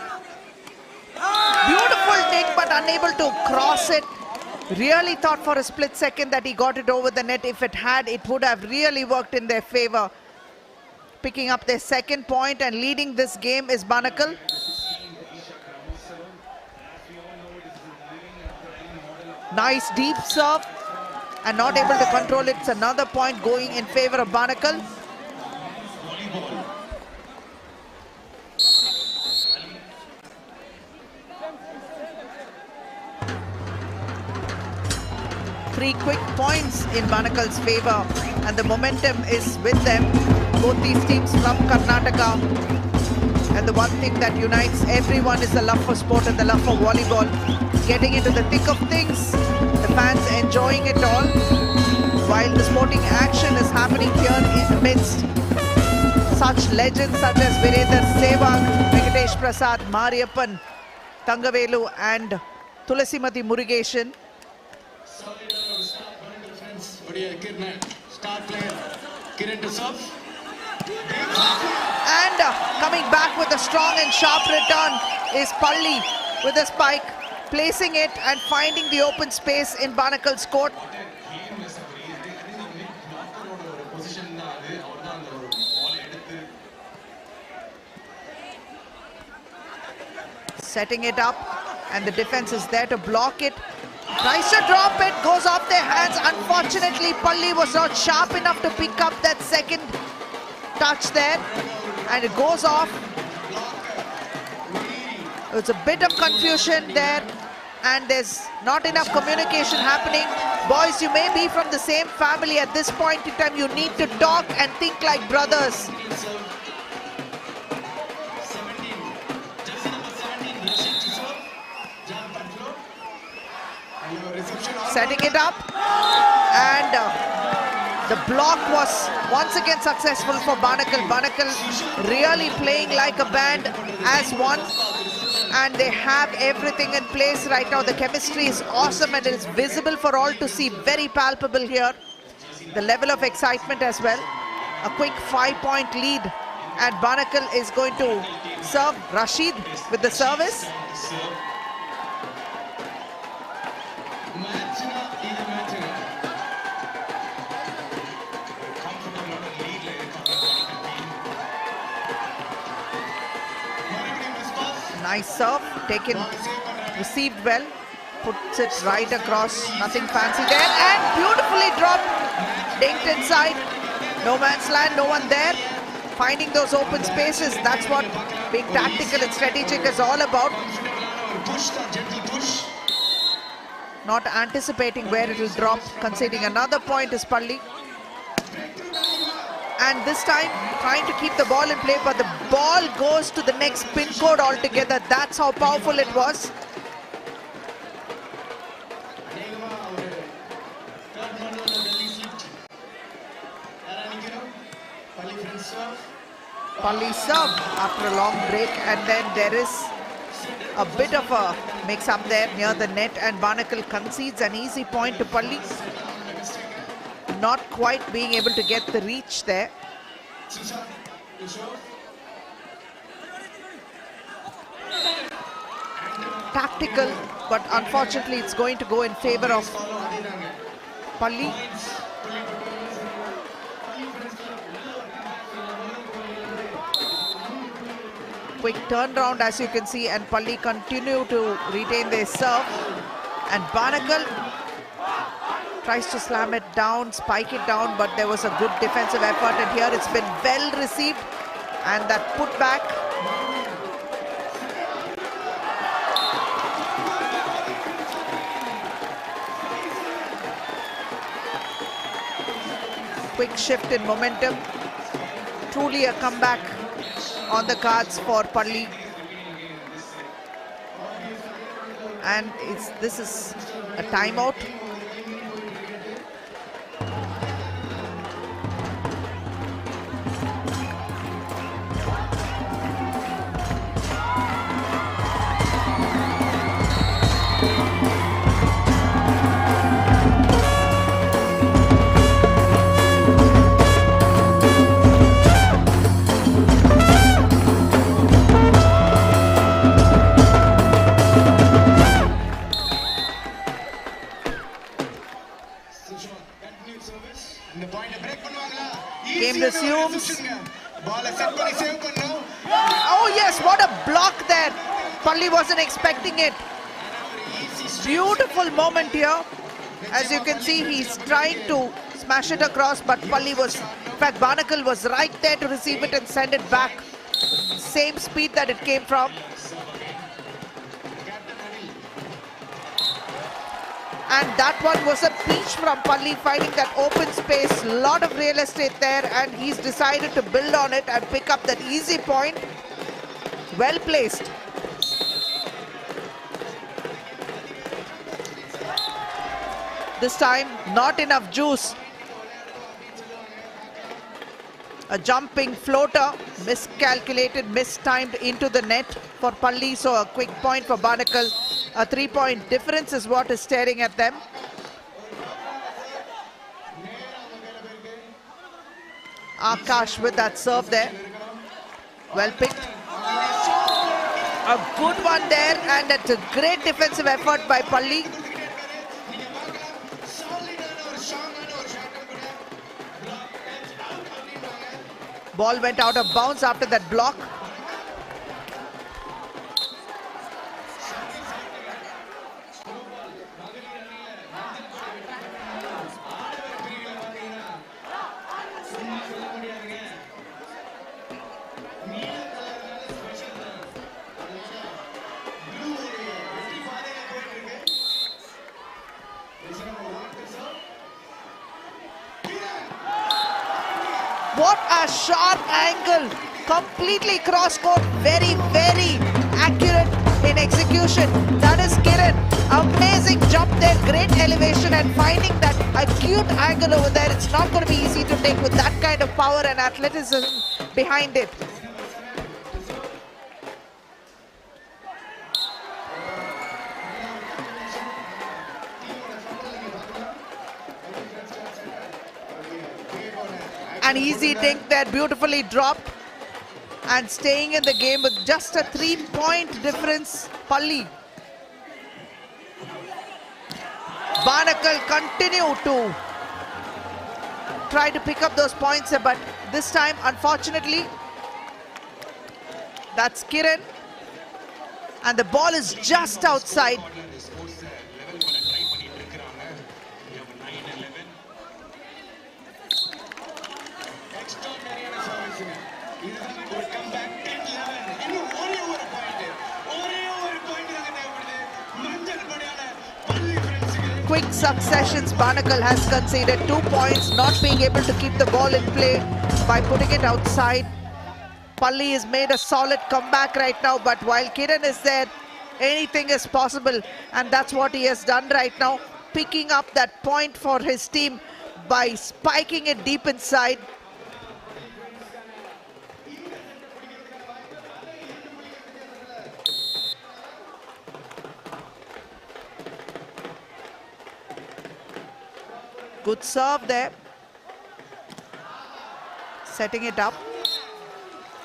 Beautiful dig but unable to cross it. Really thought for a split second that he got it over the net. If it had, it would have really worked in their favor. Picking up their 2nd point and leading this game is Banakal. Nice deep serve and not able to control it. It's another point going in favor of Banakal. Three quick points in Banakal's favor and the momentum is with them. Both these teams from Karnataka, and the one thing that unites everyone is the love for sport and the love for volleyball. Getting into the thick of things, the fans enjoying it all while the sporting action is happening here amidst such legends such as Virender Sehwag, Venkatesh Prasad, Mariyappan, Thangavelu and Tulasimathi Murugeshan. And coming back with a strong and sharp return is Palli with a spike, placing it and finding the open space in Banakal's court. Setting it up and the defense is there to block it. Tries to drop it, goes off their hands. Unfortunately, Palli was not sharp enough to pick up that second touch there. And it goes off. It's a bit of confusion there. And there's not enough communication happening. Boys, you may be from the same family. At this point in time, you need to talk and think like brothers. Setting it up, and the block was once again successful for Banakal. Banakal really playing like a band as one, and they have everything in place right now. The chemistry is awesome and it is visible for all to see, very palpable here. The level of excitement as well. A quick 5-point lead, and Banakal is going to serve. Rashid with the service. Nice serve, taken, received well, puts it right across, nothing fancy there, and beautifully dropped, dinked inside, no man's land, no one there, finding those open spaces. That's what being tactical and strategic is all about. Not anticipating where it will drop, conceding another point is Palli. And this time trying to keep the ball in play, but the ball goes to the next pin code altogether. That's how powerful it was. Palli serve after a long break, and then there is a bit of a mix-up there near the net, and Banakal concedes an easy point to Palli. Not quite being able to get the reach there. Tactical, but unfortunately it's going to go in favor of Palli. Quick turnaround as you can see, and Palli continue to retain their serve. And Banakal tries to slam it down, spike it down, but there was a good defensive effort, and here it's been well received, and that put back. Quick shift in momentum. Truly a comeback on the cards for Palli. And this is a timeout. Game resumes. Oh yes, what a block there. Palli wasn't expecting it. Beautiful moment here. As you can see, he's trying to smash it across, but Palli was, in fact, Banakal was right there to receive it and send it back. Same speed that it came from. And that one was a peach from Palli, finding that open space, lot of real estate there, and he's decided to build on it and pick up that easy point. Well placed. This time, not enough juice. A jumping floater, miscalculated, mistimed into the net for Palli, so a quick point for Banakal. A 3-point difference is what is staring at them. Akash with that serve there. Well picked. A good one there, and it's a great defensive effort by Palli. Ball went out of bounds after that block. What a sharp angle, completely cross court, very, very accurate in execution. That is Kiran, amazing jump there, great elevation, and finding that acute angle over there. It's not going to be easy to take with that kind of power and athleticism behind it. An easy dink there, beautifully dropped, and staying in the game with just a 3-point difference. Palli. Banakal continue to try to pick up those points, but this time, unfortunately, that's Kiran, and the ball is just outside. Quick successions, Banakal has conceded 2 points, not being able to keep the ball in play by putting it outside. Palli has made a solid comeback right now, but while Kiran is there, anything is possible, and that's what he has done right now, picking up that point for his team by spiking it deep inside. Good serve there, setting it up,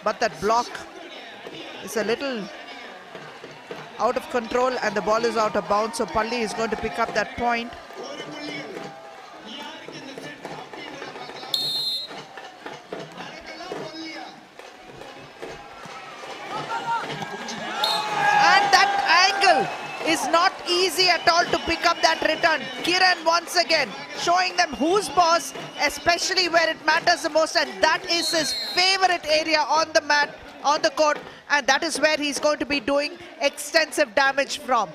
but that block is a little out of control and the ball is out of bounds, so Palli is going to pick up that point. And that angle is not easy at all to pick up that return. Kiran once again showing them who's boss, especially where it matters the most, and that is his favorite area on the mat, on the court, and that is where he's going to be doing extensive damage from.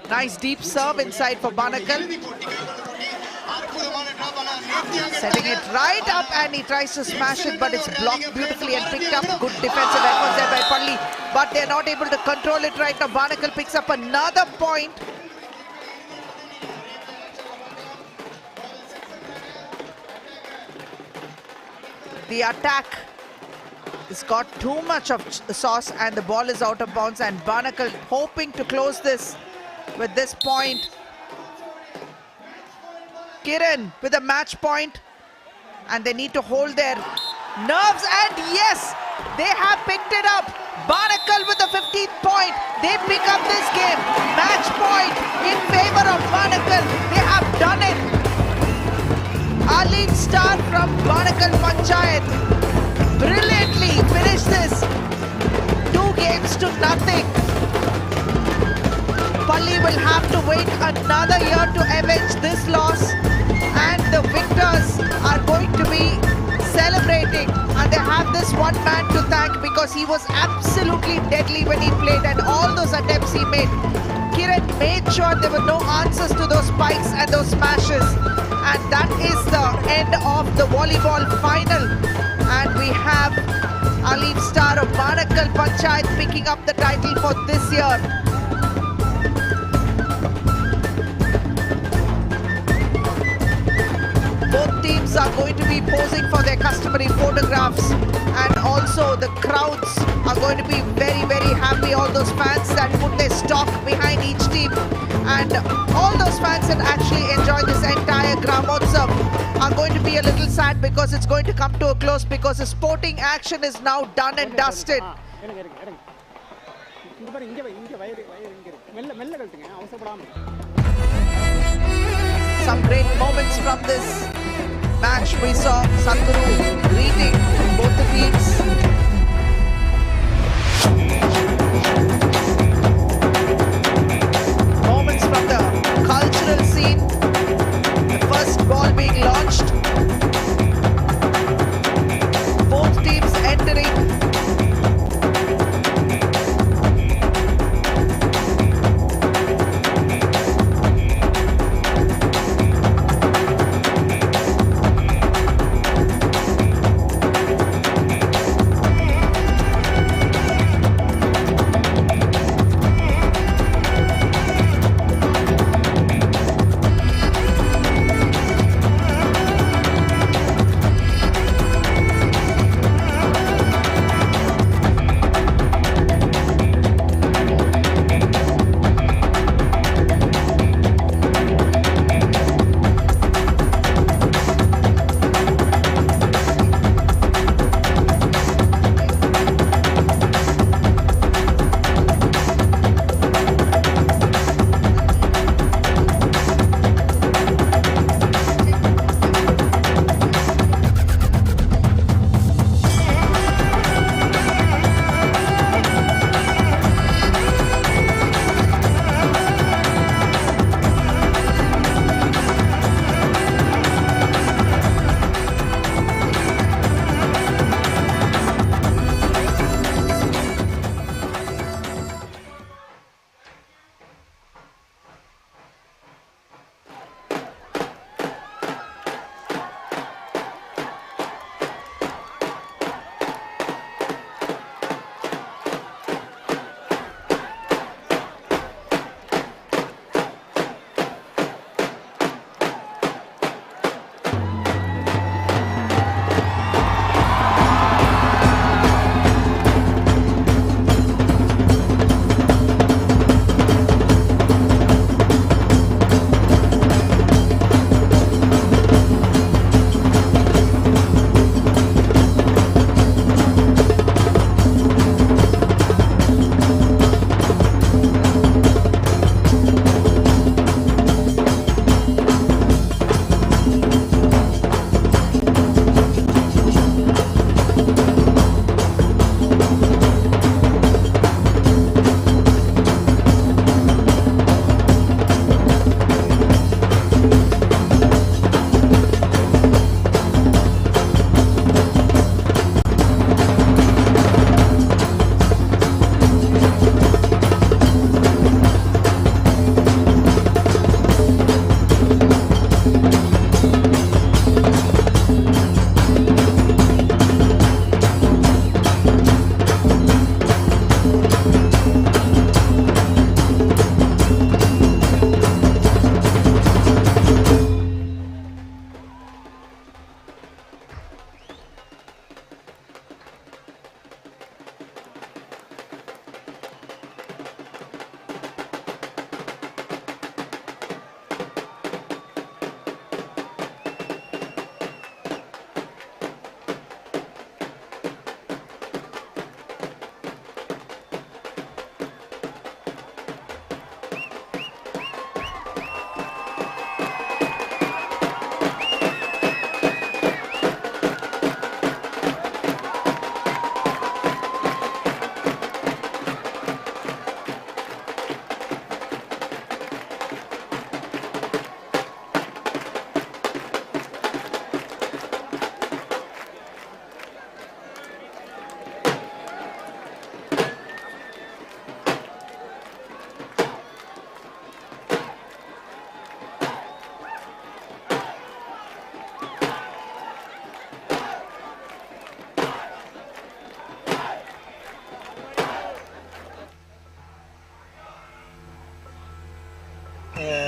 Nice deep serve inside for Banakal. Setting it right up and he tries to smash it, but it's blocked beautifully and picked up. Good defensive efforts there by Palli, but they're not able to control it right now. Banakal picks up another point. The attack has got too much of sauce and the ball is out of bounds, and Banakal hoping to close this with this point. Kiran with a match point, and they need to hold their nerves, and yes, they have picked it up. Banakal with the 15th point. They pick up this game. Match point in favor of Banakal. They have done it. Ali Star from Banakal Panchayat brilliantly finished this. 2 games to nothing. Palli will have to wait another year to avenge this loss, and the victors are going to be celebrating, and they have this one man to thank because he was absolutely deadly when he played, and all those attempts he made. Kiran made sure there were no answers to those spikes and those smashes, and that is the end of the volleyball final, and we have Alif Star of Banakal Panchayat picking up the title for this year. Both teams are going to be posing for their customary photographs, and also the crowds are going to be very, very happy. All those fans that put their stock behind each team, and all those fans that actually enjoy this entire Gramotsav are going to be a little sad because it's going to come to a close, because the sporting action is now done and dusted. Some great moments from this match. We saw Sadhguru greeting both the teams. Moments from the cultural scene. The first ball being launched. Both teams entering.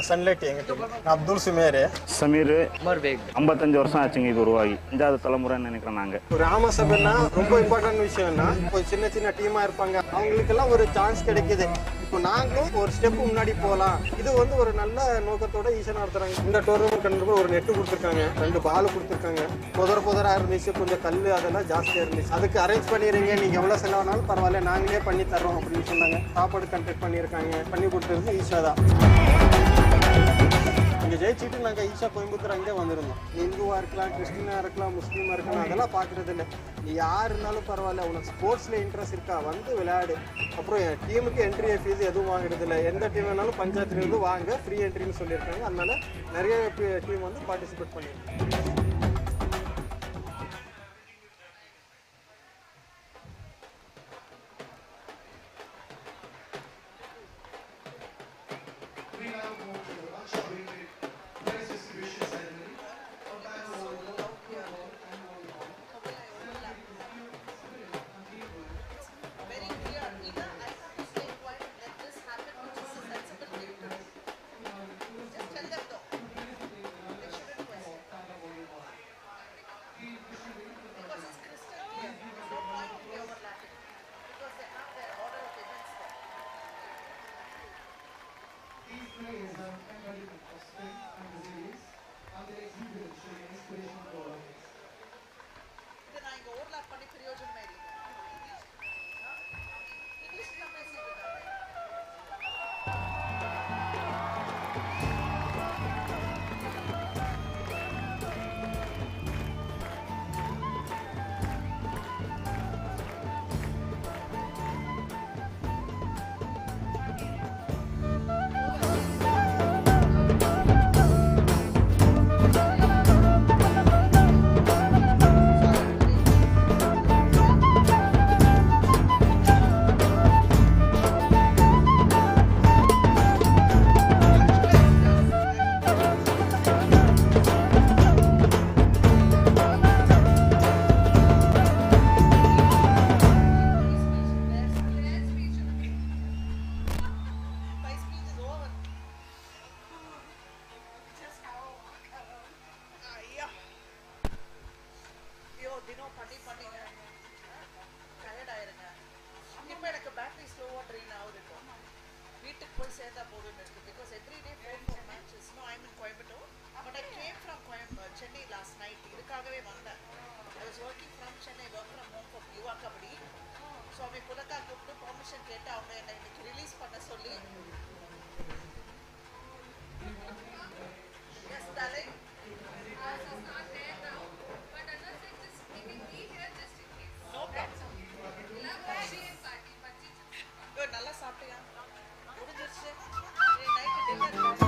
Sunlight எங்கள் team. நான் Abdul Sumer. Sameer 55 வருஷம் ஆச்சுங்க இது உருவாகி. 5வது தலைமுறைன்னு நினைக்கிறோம் நாங்கள். ஒரு கிராம சபைன்னா ரொம்ப இம்பார்ட்டன்ட் விஷயம்னா இப்போ சின்ன சின்ன டீமாக இருப்பாங்க, அவங்களுக்கெல்லாம் ஒரு சான்ஸ் கிடைக்குது. இப்போ நாங்களும் ஒரு ஸ்டெப் முன்னாடி போகலாம். இது வந்து ஒரு நல்ல நோக்கத்தோட ஈஸியாக நடத்துகிறாங்க. இந்த டோர்னமெண்ட் கண்டிப்பாக ஒரு நெட்டு கொடுத்துருக்காங்க, 2 பால் கொடுத்துருக்காங்க. புதராக இருந்துச்சு, கொஞ்சம் கல் அதெல்லாம் ஜாஸ்தியாக இருந்துச்சு. அதுக்கு அரேஞ்ச் பண்ணிடுறீங்க, நீங்கள் எவ்வளோ செலவானாலும் பரவாயில்ல, நாங்களே பண்ணி தர்றோம் அப்படின்னு சொன்னாங்க. சாப்பாடு கண்டக்ட் பண்ணியிருக்காங்க, பண்ணி கொடுத்தது ஈஷா தான். இங்கே ஜெயிச்சுட்டு நாங்கள் ஈஷா கோயம்புத்தூர் அங்கே வந்திருந்தோம். இந்துவாக இருக்கலாம், கிறிஸ்டினாக இருக்கலாம், முஸ்லீமாக இருக்கலாம், அதெல்லாம் பார்க்குறது இல்லை. நீ யார் இருந்தாலும் பரவாயில்ல, உனக்கு ஸ்போர்ட்ஸில் இன்ட்ரெஸ்ட் இருக்கா வந்து விளையாடு. அப்புறம் என் டீமுக்கு என்ட்ரி ஃபீஸ் எதுவும் வாங்குறது இல்லை. எந்த டீம் வேணாலும் பஞ்சாயத்துலேருந்து வாங்க, ஃப்ரீ என்ட்ரின்னு சொல்லியிருக்காங்க. அதனால நிறைய டீம் வந்து பார்ட்டிசிபேட் பண்ணியிருக்காங்க. சேர்ந்தா போதும்னு இருக்கு. Because every day 4 matches. No, I'm in Coimbatore, but I came from Chennai last night. இதுக்காகவே வந்தேன். I was working from Chennai, work from home for Yuva Kabaddi. So I புலக்கா கூப்பிட்டு பெர்மிஷன் கேட்டு அவங்க என்னை இன்னைக்கு ரிலீஸ் பண்ண சொல்லி. Yes, darling. No problem. நல்லா சாப்பிட்டியா? முடிஞ்சிருச்சு. Night dinner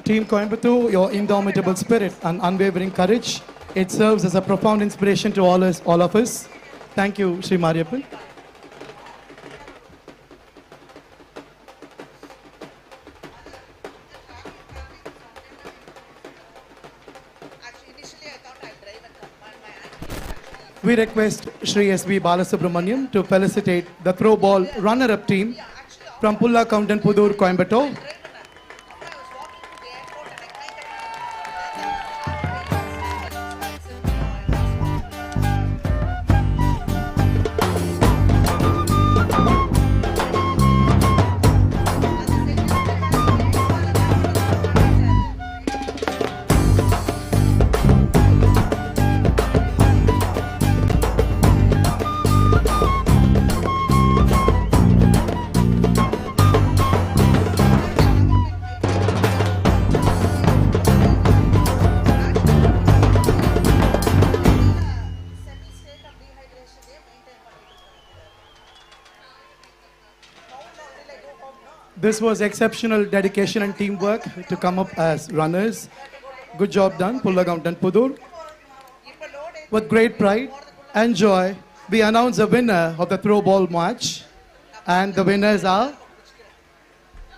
Team Coimbatore, your indomitable spirit and unwavering courage, it serves as a profound inspiration to all of us. Thank you, Sri Mariappan. We request Sri S.B. Balasubramaniam to felicitate the throw ball runner-up team from Pulla Countin Pudur, Coimbatore. This was exceptional dedication and teamwork to come up as runners. Good job done, Pullagam and Pudur. With great pride and joy, we announce the winner of the throw ball match. And the winners are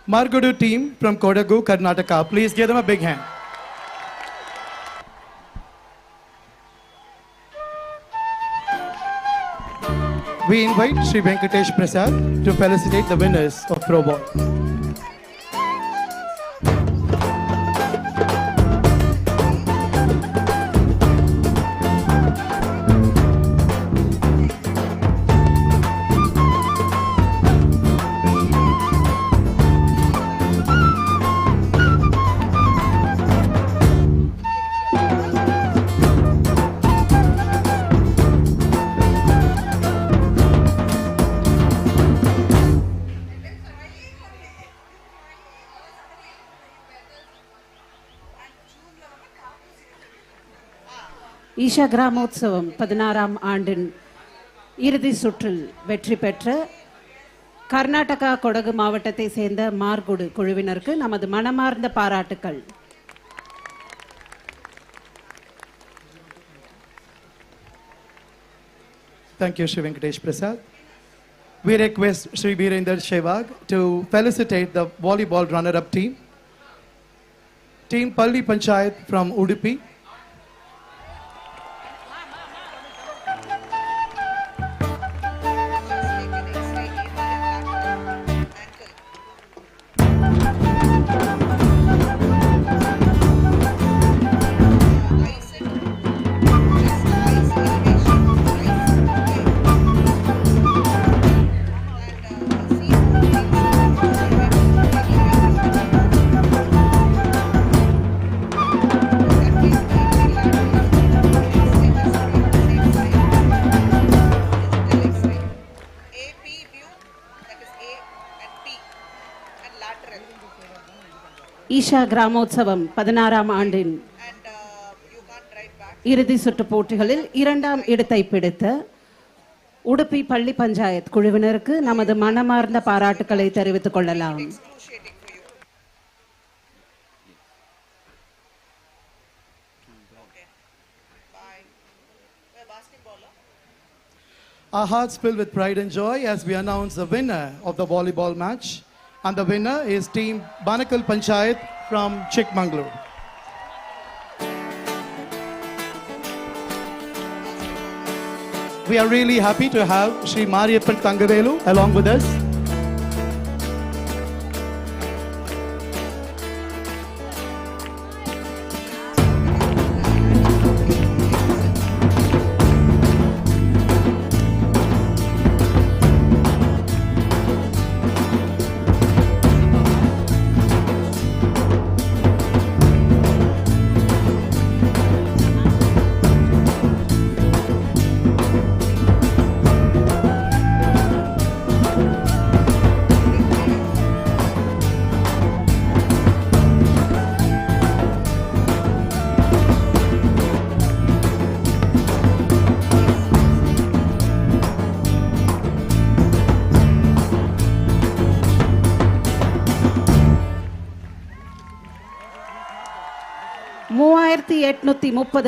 Margudu team from Kodagu, Karnataka. Please give them a big hand. We invite Sri Venkatesh Prasad to felicitate the winners of throw ball. Isha Gramotsavam 16ஆம் ஆண்டின் இறுதி சுற்றில் வெற்றி பெற்ற கர்நாடகா கொடகு மாவட்டத்தை சேர்ந்த மார்குடு குழுவினருக்கு நமது மனமார்ந்த பாராட்டுக்கள். Thank you, Sri Venkatesh Prasad. We request Sri Virender Shevag to felicitate the volleyball runner-up team. Team Palli Panchayat from Udupi. Isha Gramotsavam 16ஆம் ஆண்டின் இறுதி சுற்று போட்டிகளில் 2ஆம் இடத்தை பிடித்த உடுப்பி பள்ளி பஞ்சாயத் குழுவினருக்கு நமது மனமார்ந்த பாராட்டுக்களை தெரிவித்துக் கொள்ளலாம். Our hearts filled with pride and joy as we announce the winner of the volleyball match. And the winner is team Banakal Panchayat from Chikmagalur. We are really happy to have Sri Mariyappan Thangavelu along with us.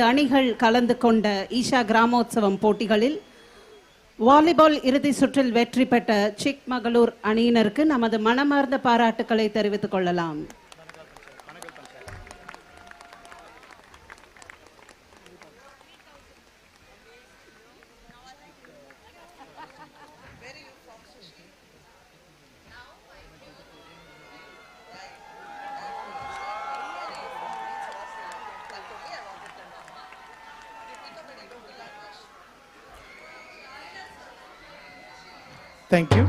அணிகள் கலந்து கொண்ட ஈஷா கிராமோத்சவம் போட்டிகளில் volleyball இறுதி சுற்றில் வெற்றி பெற்ற சிக்மகளூர் அணியினருக்கு நமது மனமார்ந்த பாராட்டுக்களை தெரிவித்துக் கொள்ளலாம். Thank you.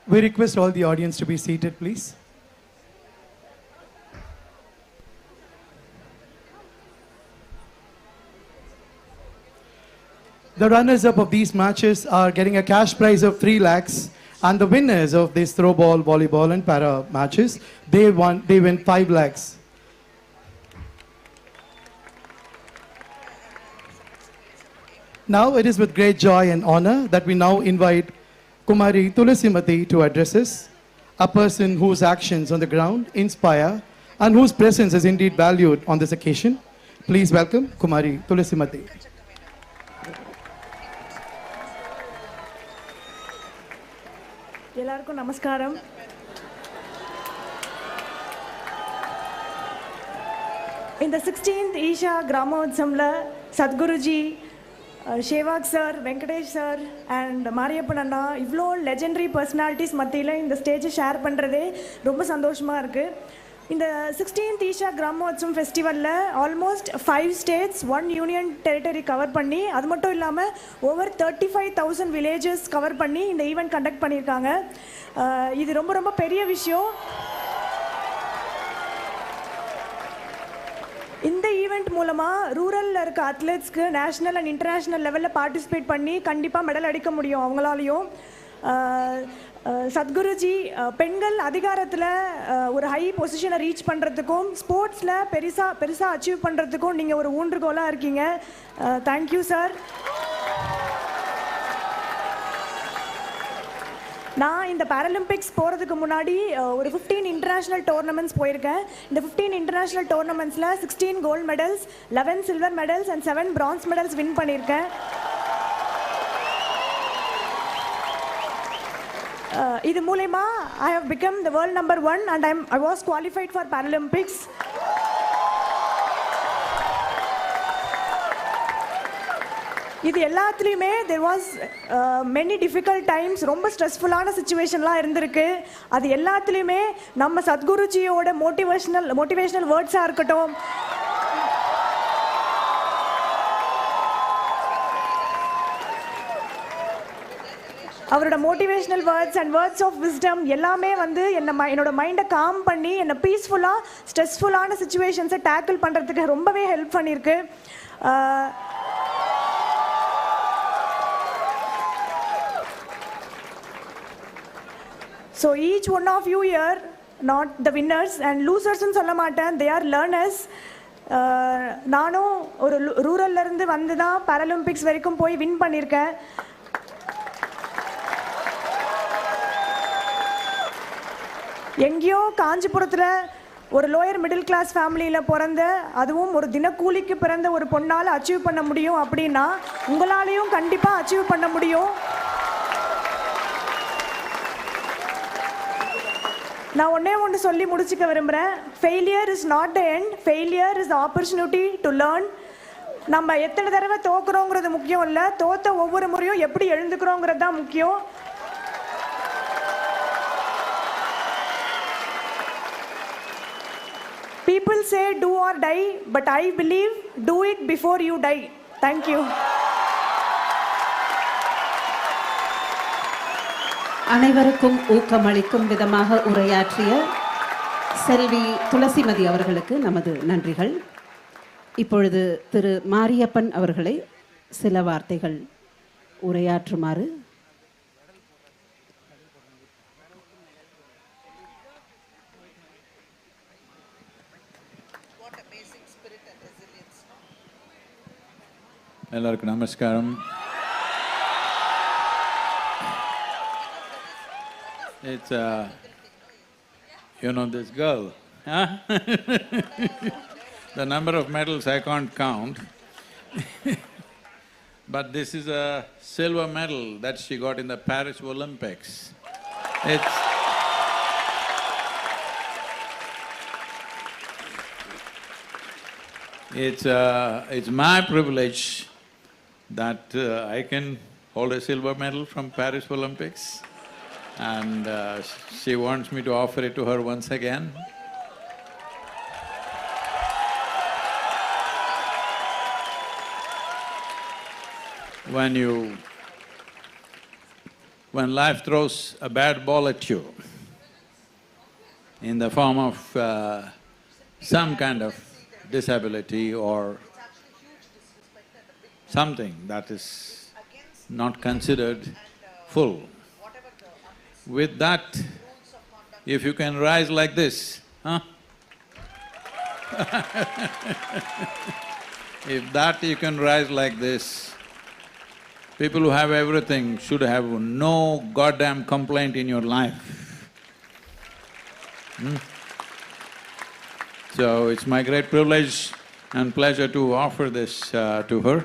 We request all the audience to be seated, please. The runners-up of these matches are getting a cash prize of 3 lakhs, and the winners of these throwball, volleyball, and para matches, they win 5 lakhs. Now it is with great joy and honor that we now invite Kumari Tulisimati to address us, a person whose actions on the ground inspire and whose presence is indeed valued on this occasion. Please welcome Kumari Tulisimati. எல்லாருக்கும் நமஸ்காரம். இந்த 16th Isha கிராமோத்சவம்ல Sadhguruji, Sehwag sir, Venkatesh sir and Mariyappan அண்ணா இவ்வளோ legendary personalities மத்தியில் இந்த ஸ்டேஜை share பண்ணுறதே ரொம்ப சந்தோஷமாக இருக்குது. இந்த 16th ஈஷா கிராமோத்சவம் ஃபெஸ்டிவலில் almost 5 states 1 union territory cover பண்ணி, அது மட்டும் இல்லாமல் ஓவர் 35,000 வில்லேஜஸ் கவர் பண்ணி இந்த ஈவெண்ட் கண்டக்ட் பண்ணியிருக்காங்க. இது ரொம்ப ரொம்ப பெரிய விஷயம். இந்த ஈவெண்ட் மூலமாக ரூரலில் இருக்க அத்லெட்ஸ்க்கு நேஷ்னல் அண்ட் இன்டர்நேஷ்னல் லெவலில் பார்ட்டிசிபேட் பண்ணி கண்டிப்பாக மெடல் அடிக்க முடியும் அவங்களாலையும். சத்குருஜி பெண்கள் அதிகாரத்தில் ஒரு ஹை பொசிஷனை ரீச் பண்ணுறதுக்கும் ஸ்போர்ட்ஸில் பெருசாக அச்சீவ் பண்ணுறதுக்கும் நீங்கள் ஒரு ஊன்றுகோலாக இருக்கீங்க. Thank you sir. நான் இந்த பேரலிம்பிக்ஸ் போகிறதுக்கு முன்னாடி ஒரு 15 இன்டர்நேஷ்னல் டோர்னமெண்ட்ஸ் போயிருக்கேன். இந்த 15 இன்டர்நேஷ்னல் டோர்னமெண்ட்ஸில் 16 gold medals, 11 silver medals and 7 bronze medals win பண்ணியிருக்கேன். இது மூலமா I have become the world number 1 and I was qualified for Paralympics. இது எல்லாத்துலேயுமே there was many difficult times, ரொம்ப ஸ்ட்ரெஸ்ஃபுல்லான சுச்சுவேஷன்லாம் இருந்திருக்கு. அது எல்லாத்துலேயுமே நம்ம சத்குருஜியோட மோட்டிவேஷனல் வேர்ட்ஸாக இருக்கட்டும், அவரோட motivational words and words of wisdom எல்லாமே வந்து என்னோட மைண்டை காம் பண்ணி என்னை பீஸ்ஃபுல்லாக ஸ்ட்ரெஸ்ஃபுல்லான சுச்சுவேஷன்ஸை டேக்கிள் பண்ணுறதுக்கு ரொம்பவே ஹெல்ப் பண்ணியிருக்கு. So each one of you are not the winners and லூசர்ஸ்ன்னு சொல்ல மாட்டேன், தே ஆர் லேர்னர்ஸ். நானும் ஒரு ரூரல்லேருந்து வந்து தான் பேரலிம்பிக்ஸ் வரைக்கும் போய் வின் பண்ணியிருக்கேன். எங்கேயோ காஞ்சிபுரத்தில் ஒரு லோயர் மிடில் கிளாஸ் ஃபேமிலியில் பிறந்த, அதுவும் ஒரு தினக்கூலிக்கு பிறந்த ஒரு பொண்ணால் அச்சீவ் பண்ண முடியும் அப்படின்னா உங்களாலேயும் கண்டிப்பாக அச்சீவ் பண்ண முடியும். நான் ஒன்று சொல்லி முடிச்சுக்க விரும்புகிறேன். Failure is not the end, failure is the opportunity to learn. நம்ம எத்தனை தடவை தோக்குறோங்கிறது முக்கியம் இல்லை, தோத்த ஒவ்வொரு முறையும் எப்படி எழுந்துக்கிறோங்கிறது தான் முக்கியம். People say do or die, but I believe do it before you die. Thank you. அனைவருக்கும் ஊக்கமளிக்கும் விதமாக உரையாற்றிய செல்வி துளசிமதி அவர்களுக்கு நமது நன்றிகள். இப்பொழுது திரு மாரியப்பன் அவர்களை சில வார்த்தைகள் உரையாற்றுமாறு எல்லாருக்கும் நமஸ்காரம். It's you know this girl, huh? The number of medals I can't count but this is a silver medal that she got in the Paris Olympics. It's my privilege that I can hold a silver medal from Paris Olympics, and she wants me to offer it to her once again. when life throws a bad ball at you in the form of some kind of disability or something that is not considered full. With that, if you can rise like this, huh? If that you can rise like this, people who have everything should have no goddamn complaint in your life. So it's my great privilege and pleasure to offer this to her.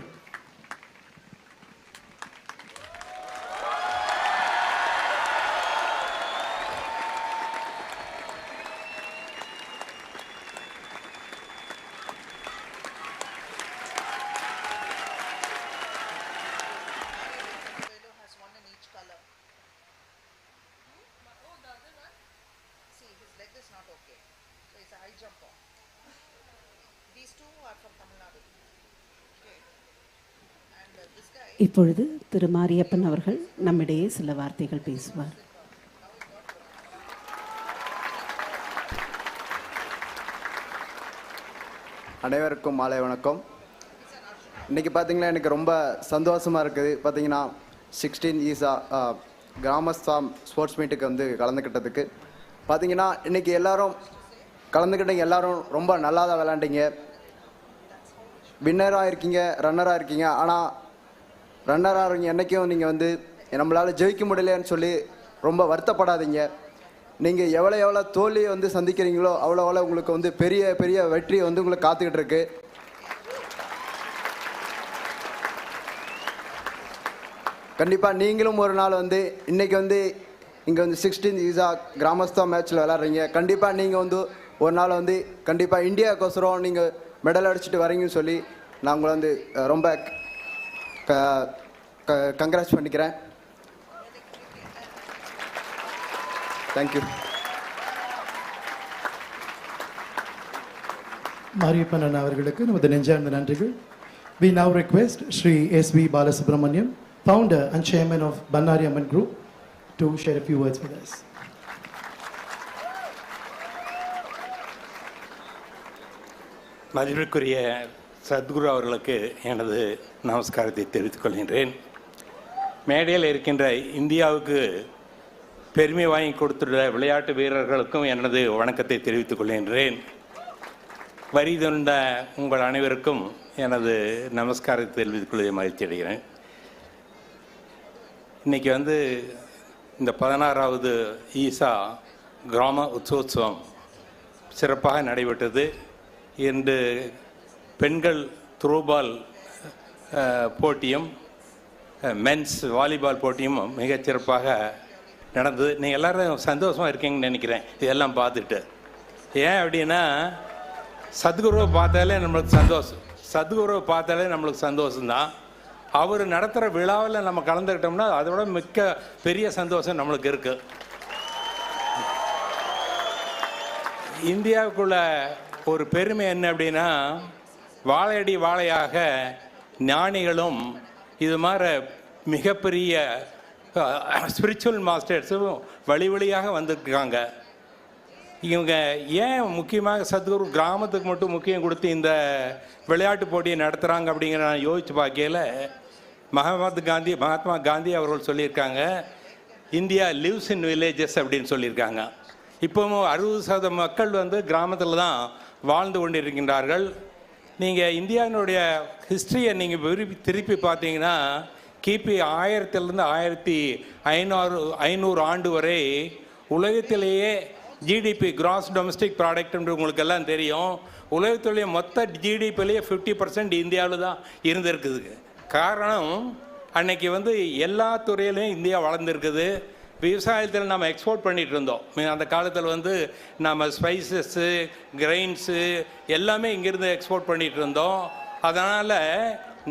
இப்பொழுது திரு மாரியப்பன் அவர்கள் நம்மிடையே சில வார்த்தைகள் பேசுவார். அனைவருக்கும் மாலை வணக்கம். இன்றைக்கி பார்த்திங்கன்னா எனக்கு ரொம்ப சந்தோஷமாக இருக்குது. பார்த்திங்கன்னா 16 ஈசா கிராமஸ்தா ஸ்போர்ட்ஸ் மீட்டுக்கு வந்து கலந்துக்கிட்டதுக்கு பார்த்திங்கன்னா இன்றைக்கி எல்லோரும் கலந்துக்கிட்டீங்க. எல்லோரும் ரொம்ப நல்லா தான் விளாண்டிங்க. வின்னராக இருக்கீங்க, ரன்னராக இருக்கீங்க. ஆனால் ரன்னராக இருக்கீங்க என்றைக்கும் நீங்கள் வந்து நம்மளால் ஜெயிக்க முடியலன்னு சொல்லி ரொம்ப வருத்தப்படாதீங்க. நீங்கள் எவ்வளோ தோல்வியை வந்து சந்திக்கிறீங்களோ அவ்வளோ உங்களுக்கு வந்து பெரிய பெரிய வெற்றி வந்து உங்களுக்கு காத்துக்கிட்டு இருக்கு. கண்டிப்பாக நீங்களும் ஒரு நாள் வந்து இன்றைக்கி வந்து இங்கே வந்து 16 ஈசா கிராமஸ்தா மேட்ச்சில் விளாட்றீங்க. கண்டிப்பாக நீங்கள் வந்து ஒரு நாள் வந்து கண்டிப்பாக இந்தியாவுக்கோசரம் நீங்கள் மெடல் அடிச்சுட்டு வரீங்கன்னு சொல்லி நான் உங்களை வந்து ரொம்ப கங்க்ராட்ஸ் பண்ணிக்கிறேன். தேங்க்யூ. மாரியப்பன் அண்ணா அவர்களுக்கு நமது நெஞ்சார்ந்த நன்றிகள். We now request Sri S.V. Balasubramaniam, founder and chairman of Bannari Amman Group, to share a few words with us. மதிப்பிற்குரிய சத்குரு அவர்களுக்கு எனது நமஸ்காரத்தை தெரிவித்துக் கொள்கின்றேன். மேடையில் இருக்கின்ற இந்தியாவுக்கு பெருமை வாங்கி கொடுத்துள்ள விளையாட்டு வீரர்களுக்கும் எனது வணக்கத்தை தெரிவித்துக் கொள்கின்றேன். வரி தந்த உங்கள் அனைவருக்கும் எனது நமஸ்காரத்தை தெரிவித்துக் கொள்வதை மகிழ்ச்சி அடைகிறேன். இன்றைக்கி வந்து இந்த 16வது ஈசா கிராம உற்சவம் சிறப்பாக நடைபெற்றது. இன்று பெண்கள் த்ரோபால் போட்டியும் மென்ஸ் வாலிபால் போட்டியும் மிகச்சிறப்பாக நடந்தது. நீங்கள் எல்லோரும் சந்தோஷமாக இருக்கீங்கன்னு நினைக்கிறேன் இதெல்லாம் பார்த்துட்டு. ஏன் அப்படின்னா சத்குருவை பார்த்தாலே நம்மளுக்கு சந்தோஷம். சத்குருவை பார்த்தாலே நம்மளுக்கு சந்தோஷம்தான். அவர் நடத்துகிற விழாவில் நம்ம கலந்துக்கிட்டோம்னா அதோட மிக்க பெரிய சந்தோஷம் நம்மளுக்கு இருக்குது. இந்தியாவுக்குள்ள ஒரு பெருமை என்ன அப்படின்னா வாழையடி வாழையாக ஞானிகளும் இது மாதிரி மிகப்பெரிய ஸ்பிரிச்சுவல் மாஸ்டர்ஸும் வழி வழியாக வந்திருக்காங்க. இவங்க ஏன் முக்கியமாக சத்குரு கிராமத்துக்கு மட்டும் முக்கியம் கொடுத்து இந்த விளையாட்டு போட்டியை நடத்துகிறாங்க அப்படிங்கிற நான் யோசித்து பார்க்கையில் மகாத்மா காந்தி அவர்கள் சொல்லியிருக்காங்க, இந்தியா லிவ்ஸ் இன் வில்லேஜஸ் அப்படின்னு சொல்லியிருக்காங்க. இப்போவும் 60% மக்கள் வந்து கிராமத்தில் தான் வாழ்ந்து கொண்டிருக்கின்றார்கள். நீங்கள் இந்தியாவினுடைய ஹிஸ்ட்ரியை நீங்கள் திருப்பி பார்த்தீங்கன்னா கிபி 1000லேருந்து 1500 ஆண்டு வரை உலகத்திலேயே ஜிடிபி கிராஸ் டொமஸ்டிக் ப்ராடக்ட் என்று உங்களுக்கு எல்லாம் தெரியும். உலகத்துடைய மொத்த ஜிடிபிலேயே 50% இந்தியாவில் தான் இருந்திருக்குது. காரணம் அன்னைக்கு வந்து எல்லா துறையிலையும் இந்தியா வளர்ந்துருக்குது. விவசாயத்தில் நம்ம எக்ஸ்போர்ட் பண்ணிகிட்டு இருந்தோம். அந்த காலத்தில் வந்து நம்ம ஸ்பைசஸ்ஸு கிரெயின்ஸு எல்லாமே இங்கேருந்து எக்ஸ்போர்ட் பண்ணிகிட்டு இருந்தோம். அதனால்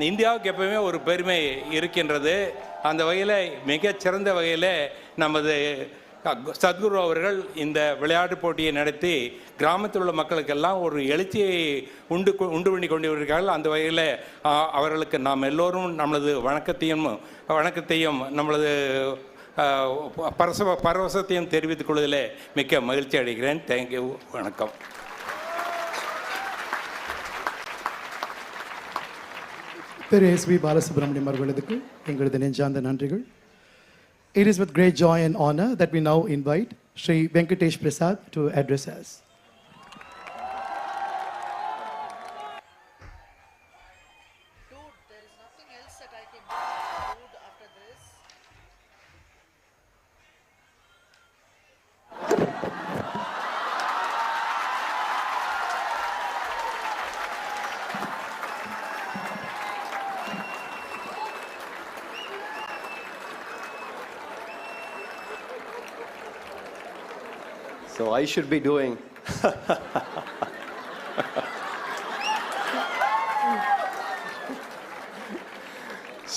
இந்தியாவுக்கு எப்பவுமே ஒரு பெருமை இருக்கின்றது. அந்த வகையில் மிகச்சிறந்த வகையில் நமது சத்குரு அவர்கள் இந்த விளையாட்டு போட்டியை நடத்தி கிராமத்தில் உள்ள மக்களுக்கெல்லாம் ஒரு எழுச்சியை உண்டு பண்ணி கொண்டு வருகிறார்கள். அந்த வகையில் அவர்களுக்கு நாம் எல்லோரும் நம்மளது வணக்கத்தையும் நம்மளது பரவசத்தையும் தெரிவித்துக் கொள்வதில் மிக்க மகிழ்ச்சி அடைகிறேன். தேங்க்யூ. வணக்கம். திரு S.V. பாலசுப்ரமணியம் அவர்களுக்கு எங்களது நெஞ்சார்ந்த நன்றிகள். It is with great joy and honor that we now invite Sri Venkatesh Prasad to address us. So I should be doing.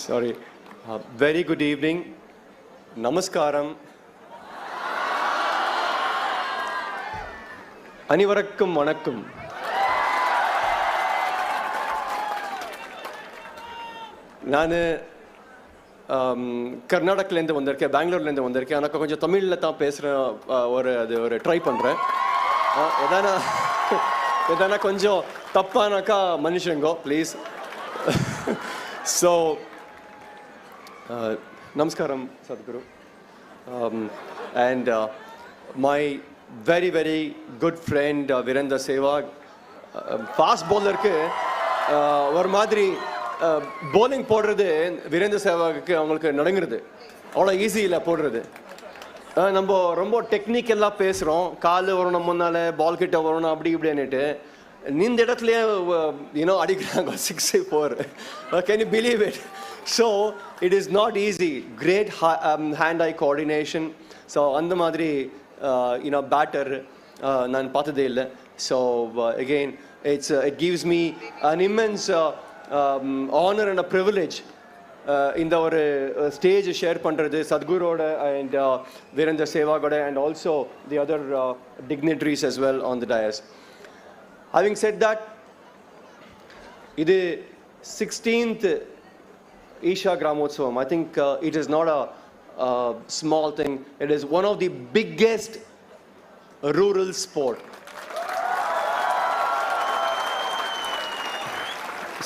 Sorry. Very good evening. Namaskaram. அனைவருக்கும் வணக்கம். நான் கர்நாடகிலேருந்து வந்திருக்கேன், பெங்களூர்லேருந்து வந்திருக்கேன். எனக்கு கொஞ்சம் தமிழில் தான் பேசுகிறேன், ஒரு ட்ரை பண்ணுறேன். எதனா கொஞ்சம் தப்பானாக்கா மன்னிச்சுங்கோ ப்ளீஸ். ஸோ நமஸ்காரம் Sadhguru. And my very very good friend Virendra Sehwag, fast பவுலருக்கு ஒரு மாதிரி bowling போடுறது வீரேந்திர சேவாக்கு அவங்களுக்கு நடங்குறது அவ்வளோ ஈஸி இல்லை போடுறது. நம்ம ரொம்ப டெக்னிக்கெல்லாம் பேசுகிறோம், கால் வரணும் முன்னால் பால் கிட்ட வரணும் அப்படி இப்படின்னுட்டு இந்த இடத்துலையே அடிக்கிறாங்க 6-4. Can you believe it? So it is not easy. Great hand-eye coordination. So அந்த மாதிரி பேட்டர் நான் பார்த்ததே இல்லை. So again it gives me an immense honor and a privilege இந்த ஒரு ஸ்டேஜ் ஷேர் பண்ணுறது சத்குரோட அண்ட் வீரேந்திர சேவாகோட and also the other dignitaries as well on the dais. Having said that, இது 16th Isha Gramotsavam. I think it is not a small thing. It is one of the biggest rural sport.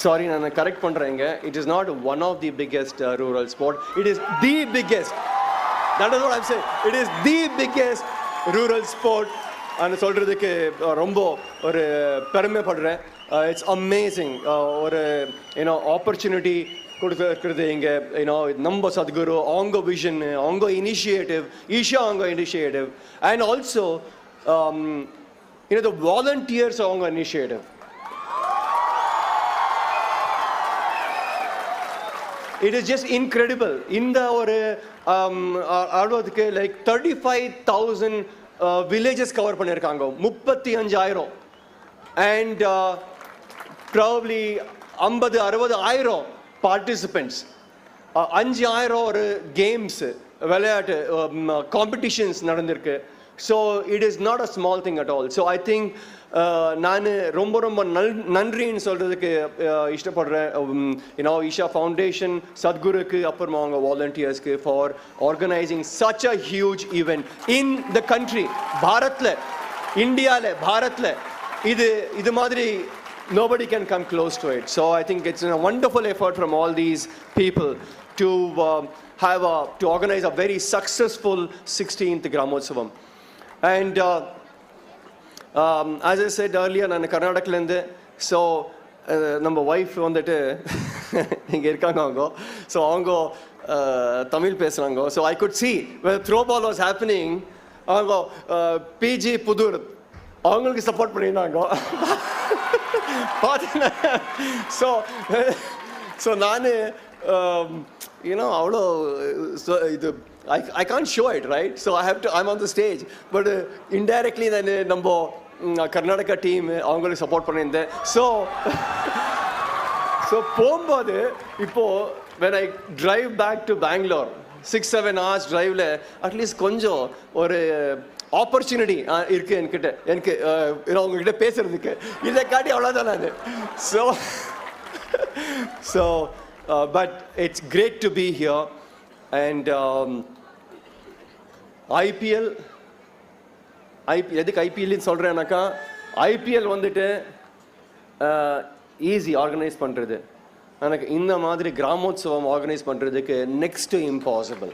Sorry, நான் correct பண்ணுறேங்க. It is not one of the biggest rural sport. It is the biggest. That is what I'm saying. It is the biggest rural sport. and சொல்கிறதுக்கு ரொம்ப ஒரு பெருமைப்படுறேன். It's amazing. ஒரு opportunity கொடுத்துருக்குறது இங்கே நம்ம சத்குரு அவங்க விஷன், அவங்க இனிஷியேட்டிவ், ஈஷா அவங்க initiative, and also the volunteers அவங்க initiative. It is just incredible. இந்த ஒரு ஆடுவதுக்கு லைக் 35,000 villages கவர் பண்ணியிருக்காங்க, 35,000 and probably 50,000-60,000 participants, 5,000 ஒரு கேம்ஸ் விளையாட்டு காம்படிஷன்ஸ் நடந்திருக்கு. So it is not a small thing at all. So I think நான் ரொம்ப ரொம்ப நன்றின்னு சொல்கிறதுக்கு இஷ்டப்படுறேன். ஈஷா ஃபவுண்டேஷன், சத்குருக்கு, அப்புறமா அவங்க வாலண்டியர்ஸ்க்கு for organizing such a huge event in the country. பாரத்தில், இந்தியாவில், பாரத்தில் இது மாதிரி nobody can come close to it. So I think it's a wonderful effort from all these people to to organize a very successful 16th Gramotsavam. And as I said earlier, நான் கர்நாடகிலேருந்து. So நம்ம wife வந்துட்டு இங்கே இருக்காங்க அவங்க. So அவங்க தமிழ் பேசுகிறாங்க. So I could see throw ball was happening. அவங்க பிஜி புதூர் அவங்களுக்கு சப்போர்ட் பண்ணியிருந்தாங்க பார்த்தீங்கன்னா. ஸோ நான் அவ்வளோ இது I can't show it, right? So I'm on the stage, but indirectly then நம்ம கர்நாடகா டீம் அவங்களுக்கு சப்போர்ட் பண்ணியிருந்தேன். ஸோ போகும்போது இப்போது when I drive back to Bangalore 6-7 hours driveல at least கொஞ்சம் ஒரு ஆப்பர்ச்சுனிட்டி இருக்குது என்கிட்ட, எனக்கு உங்ககிட்ட பேசுறதுக்கு. இதை காட்டி அவ்வளோதான் நான். So but it's great to be here. And IPL எதுக்கு ஐபிஎல்னு சொல்கிறேன்னாக்கா ஐபிஎல் வந்துட்டு ஈஸி ஆர்கனைஸ் பண்ணுறது. எனக்கு இந்த மாதிரி கிராமோத்சவம் ஆர்கனைஸ் பண்ணுறதுக்கு next impossible.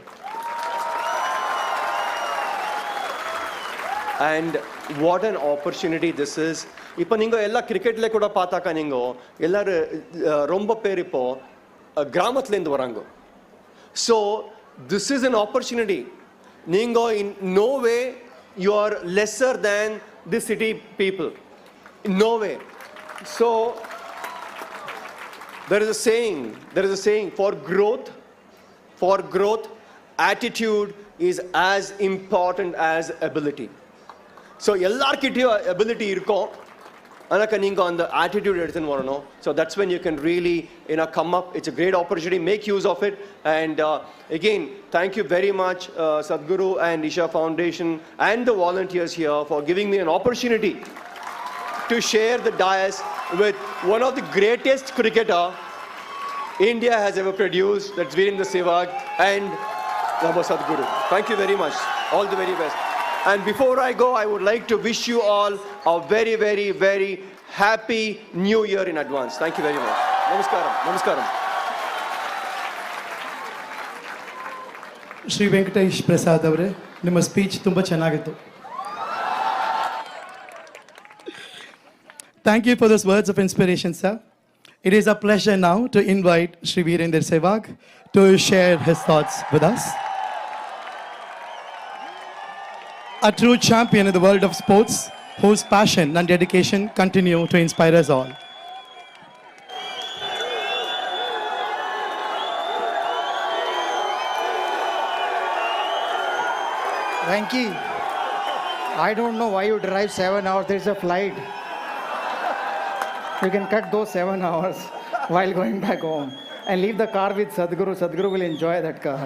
And what an opportunity this is. இப்போ நீங்கள் எல்லா கிரிக்கெட்ல கூட பார்த்தாக்கா நீங்கள் எல்லாரும் ரொம்ப பேர் இப்போ கிராமத்துலேருந்து வராங்க. So this is an opportunity. நீங்கள் in no way you are lesser than the city people, in no way. So there is a saying for growth attitude is as important as ability. So எல்லார்கிட்டயும் ability இருக்கும், ஆனாக்க நீங்க அந்த attitude எடுத்துன்னு வரணும். So that's when you can really come up. It's a great opportunity, make use of it. And again, thank you very much Sadhguru and Isha Foundation and the volunteers here for giving me an opportunity to share the dais with one of the greatest cricketer India has ever produced, that's Virendra Sehwag and Baba Sadhguru. Thank you very much. All the very best. And before I go, I would like to wish you all a very, very, very happy new year in advance. Thank you very much. Namaskaram. Namaskaram. Shri Venkatesh Prasad avare, ನಿಮ್ಮ speech ತುಂಬ ಚೆನ್ನಾಗಿತ್ತು. Thank you for those words of inspiration, sir. It is a pleasure now to invite Shri Virendra Sehwag to share his thoughts with us. A true champion in the world of sports, whose passion and dedication continue to inspire us all. Venki, I don't know why you drive 7 hours. There is a flight. You can cut those 7 hours while going back home and leave the car with Sadhguru. Sadhguru will enjoy that car.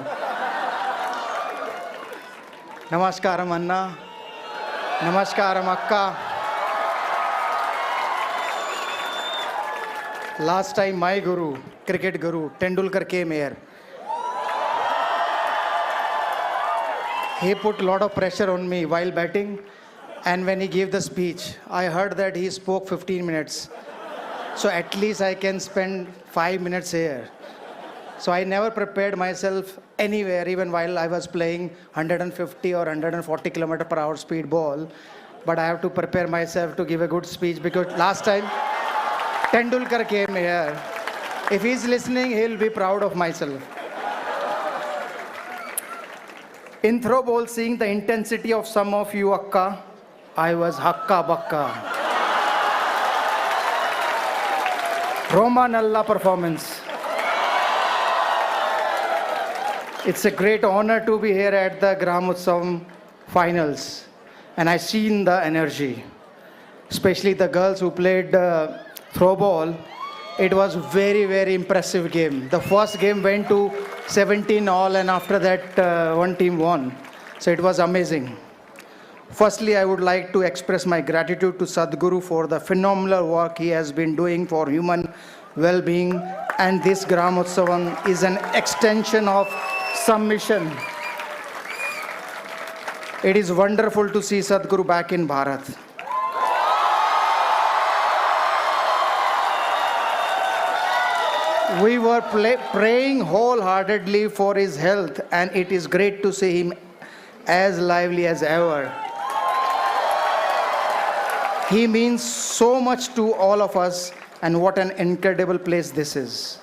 Namaskaram Anna. Namaskaram Akka. Last time my guru, cricket guru, Tendulkar came here. He put a lot of pressure on me while batting, and when he gave the speech, I heard that he spoke 15 minutes. So at least I can spend 5 minutes here. So I never prepared myself anywhere, even while I was playing 150 or 140 km/h speed ball. But I have to prepare myself to give a good speech, because last time Tendulkar came here. If he's listening, he'll be proud of myself. In throw ball, seeing the intensity of some of you, Akka, I was hakka bakka. Roma Nalla performance. It's a great honor to be here at the Gramotsavam finals, and I seen the energy, especially the girls who played throw ball. It was very, very impressive game. The first game went to 17 all, and after that one team won. So it was amazing. Firstly, I would like to express my gratitude to Sadhguru for the phenomenal work he has been doing for human well-being, and this Gramotsavam is an extension of submission. It is wonderful to see Sadhguru back in Bharat. We were praying wholeheartedly for his health, and it is great to see him as lively as ever. He means so much to all of us, and what an incredible place this is.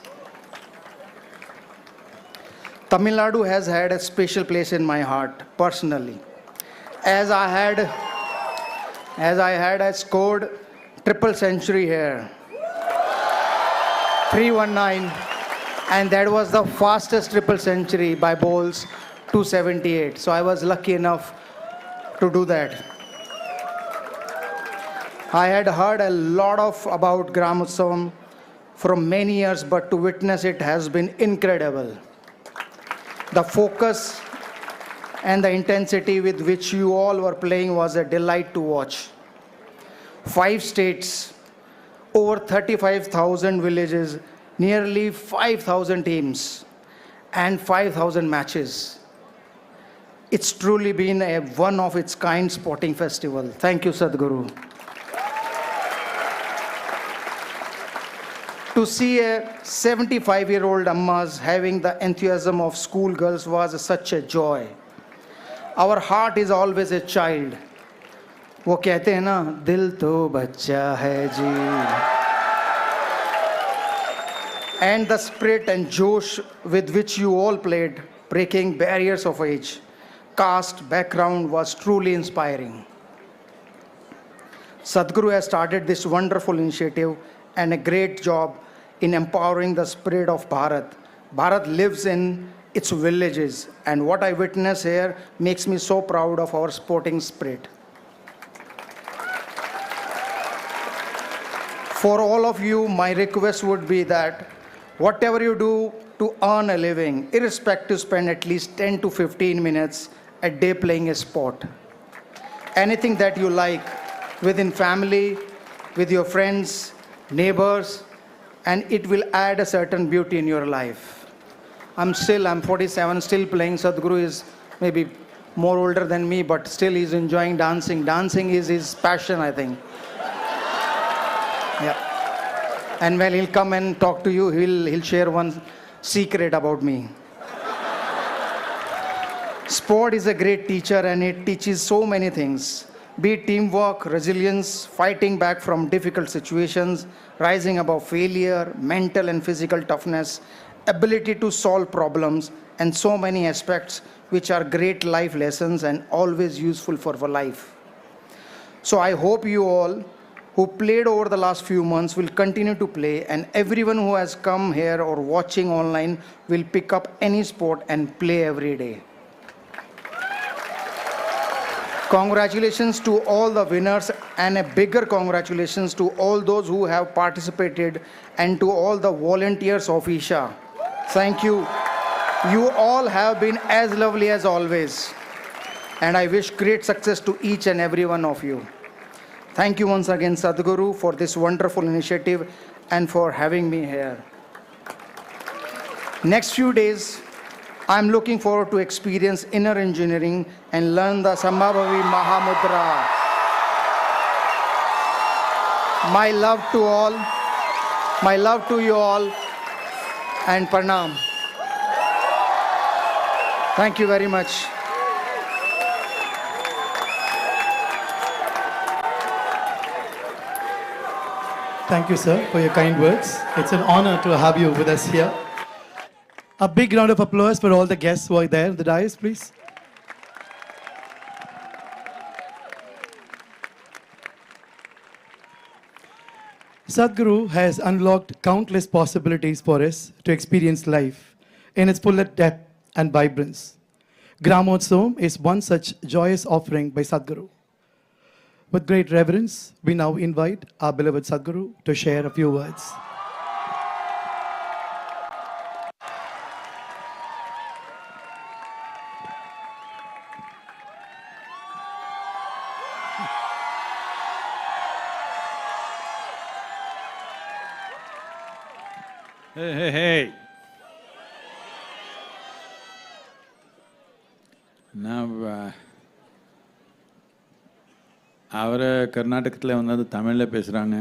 Tamil Nadu has had a special place in my heart, personally. As I scored triple century here, 319, and that was the fastest triple century by bowls, 278. So I was lucky enough to do that. I had heard a lot about Gramotsavam from many years, but to witness it has been incredible. The focus and the intensity with which you all were playing was a delight to watch. 5 states, over 35,000 villages, nearly 5,000 teams, and 5,000 matches. It's truly been a one of its kind sporting festival. Thank you, Sadhguru. To see a 75-year-old ammas having the enthusiasm of schoolgirls was such a joy. Our heart is always a child. वो कहते हैं ना, दिल तो बच्चा है जी. And the spirit and josh with which you all played, breaking barriers of age, caste, background was truly inspiring. Sadhguru has started this wonderful initiative and a great job in empowering the spirit of Bharat. Bharat lives in its villages, and what I witness here makes me so proud of our sporting spirit. For all of you, my request would be that whatever you do to earn a living, irrespective, spend at least 10 to 15 minutes a day playing a sport. Anything that you like, within family, with your friends, neighbors, and it will add a certain beauty in your life. I'm 47, still playing. Sadhguru is maybe more older than me, but still he's enjoying dancing. Dancing is his passion, I think. Yeah. And when he'll come and talk to you, he'll share one secret about me. Sport is a great teacher, and it teaches so many things. Be it teamwork, resilience, fighting back from difficult situations, rising above failure, mental and physical toughness, ability to solve problems, and so many aspects which are great life lessons and always useful for life. So I hope you all who played over the last few months will continue to play, and everyone who has come here or watching online will pick up any sport and play every day. Congratulations to all the winners, and a bigger congratulations to all those who have participated and to all the volunteers of Isha. Thank you. You all have been as lovely as always, and I wish great success to each and every one of you. Thank you once again, Sadhguru, for this wonderful initiative and for having me here. Next few days, I'm looking forward to experience inner engineering and learn the Sambhavi Mahamudra. My love to all, my love to you all, and Pranam. Thank you very much. Thank you, sir, for your kind words. It's an honor to have you with us here. A big round of applause for all the guests who are there in the dais, please. Sadhguru has unlocked countless possibilities for us to experience life in its full depth and vibrance. Gramotsavam is one such joyous offering by Sadhguru. With great reverence, we now invite our beloved Sadhguru to share a few words. Hey. Now, அவர் கர்நாடகத்தில் வந்து தமிழில் பேசுகிறாங்க,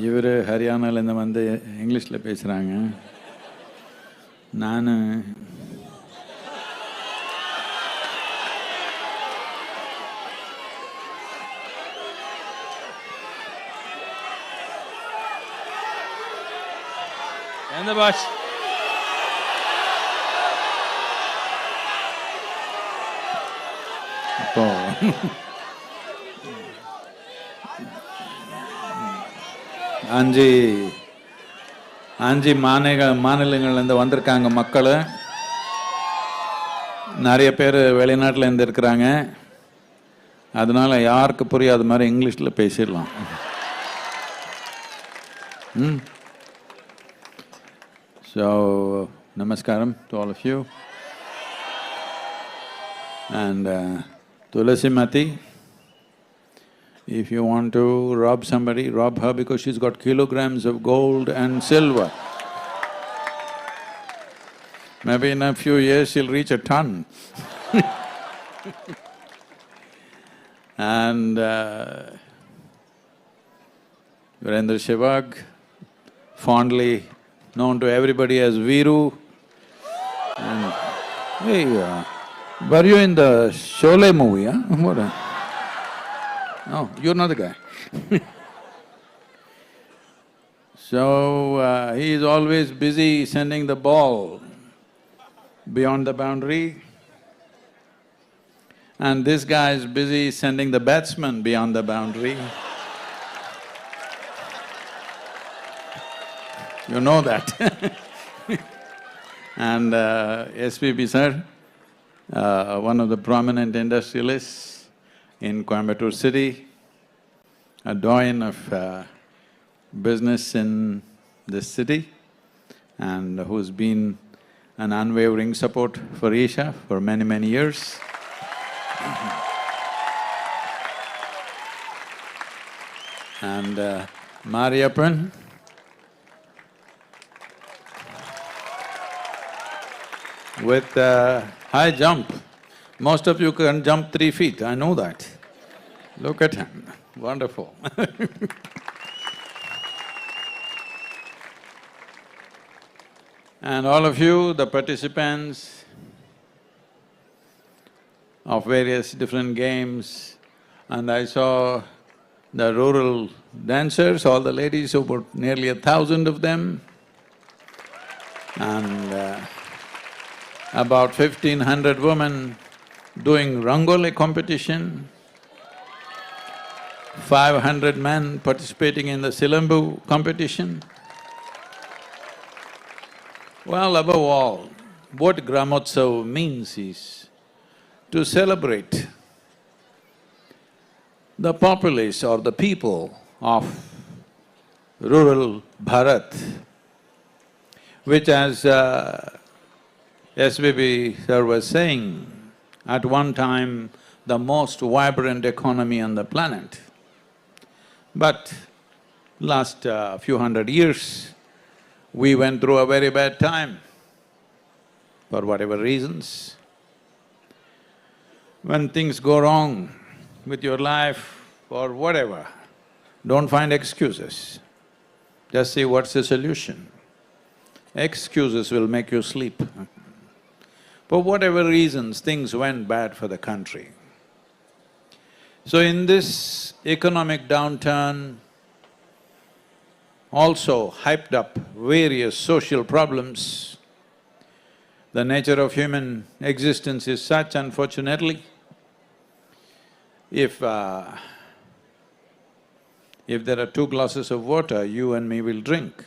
இவர் ஹரியானாலேருந்து வந்து இங்கிலீஷில் பேசுகிறாங்க. நான் எந்த பாஷ் இப்போ அஞ்சு மாநிலங்கள்லேருந்து வந்திருக்காங்க மக்கள். நிறைய பேர் வெளிநாட்டிலேருந்து இருக்கிறாங்க. அதனால யாருக்கு புரியாத மாதிரி இங்கிலீஷில் பேசிடலாம். So, namaskaram to all of you. And Tulassimati, if you want to rob somebody, rob her because she's got kilograms of gold and silver. Maybe in a few years he'll reach a ton. And Virendra Sehwag, fondly known to everybody as Viru. And, hey, were you in the Sholay movie, huh? What no, you're not the guy. So, he is always busy sending the ball beyond the boundary, and this guy is busy sending the batsman beyond the boundary. You know that. And SPB sir, one of the prominent industrialists in Coimbatore city, a doyen of business in this city, and who's been an unwavering support for Isha for many, many years. And Mariyappan, with high jump. Most of you can jump 3 feet, I know that. Look at him, wonderful. And all of you, the participants of various different games, and I saw the rural dancers, all the ladies, about nearly 1,000 of them, and about 1,500 women doing Rangoli competition, 500 men participating in the Silambu competition. Well, above all, what Gramotsav means is to celebrate the populace or the people of rural Bharat, which as SBB sir was saying, at one time the most vibrant economy on the planet. But last few hundred years, we went through a very bad time for whatever reasons. When things go wrong with your life or whatever, don't find excuses. Just see what's the solution. Excuses will make you sleep. For whatever reasons, things went bad for the country. So in this economic downturn, also hyped up various social problems. The nature of human existence is such, unfortunately, if there are 2 glasses of water, you and me will drink.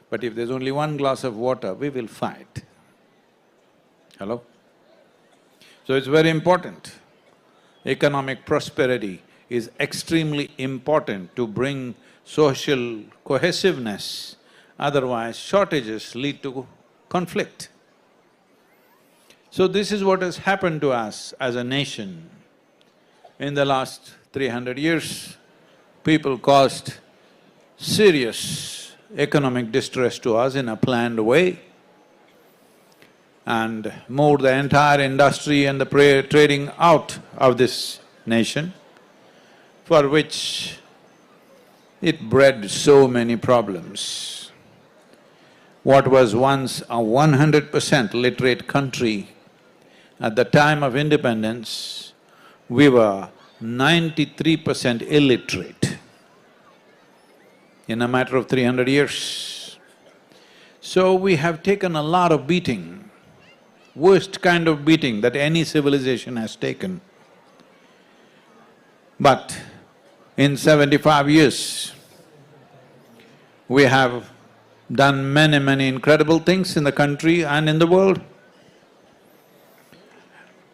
But if there's only 1 glass of water, we will fight. Hello? So it's very important. Economic prosperity is extremely important to bring social cohesiveness, otherwise shortages lead to conflict. So this is what has happened to us as a nation. In the last 300 years, people caused serious economic distress to us in a planned way and moved the entire industry and the trading out of this nation, for which it bred so many problems. What was once a 100% literate country, at the time of independence, we were 93% illiterate in a matter of 300 years. So we have taken a lot of beating, worst kind of beating that any civilization has taken. But in 75 years, we have done many, many incredible things in the country and in the world.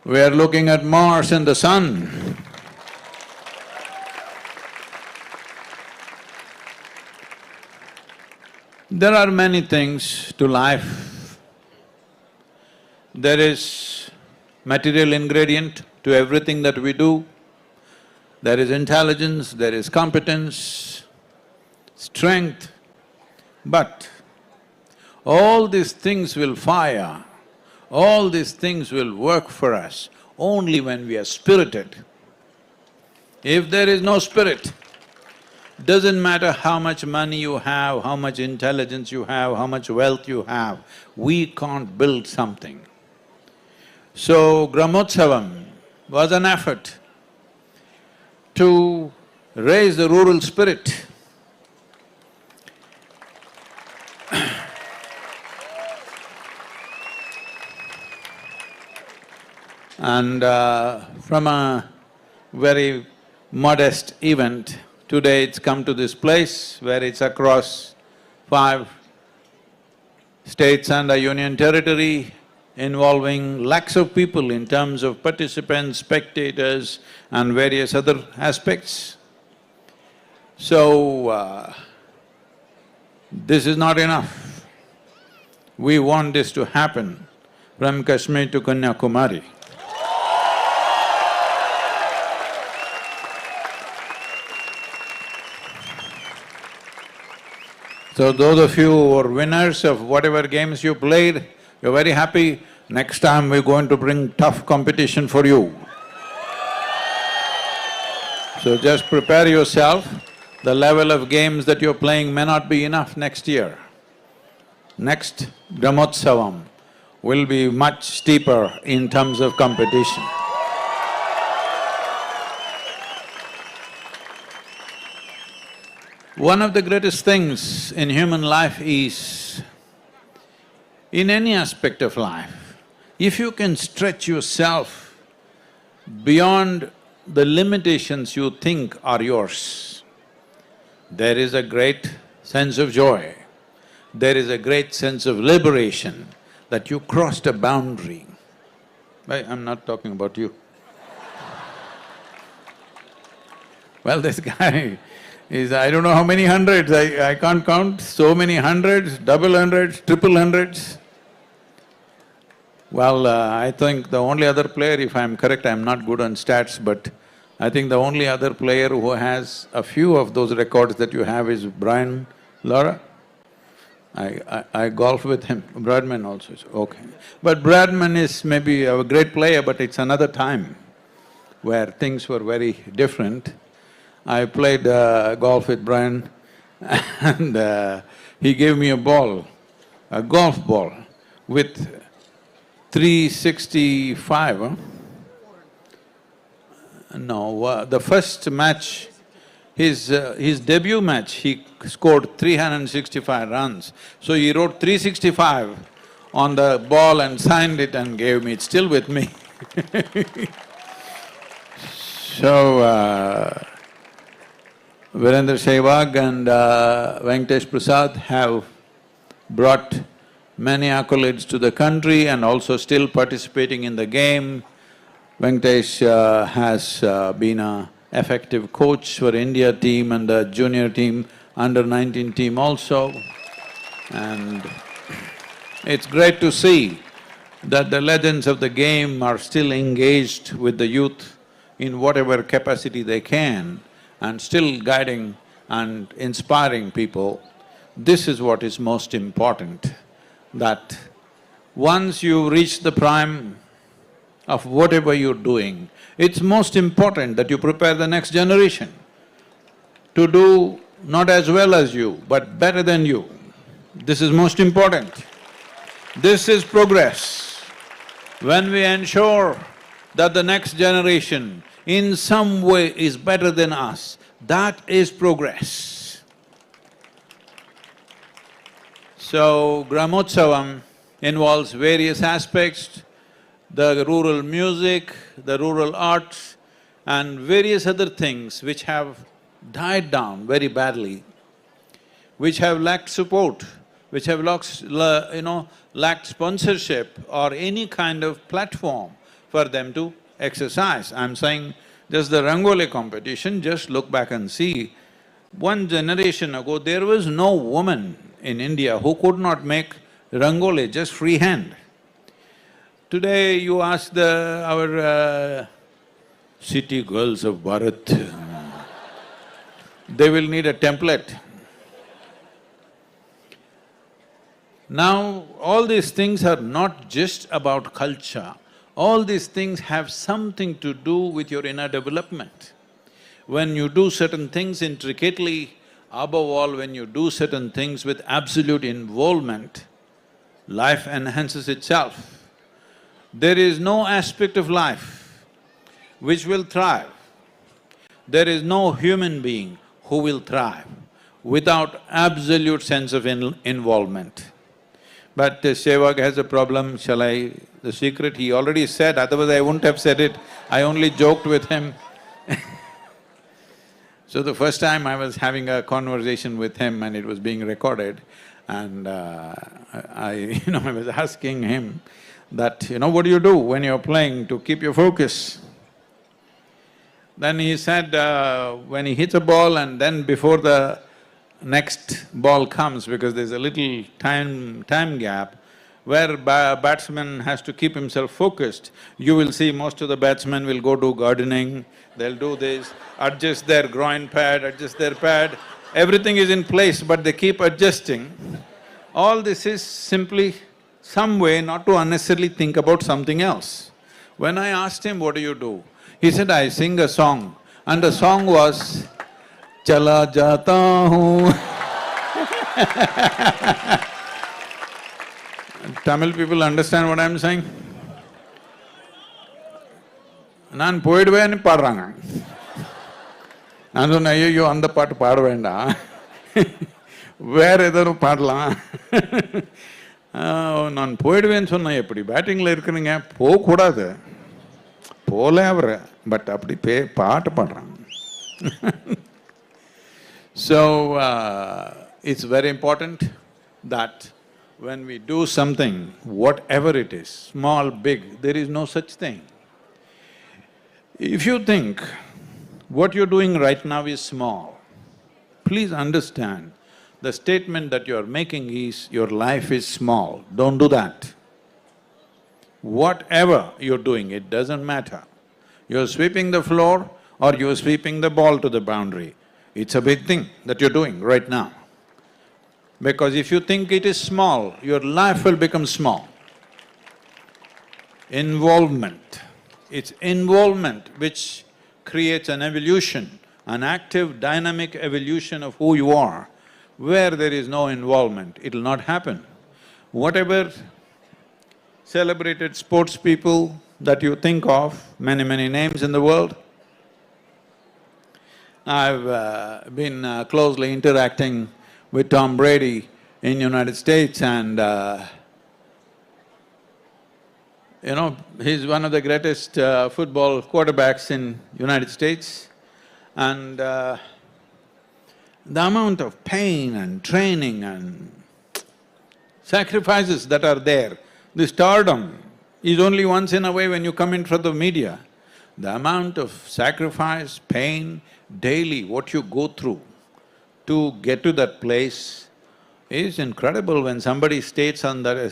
We are looking at Mars and the sun. There are many things to life. There is material ingredient to everything that we do. There is intelligence, there is competence, strength, but all these things will fire All these things will work for us only when we are spirited. If there is no spirit, doesn't matter how much money you have, how much intelligence you have, how much wealth you have, we can't build something. So Gramotsavam was an effort to raise the rural spirit. And from a very modest event, today it's come to this place where it's across 5 states and a union territory, involving lakhs of people in terms of participants, spectators and various other aspects. So, this is not enough. We want this to happen from Kashmir to Kanyakumari. So those of you who are winners of whatever games you played, you're very happy. Next time we're going to bring tough competition for you. So just prepare yourself. The level of games that you're playing may not be enough next year. Next Gramotsavam will be much steeper in terms of competition. One of the greatest things in human life is, in any aspect of life, if you can stretch yourself beyond the limitations you think are yours, there is a great sense of joy, there is a great sense of liberation that you crossed a boundary. I'm not talking about you. Well, this guy is, I don't know how many hundreds, I can't count, so many hundreds, double hundreds, triple hundreds. Well, I think the only other player, if I'm correct, I'm not good on stats, but I think the only other player who has a few of those records that you have is Brian Lara. I golf with him, Bradman also is okay. But Bradman is maybe a great player, but it's another time where things were very different. I played golf with Brian and he gave me a ball, a golf ball with 365, huh? No, the first match, his debut match, he scored 365 runs. So he wrote 365 on the ball and signed it and gave me, it's still with me. So, Virendra Sehwag and Venkatesh Prasad have brought many accolades to the country and also still participating in the game. Venkatesh has been an effective coach for India team and the junior team, under-19 team also. And it's great to see that the legends of the game are still engaged with the youth in whatever capacity they can and still guiding and inspiring people. This is what is most important, that once you reach the prime of whatever you're doing, it's most important that you prepare the next generation to do not as well as you, but better than you. This is most important. This is progress. When we ensure that the next generation in some way is better than us, that is progress. So, Gramotsavam involves various aspects, the rural music, the rural arts and various other things which have died down very badly, which have lacked support, which have lacked sponsorship or any kind of platform for them to exercise. I'm saying just the Rangoli competition, just look back and see, one generation ago there was no woman in India who could not make Rangoli just freehand. Today you ask our city girls of Bharat, they will need a template. Now, all these things are not just about culture. All these things have something to do with your inner development. When you do certain things intricately, above all, when you do certain things with absolute involvement, life enhances itself. There is no aspect of life which will thrive. There is no human being who will thrive without absolute sense of involvement. But Sehwag has a problem, shall I… the secret he already said, otherwise I wouldn't have said it, I only joked with him. So the first time I was having a conversation with him and it was being recorded, and I was asking him that, what do you do when you're playing to keep your focus? Then he said, when he hits a ball and then before the next ball comes, because there's a little time gap where batsman has to keep himself focused, you will see most of the batsmen will go do gardening, they'll do this, adjust their groin pad, adjust their pad, everything is in place but they keep adjusting. All this is simply some way not to unnecessarily think about something else. When I asked him, what do you do? He said, I sing a song, and the song was, Chala jata hoon. Tamil people understand what I'm saying? நான் போயிடுவேன்னு பாடுறாங்க. நான் சொன்னேன், ஐயோ அந்த பாட்டு பாட வேண்டாம், வேற ஏதோ பாடலாம். நான் போயிடுவேன்னு சொன்னேன், எப்படி பேட்டிங்கில் இருக்கிறீங்க, போகக்கூடாது. போல அவரு, பட் அப்படி பாட்டு பாடுறாங்க. So, it's very important that when we do something, whatever it is, small, big, there is no such thing. If you think what you're doing right now is small, please understand the statement that you're making is your life is small. Don't do that. Whatever you're doing, it doesn't matter. You're sweeping the floor or you're sweeping the ball to the boundary. It's a big thing that you're doing right now. Because if you think it is small, your life will become small. Involvement. It's involvement which creates an evolution, an active, dynamic evolution of who you are. Where there is no involvement, it'll not happen. Whatever celebrated sports people that you think of, many names in the world, I've been closely interacting with Tom Brady in United States, and he's one of the greatest football quarterbacks in United States, and the amount of pain and training and sacrifices that are there, the stardom is only once in a way when you come in front of media. The amount of sacrifice, pain, daily what you go through to get to that place is incredible. When somebody stays on that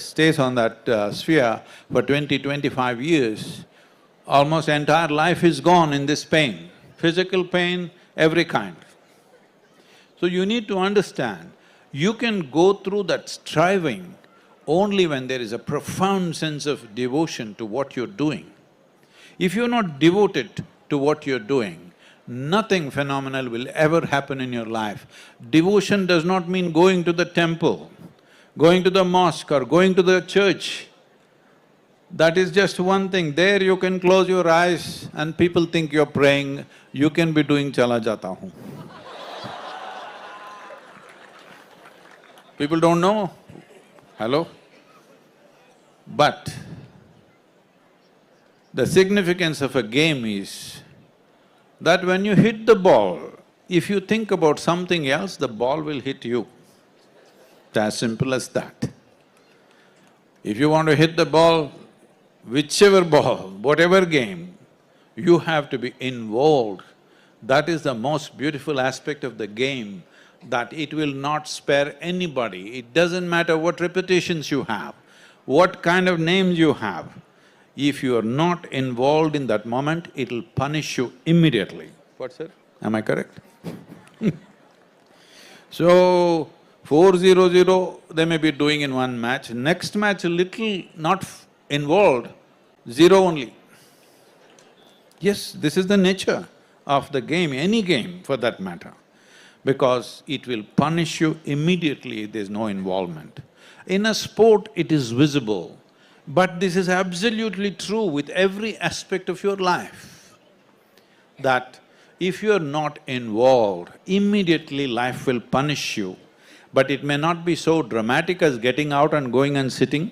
sphere for 20-25 years, almost entire life is gone in this pain, physical pain, every kind. So you need to understand, you can go through that striving only when there is a profound sense of devotion to what you're doing. If you're not devoted to what you're doing, nothing phenomenal will ever happen in your life. Devotion does not mean going to the temple, going to the mosque or going to the church. That is just one thing. There you can close your eyes and people think you're praying, you can be doing chala jata hoon. People don't know. Hello? But the significance of a game is that when you hit the ball, if you think about something else, the ball will hit you. It's as simple as that. If you want to hit the ball, whichever ball, whatever game, you have to be involved. That is the most beautiful aspect of the game, that it will not spare anybody. It doesn't matter what reputations you have, what kind of names you have. If you are not involved in that moment, it'll punish you immediately. What, sir? Am I correct? So, 4-0-0 they may be doing in one match, next match a little not involved, 0 only. Yes, this is the nature of the game, any game for that matter, because it will punish you immediately if there's no involvement. In a sport, it is visible, but this is absolutely true with every aspect of your life, that if you're not involved, immediately life will punish you. But it may not be so dramatic as getting out and going and sitting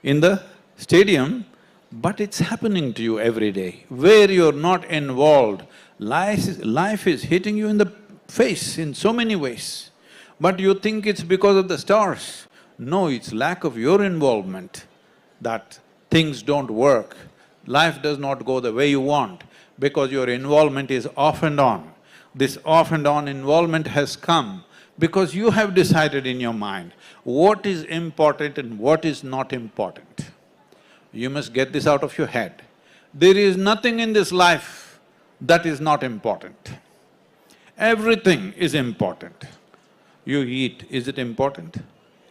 in the stadium, but it's happening to you every day. Where you're not involved, life is hitting you in the face in so many ways. But you think it's because of the stars. No, it's lack of your involvement that things don't work. Life does not go the way you want because your involvement is off and on. This off and on involvement has come because you have decided in your mind what is important and what is not important. You must get this out of your head. There is nothing in this life that is not important. Everything is important. You eat, is it important?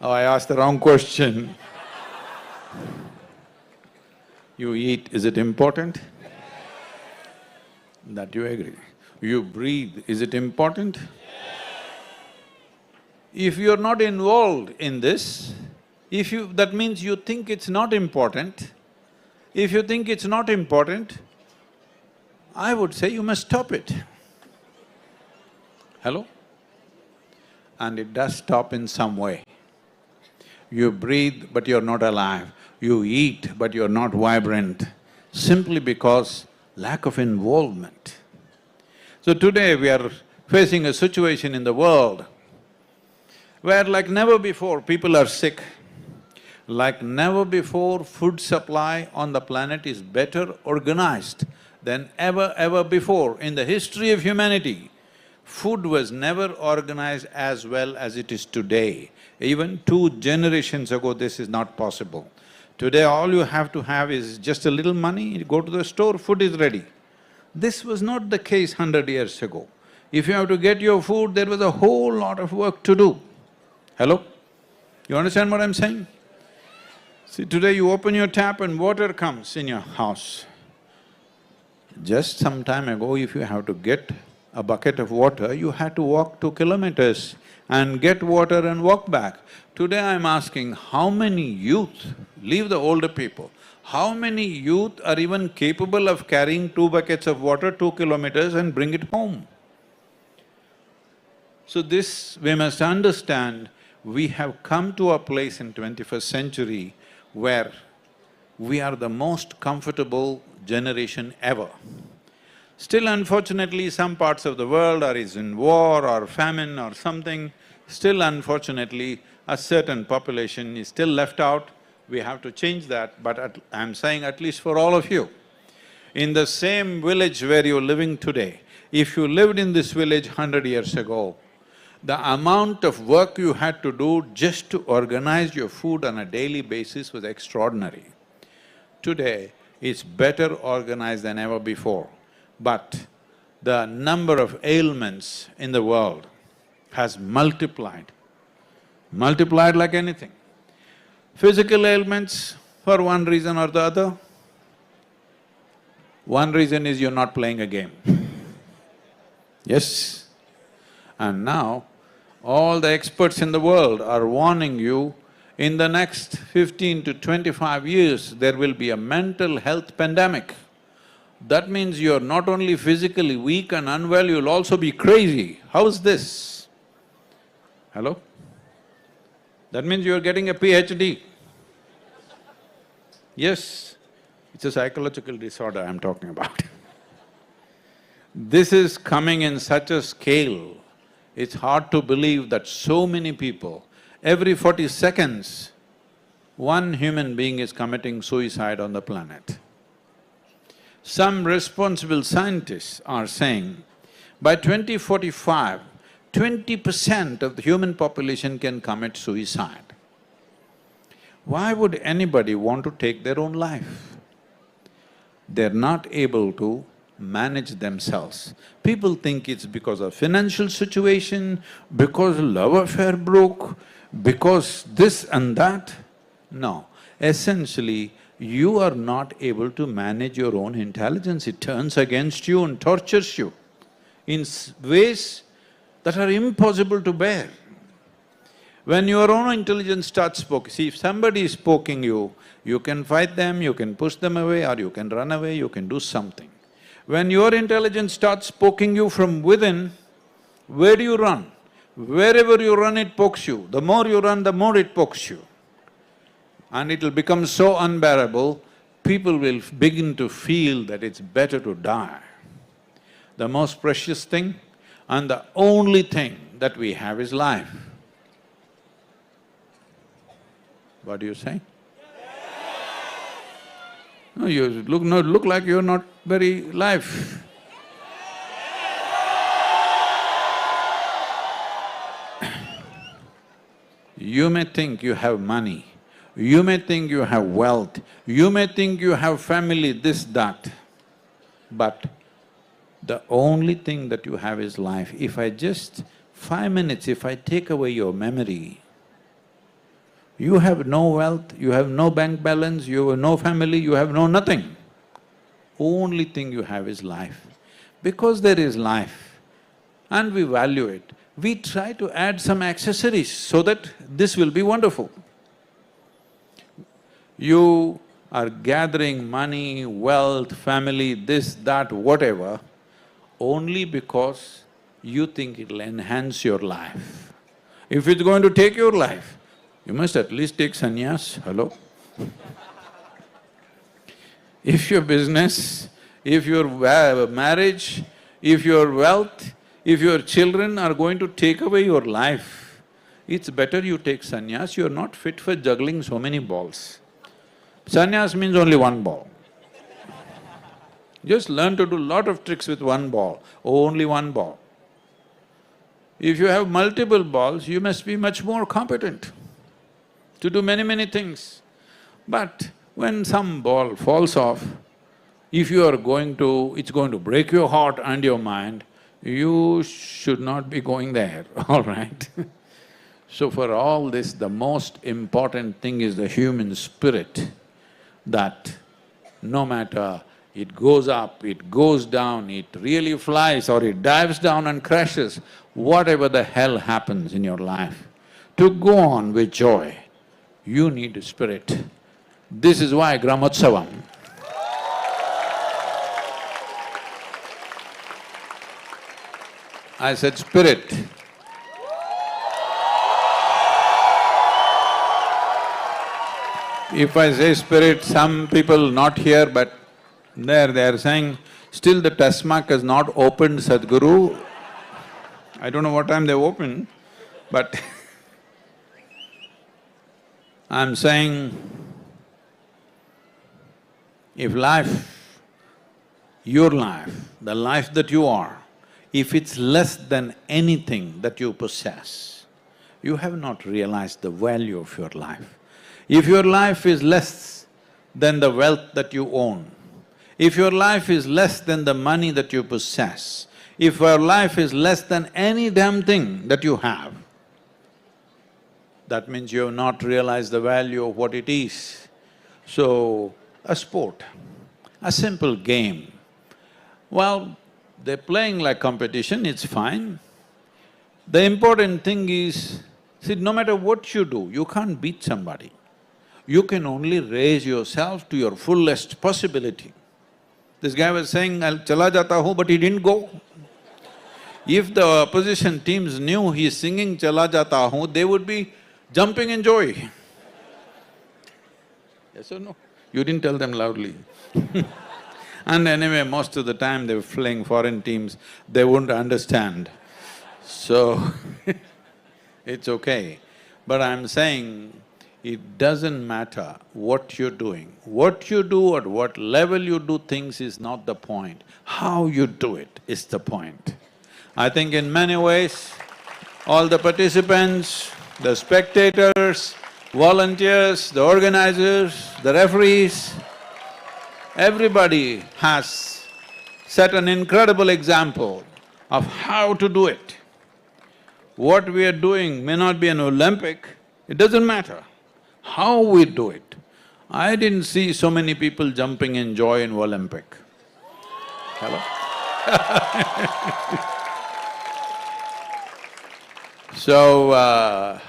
Oh, I asked the wrong question. You eat, is it important? That you agree. You breathe, is it important? If you're not involved in this, that means you think it's not important. If you think it's not important, I would say you must stop it. Hello? And it does stop in some way. You breathe, but you're not alive. You eat, but you're not vibrant, simply because lack of involvement. So today we are facing a situation in the world where like never before people are sick, like never before food supply on the planet is better organized than ever before in the history of humanity. Food was never organized as well as it is today. Even 2 generations ago, this is not possible. Today, all you have to have is just a little money, you go to the store, food is ready. This was not the case 100 years ago. If you have to get your food, there was a whole lot of work to do. Hello? You understand what I'm saying? See, today you open your tap and water comes in your house. Just some time ago, if you have to get a bucket of water, you had to walk 2 kilometers and get water and walk back. Today I'm asking, how many youth, leave the older people, how many youth are even capable of carrying 2 buckets of water 2 kilometers and bring it home? So this, we must understand, we have come to a place in 21st century where we are the most comfortable generation ever. Still unfortunately, some parts of the world is in war or famine or something. Still unfortunately, a certain population is still left out. We have to change that, but I'm saying at least for all of you. In the same village where you're living today, if you lived in this village 100 years ago, the amount of work you had to do just to organize your food on a daily basis was extraordinary. Today, it's better organized than ever before, but the number of ailments in the world has multiplied like anything. Physical ailments for one reason or the other. One reason is you're not playing a game. Yes? And now, all the experts in the world are warning you, in the next 15 to 25 years, there will be a mental health pandemic. That means you're not only physically weak and unwell, you'll also be crazy. How's this? Hello? That means you're getting a PhD. Yes, it's a psychological disorder I'm talking about. This is coming in such a scale, it's hard to believe that so many people, every 40 seconds, one human being is committing suicide on the planet. Some responsible scientists are saying, by 2045, 20% of the human population can commit suicide. Why would anybody want to take their own life? They're not able to manage themselves. People think it's because of financial situation, because love affair broke, because this and that. No, essentially, you are not able to manage your own intelligence. It turns against you and tortures you in ways that are impossible to bear. When your own intelligence starts poking, see, if somebody is poking you, you can fight them, you can push them away, or you can run away, you can do something. When your intelligence starts poking you from within, where do you run? Wherever you run, it pokes you. The more you run, the more it pokes you. And it'll become so unbearable, people will begin to feel that it's better to die. The most precious thing and the only thing that we have is life. What do you say? No, you look like you're not very live. You may think you have money, you may think you have wealth, you may think you have family, this, that, but the only thing that you have is life. If I just 5 minutes, if I take away your memory, you have no wealth, you have no bank balance, you have no family, you have no nothing. Only thing you have is life. Because there is life and we value it, we try to add some accessories so that this will be wonderful. You are gathering money, wealth, family, this, that, whatever, only because you think it'll enhance your life. If it's going to take your life, you must at least take sannyas, hello? If your business, if your marriage, if your wealth, if your children are going to take away your life, it's better you take sannyas, you're not fit for juggling so many balls. Sannyas means only one ball. Just learn to do lot of tricks with one ball, only one ball. If you have multiple balls, you must be much more competent to do many things. But when some ball falls off, if you are going to… it's going to break your heart and your mind, you should not be going there, all right? So for all this, the most important thing is the human spirit, that no matter it goes up, it goes down, it really flies or it dives down and crashes, whatever the hell happens in your life, to go on with joy, you need a spirit. This is why Gramotsavam. I said spirit. If I say spirit, some people not here but there, they are saying, still the test mark has not opened, Sadhguru. I don't know what time they open, but I'm saying, if life, your life, the life that you are, if it's less than anything that you possess, you have not realized the value of your life. If your life is less than the wealth that you own, if your life is less than the money that you possess, if your life is less than any damn thing that you have, that means you have not realized the value of what it is. So, a sport, a simple game, well, they're playing like competition, it's fine. The important thing is, see, no matter what you do, you can't beat somebody. You can only raise yourself to your fullest possibility. This guy was saying, I'll chala jata hu, but he didn't go. If the opposition teams knew he's singing chala jata hu, they would be jumping in joy. Yes or no? You didn't tell them loudly. And anyway, most of the time they were playing foreign teams, they wouldn't understand. So, it's okay. But I'm saying, it doesn't matter what you're doing. What you do, at what level you do things is not the point. How you do it is the point. I think in many ways, all the participants, the spectators, volunteers, the organizers, the referees, everybody has set an incredible example of how to do it. What we are doing may not be an Olympic, it doesn't matter. How we do it. I didn't see so many people jumping in joy in Olympic. Hello? So,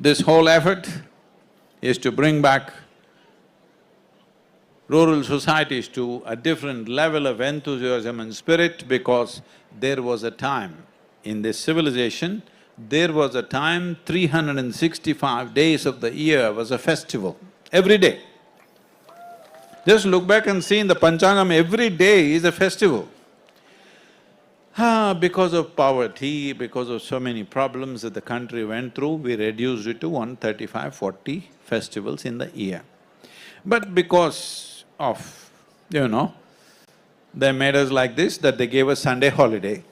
this whole effort is to bring back rural societies to a different level of enthusiasm and spirit, because there was a time in this civilization, there was a time 365 days of the year was a festival, every day. Just look back and see in the Panchangam, every day is a festival. Because of poverty, because of so many problems that the country went through, we reduced it to 135, 40 festivals in the year. But because of, they made us like this, that they gave us Sunday holiday.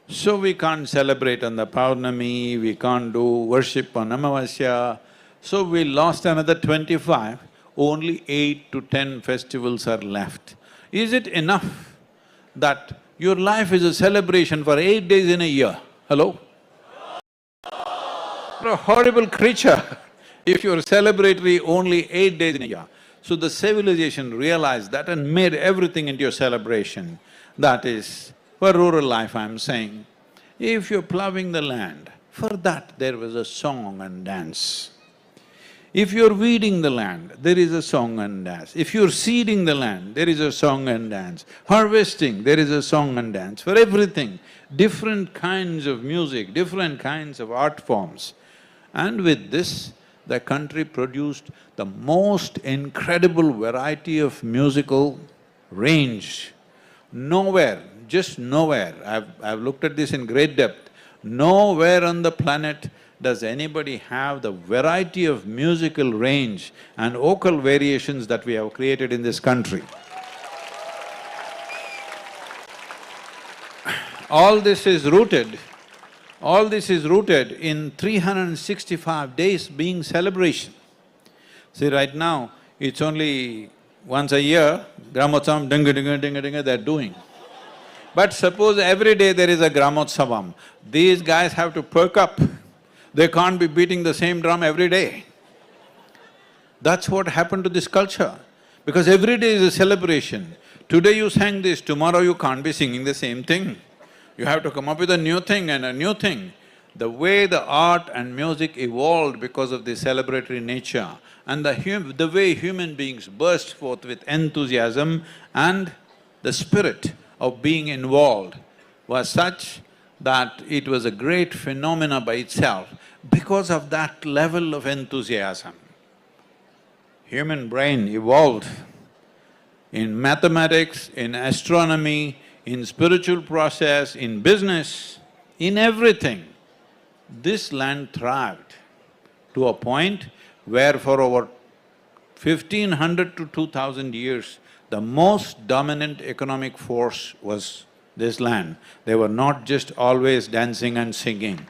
So we can't celebrate on the Paurnami, we can't do worship on Amavasya, so we lost another 25, only 8 to 10 festivals are left. Is it enough that your life is a celebration for 8 days in a year? Hello? You're a horrible creature if you're celebratory only 8 days in a year. So the civilization realized that and made everything into a celebration. That is, for rural life I'm saying, if you're ploughing the land, for that there was a song and dance. If you're weeding the land, there is a song and dance. If you're seeding the land, there is a song and dance. Harvesting, there is a song and dance. For everything, different kinds of music, different kinds of art forms. And with this, the country produced the most incredible variety of musical range. Nowhere, just nowhere, I've looked at this in great depth, nowhere on the planet does anybody have the variety of musical range and vocal variations that we have created in this country. All this is rooted in 365 days being celebration. See, right now, it's only once a year, Gramotsavam, dinga, they're doing. But suppose every day there is a Gramotsavam, these guys have to perk up. They can't be beating the same drum every day. That's what happened to this culture, because every day is a celebration. Today you sang this, tomorrow you can't be singing the same thing. You have to come up with a new thing and a new thing. The way the art and music evolved because of the celebratory nature and the way human beings burst forth with enthusiasm and the spirit of being involved was such that it was a great phenomena by itself because of that level of enthusiasm. Human brain evolved in mathematics, in astronomy, in spiritual process, in business, in everything. This land thrived to a point where for over 1500 to 2000 years, the most dominant economic force was this land. They were not just always dancing and singing.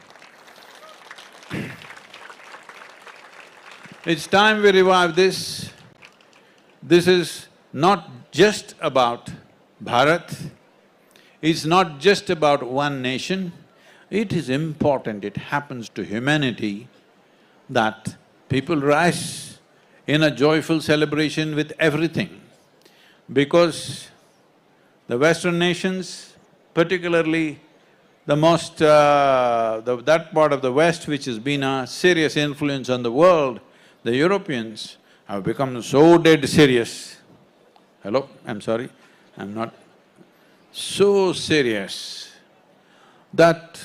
It's time we revive this. This is not just about Bharat, it's not just about one nation. It is important, it happens to humanity that people rise in a joyful celebration with everything. Because the Western nations, particularly that part of the West which has been a serious influence on the world, the Europeans have become so dead serious. Hello? I'm sorry, I'm not… so serious that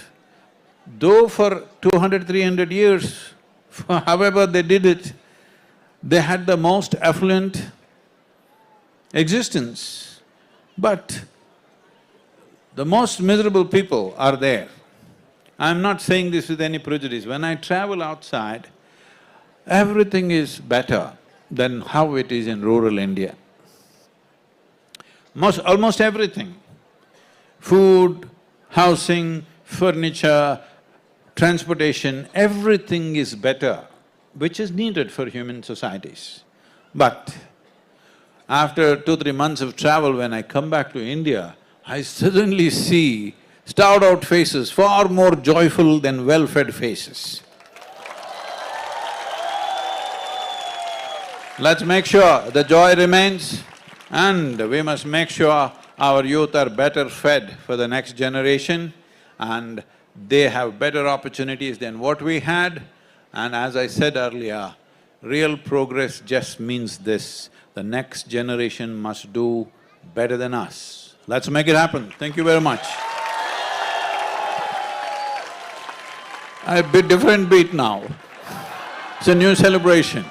though for 200, 300 years, however they did it, they had the most affluent existence, but the most miserable people are there. I'm not saying this with any prejudice. When I travel outside, everything is better than how it is in rural India. Almost everything. Food, housing, furniture, transportation, everything is better, which is needed for human societies. But After 2-3 months of travel, when I come back to India, I suddenly see starved out faces far more joyful than well-fed faces. Let's make sure the joy remains, and we must make sure our youth are better fed for the next generation and they have better opportunities than what we had. And as I said earlier, real progress just means this: the next generation must do better than us. Let's make it happen. Thank you very much. A bit different beat now. It's a new celebration.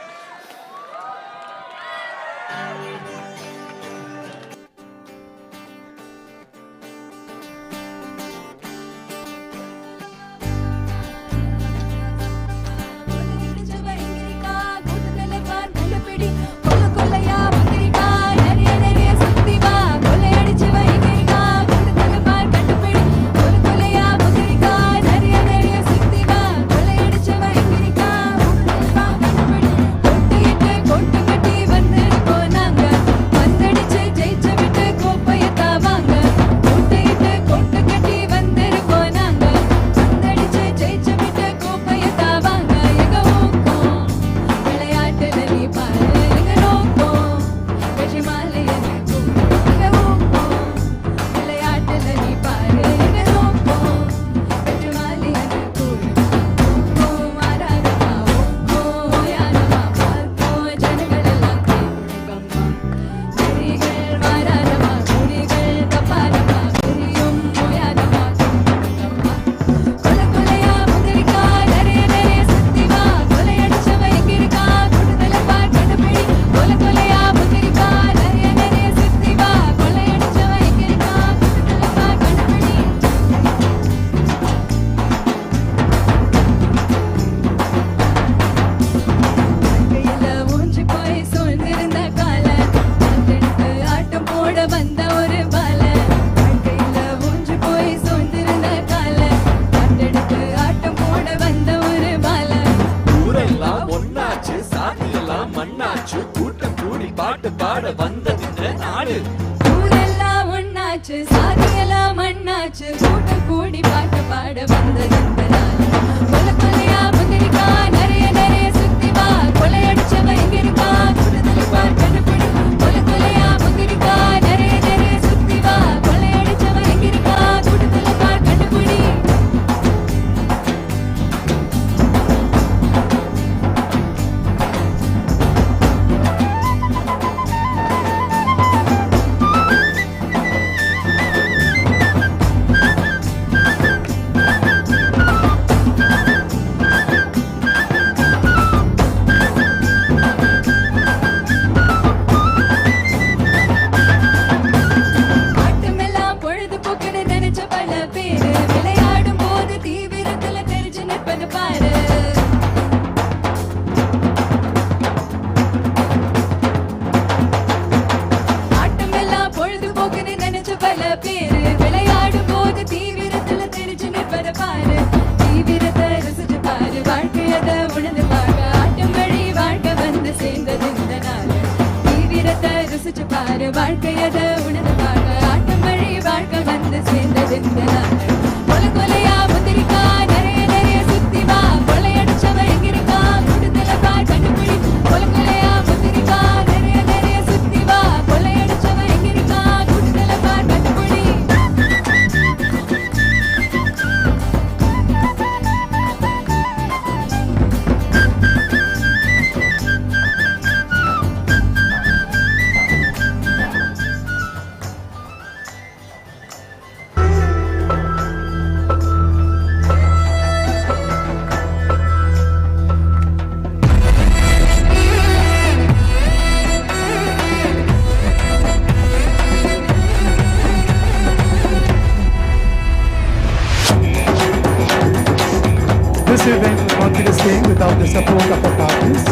This event would not be the same without the support of our partners.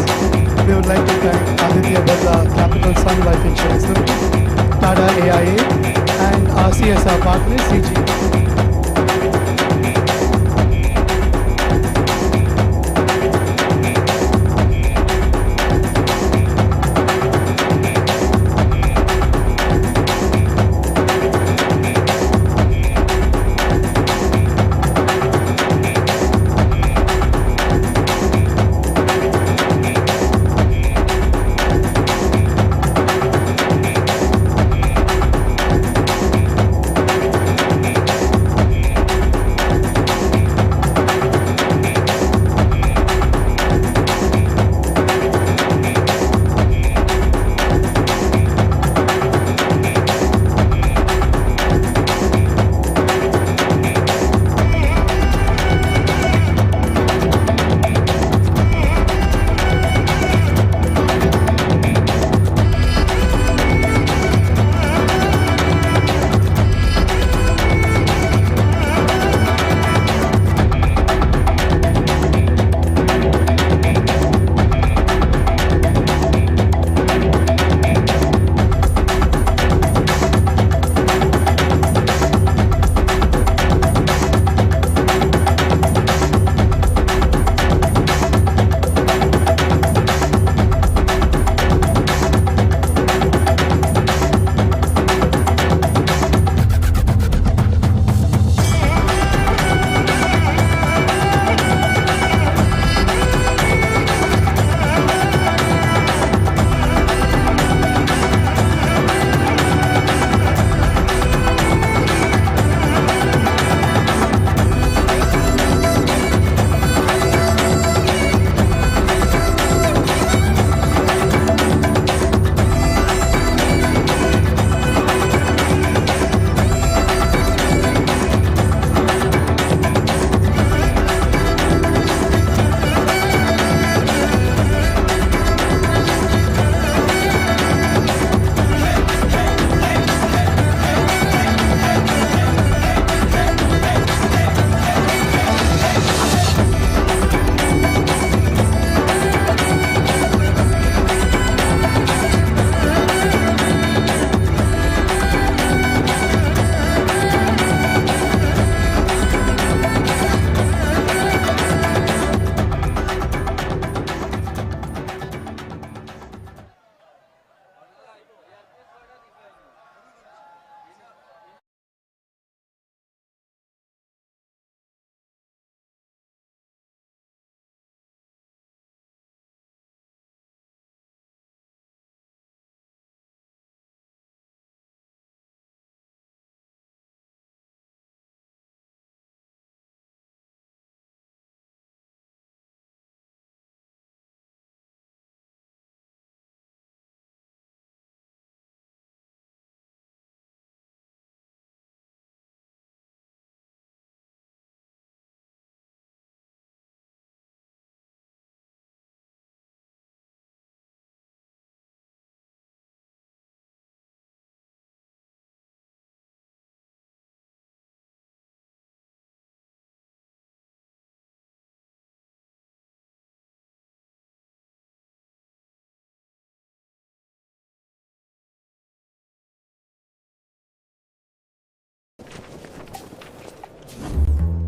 We would like to thank Aditya Birla Capital Sun Life Insurance Limited, Tata AIA, and our CSR partners, CG.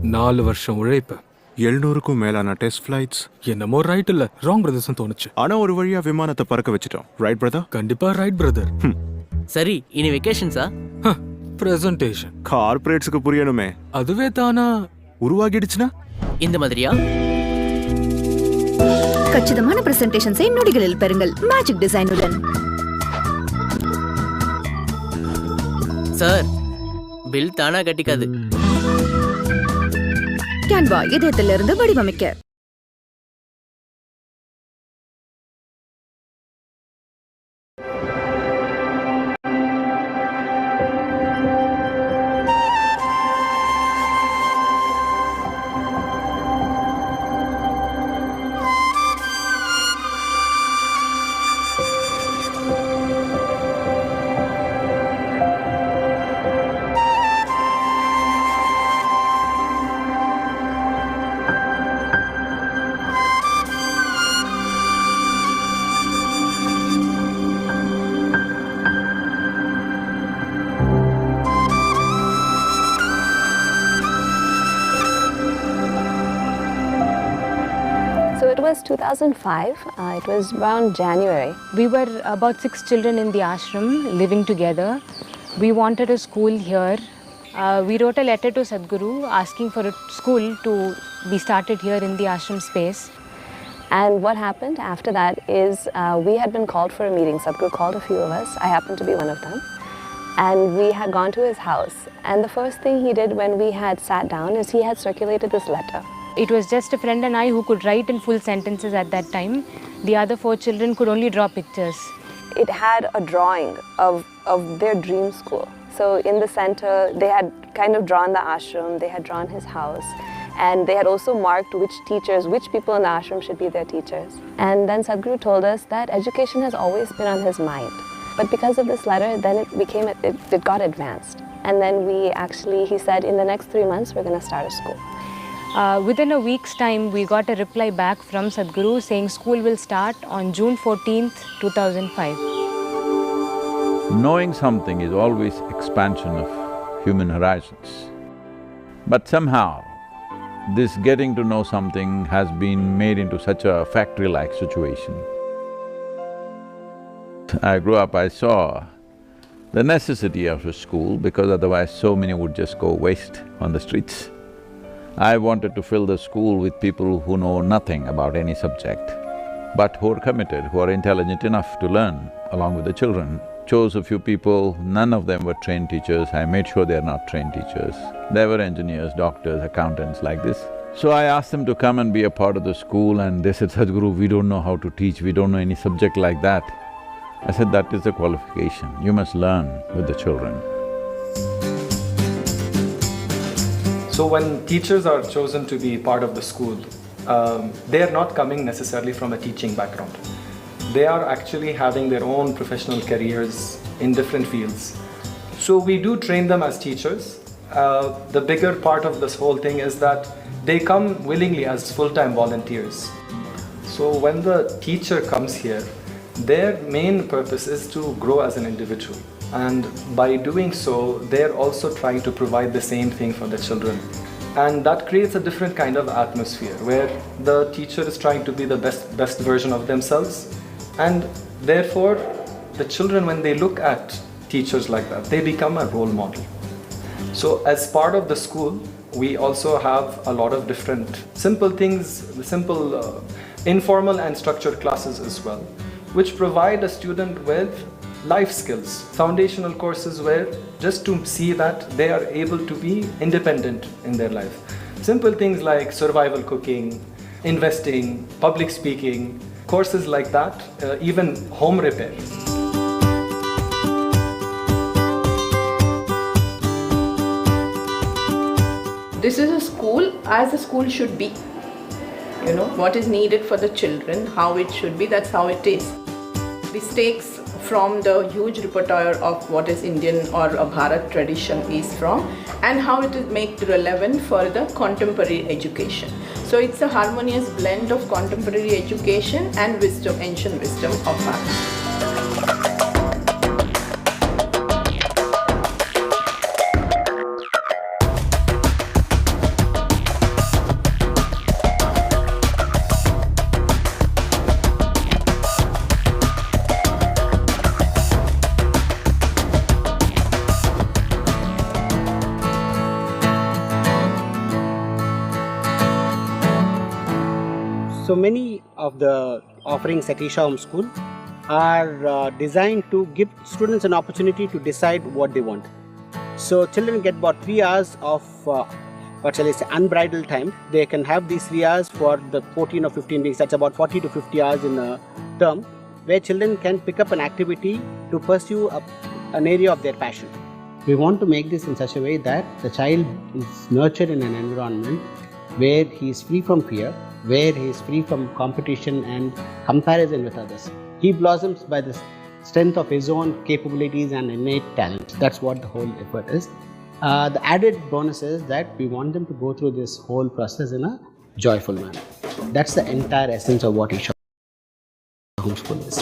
4 வருஷம் உழைப்பு, 700க்கும் மேலான test flights. என்னமோ right இல்ல wrong brothers தோணுச்சு. ஆனா ஒரு வழியா விமானத்தை பறக்க வச்சிட்டோம். Right brother? கண்டிப்பா ரைட் பிரதர். சரி, இனி வெக்கேஷன்ஸா? பிரசன்டேஷன். கார்ப்பரேட்ஸ்க்கு புரியணுமே. அதுவே தானா உருவாகிடுச்சுனா இந்த மாதிரியா? கச்சிதமான பிரசன்டேஷன்ஸை நொடிகளில் பெறுங்கள் மேஜிக் டிசைனுடன். சார், பில் தானா கட்டிக்காது. கேன்வா இதயத்திலிருந்து வடிவமைக்க. It was 2005. It was around January. We were about 6 children in the ashram living together. We wanted a school here. We wrote a letter to Sadhguru asking for a school to be started here in the ashram space. And what happened after that is we had been called for a meeting. Sadhguru called a few of us. I happened to be one of them. And we had gone to his house. And the first thing he did when we had sat down is he had circulated this letter. It was just a friend and I who could write in full sentences at that time. The other 4 children could only draw pictures. It had a drawing of their dream school. So in the center, they had kind of drawn the ashram, they had drawn his house, and they had also marked which people in the ashram should be their teachers. And then Sadhguru told us that education has always been on his mind. But because of this letter, then it got advanced. And then he said, in the next 3 months, we're going to start a school. Within a week's time, we got a reply back from Sadhguru saying school will start on June 14th, 2005. Knowing something is always expansion of human horizons. But somehow, this getting to know something has been made into such a factory-like situation. I grew up, I saw the necessity of a school because otherwise so many would just go waste on the streets. I wanted to fill the school with people who know nothing about any subject, but who are committed, who are intelligent enough to learn along with the children. Chose a few people, none of them were trained teachers. I made sure they are not trained teachers. They were engineers, doctors, accountants like this. So I asked them to come and be a part of the school and they said, Sadhguru, we don't know how to teach, we don't know any subject like that. I said, that is the qualification, you must learn with the children. So when teachers are chosen to be part of the school, they are not coming necessarily from a teaching background. They are actually having their own professional careers in different fields. So we do train them as teachers. The bigger part of this whole thing is that they come willingly as full-time volunteers. So when the teacher comes here, their main purpose is to grow as an individual. And by doing so, they're also trying to provide the same thing for the children. And that creates a different kind of atmosphere where the teacher is trying to be the best version of themselves. And therefore, the children, when they look at teachers like that, they become a role model. So as part of the school, we also have a lot of different simple things, informal and structured classes as well, which provide a student with life skills, foundational courses where just to see that they are able to be independent in their life. Simple things like survival cooking, investing, public speaking, courses like that, even home repair. This is a school as a school should be. You know, what is needed for the children, how it should be, that's how it is. This takes from the huge repertoire of what is Indian or a Bharat tradition is from and how it is made relevant for the contemporary education. So it's a harmonious blend of contemporary education and wisdom, ancient wisdom of Bharat. So many of the offerings at Isha Home School are designed to give students an opportunity to decide what they want. So children get about 3 hours of unbridled time. They can have these 3 hours for the 14 or 15 weeks. That's about 40 to 50 hours in a term, where children can pick up an activity to pursue an area of their passion. We want to make this in such a way that the child is nurtured in an environment where he is free from fear, where he is free from competition and comparison with others. He blossoms by the strength of his own capabilities and innate talent. That's what the whole effort is. The added bonus is that we want them to go through this whole process in a joyful manner. That's the entire essence of what Isha Homeschool is.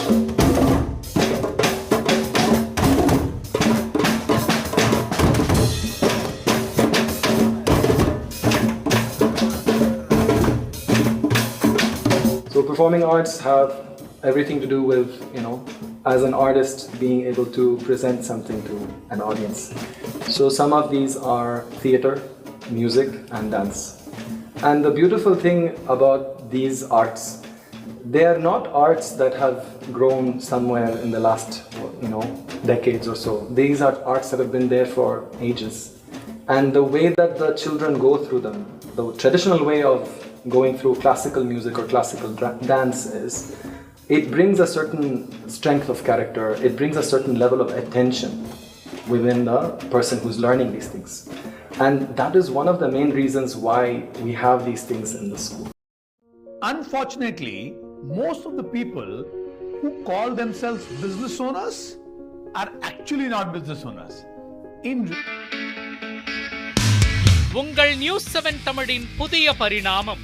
So performing arts have everything to do with, as an artist being able to present something to an audience. So some of these are theater, music and dance. And the beautiful thing about these arts, they are not arts that have grown somewhere in the last, decades or so. These are arts that have been there for ages. And the way that the children go through them, the traditional way of going through classical music or classical dance is, it brings a certain strength of character, it brings a certain level of attention within the person who's learning these things. And that is one of the main reasons why we have these things in the school. Unfortunately, most of the people who call themselves business owners are actually not business owners. உங்கள் news 7 தமிழின் புதிய பரிணாமம்.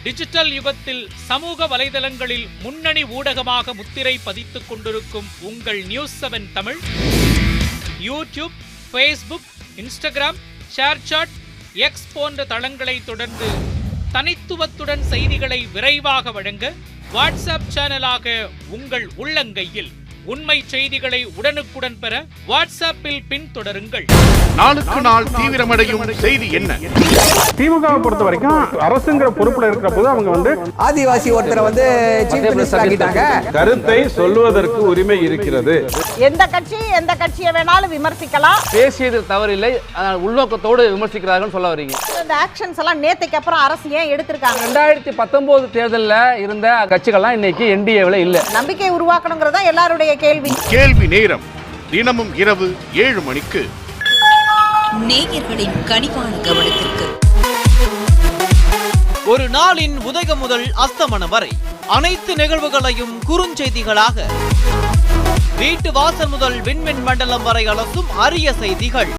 Digital யுகத்தில் சமூக வலைதளங்களில் முன்னணி ஊடகமாக முத்திரை பதித்துக் கொண்டிருக்கும் உங்கள் news 7 Tamil YouTube, Facebook, Instagram, ShareChat, X போன்ற தளங்களை தொடர்ந்து தனித்துவத்துடன் செய்திகளை விரைவாக வழங்க வாட்ஸ்அப் சேனலாக உங்கள் உள்ளங்கையில் உண்மை செய்திகளை உடனுக்குடன் பெற வாட்ஸ்அப்பில் பின்தொடருங்கள். நாளுக்கு நாள் தீவிரமடையும் செய்தி என்ன? திமுகவை பொறுத்த வரைக்கும் அரசுங்கிற பொறுப்புல இருக்கிற போது அவங்க ஆதிவாசி ஒருத்தரை சீஃப் மினிஸ்டர் ஆக்கிட்டாங்க. கருத்தை சொல்வதற்கு உரிமை இருக்கிறது. எந்த கட்சியை வேணாலும் விமர்சிக்கலாம். பேசியது தவறில்லை, உள்நோக்கத்தோடு விமர்சிக்கிறார்கள் சொல்ல வரீங்க. இந்த ஆக்ஷன்ஸ் எல்லாம் நேத்துக்கு அப்புறம் அரசு ஏன் எடுத்திருக்காங்க? 2019 தேர்தலில் இருந்த கட்சிகள்லாம் இன்னைக்கு என்டிஏவில் இல்ல. நம்பிக்கை உருவாக்கணுங்கிறதா எல்லாருடைய கேள்வி நேரம் தினமும் இரவு 7 மணிக்கு. நேயர்களின் கனிவான கவனத்திற்கு. ஒரு நாளின் உதயம் முதல் அஸ்தமனம் வரை அனைத்து நிகழ்வுகளையும் குறுஞ்செய்திகளாக, வீட்டு வாசல் முதல் விண்மீன் மண்டலம் வரை அலசும் அரிய செய்திகள்,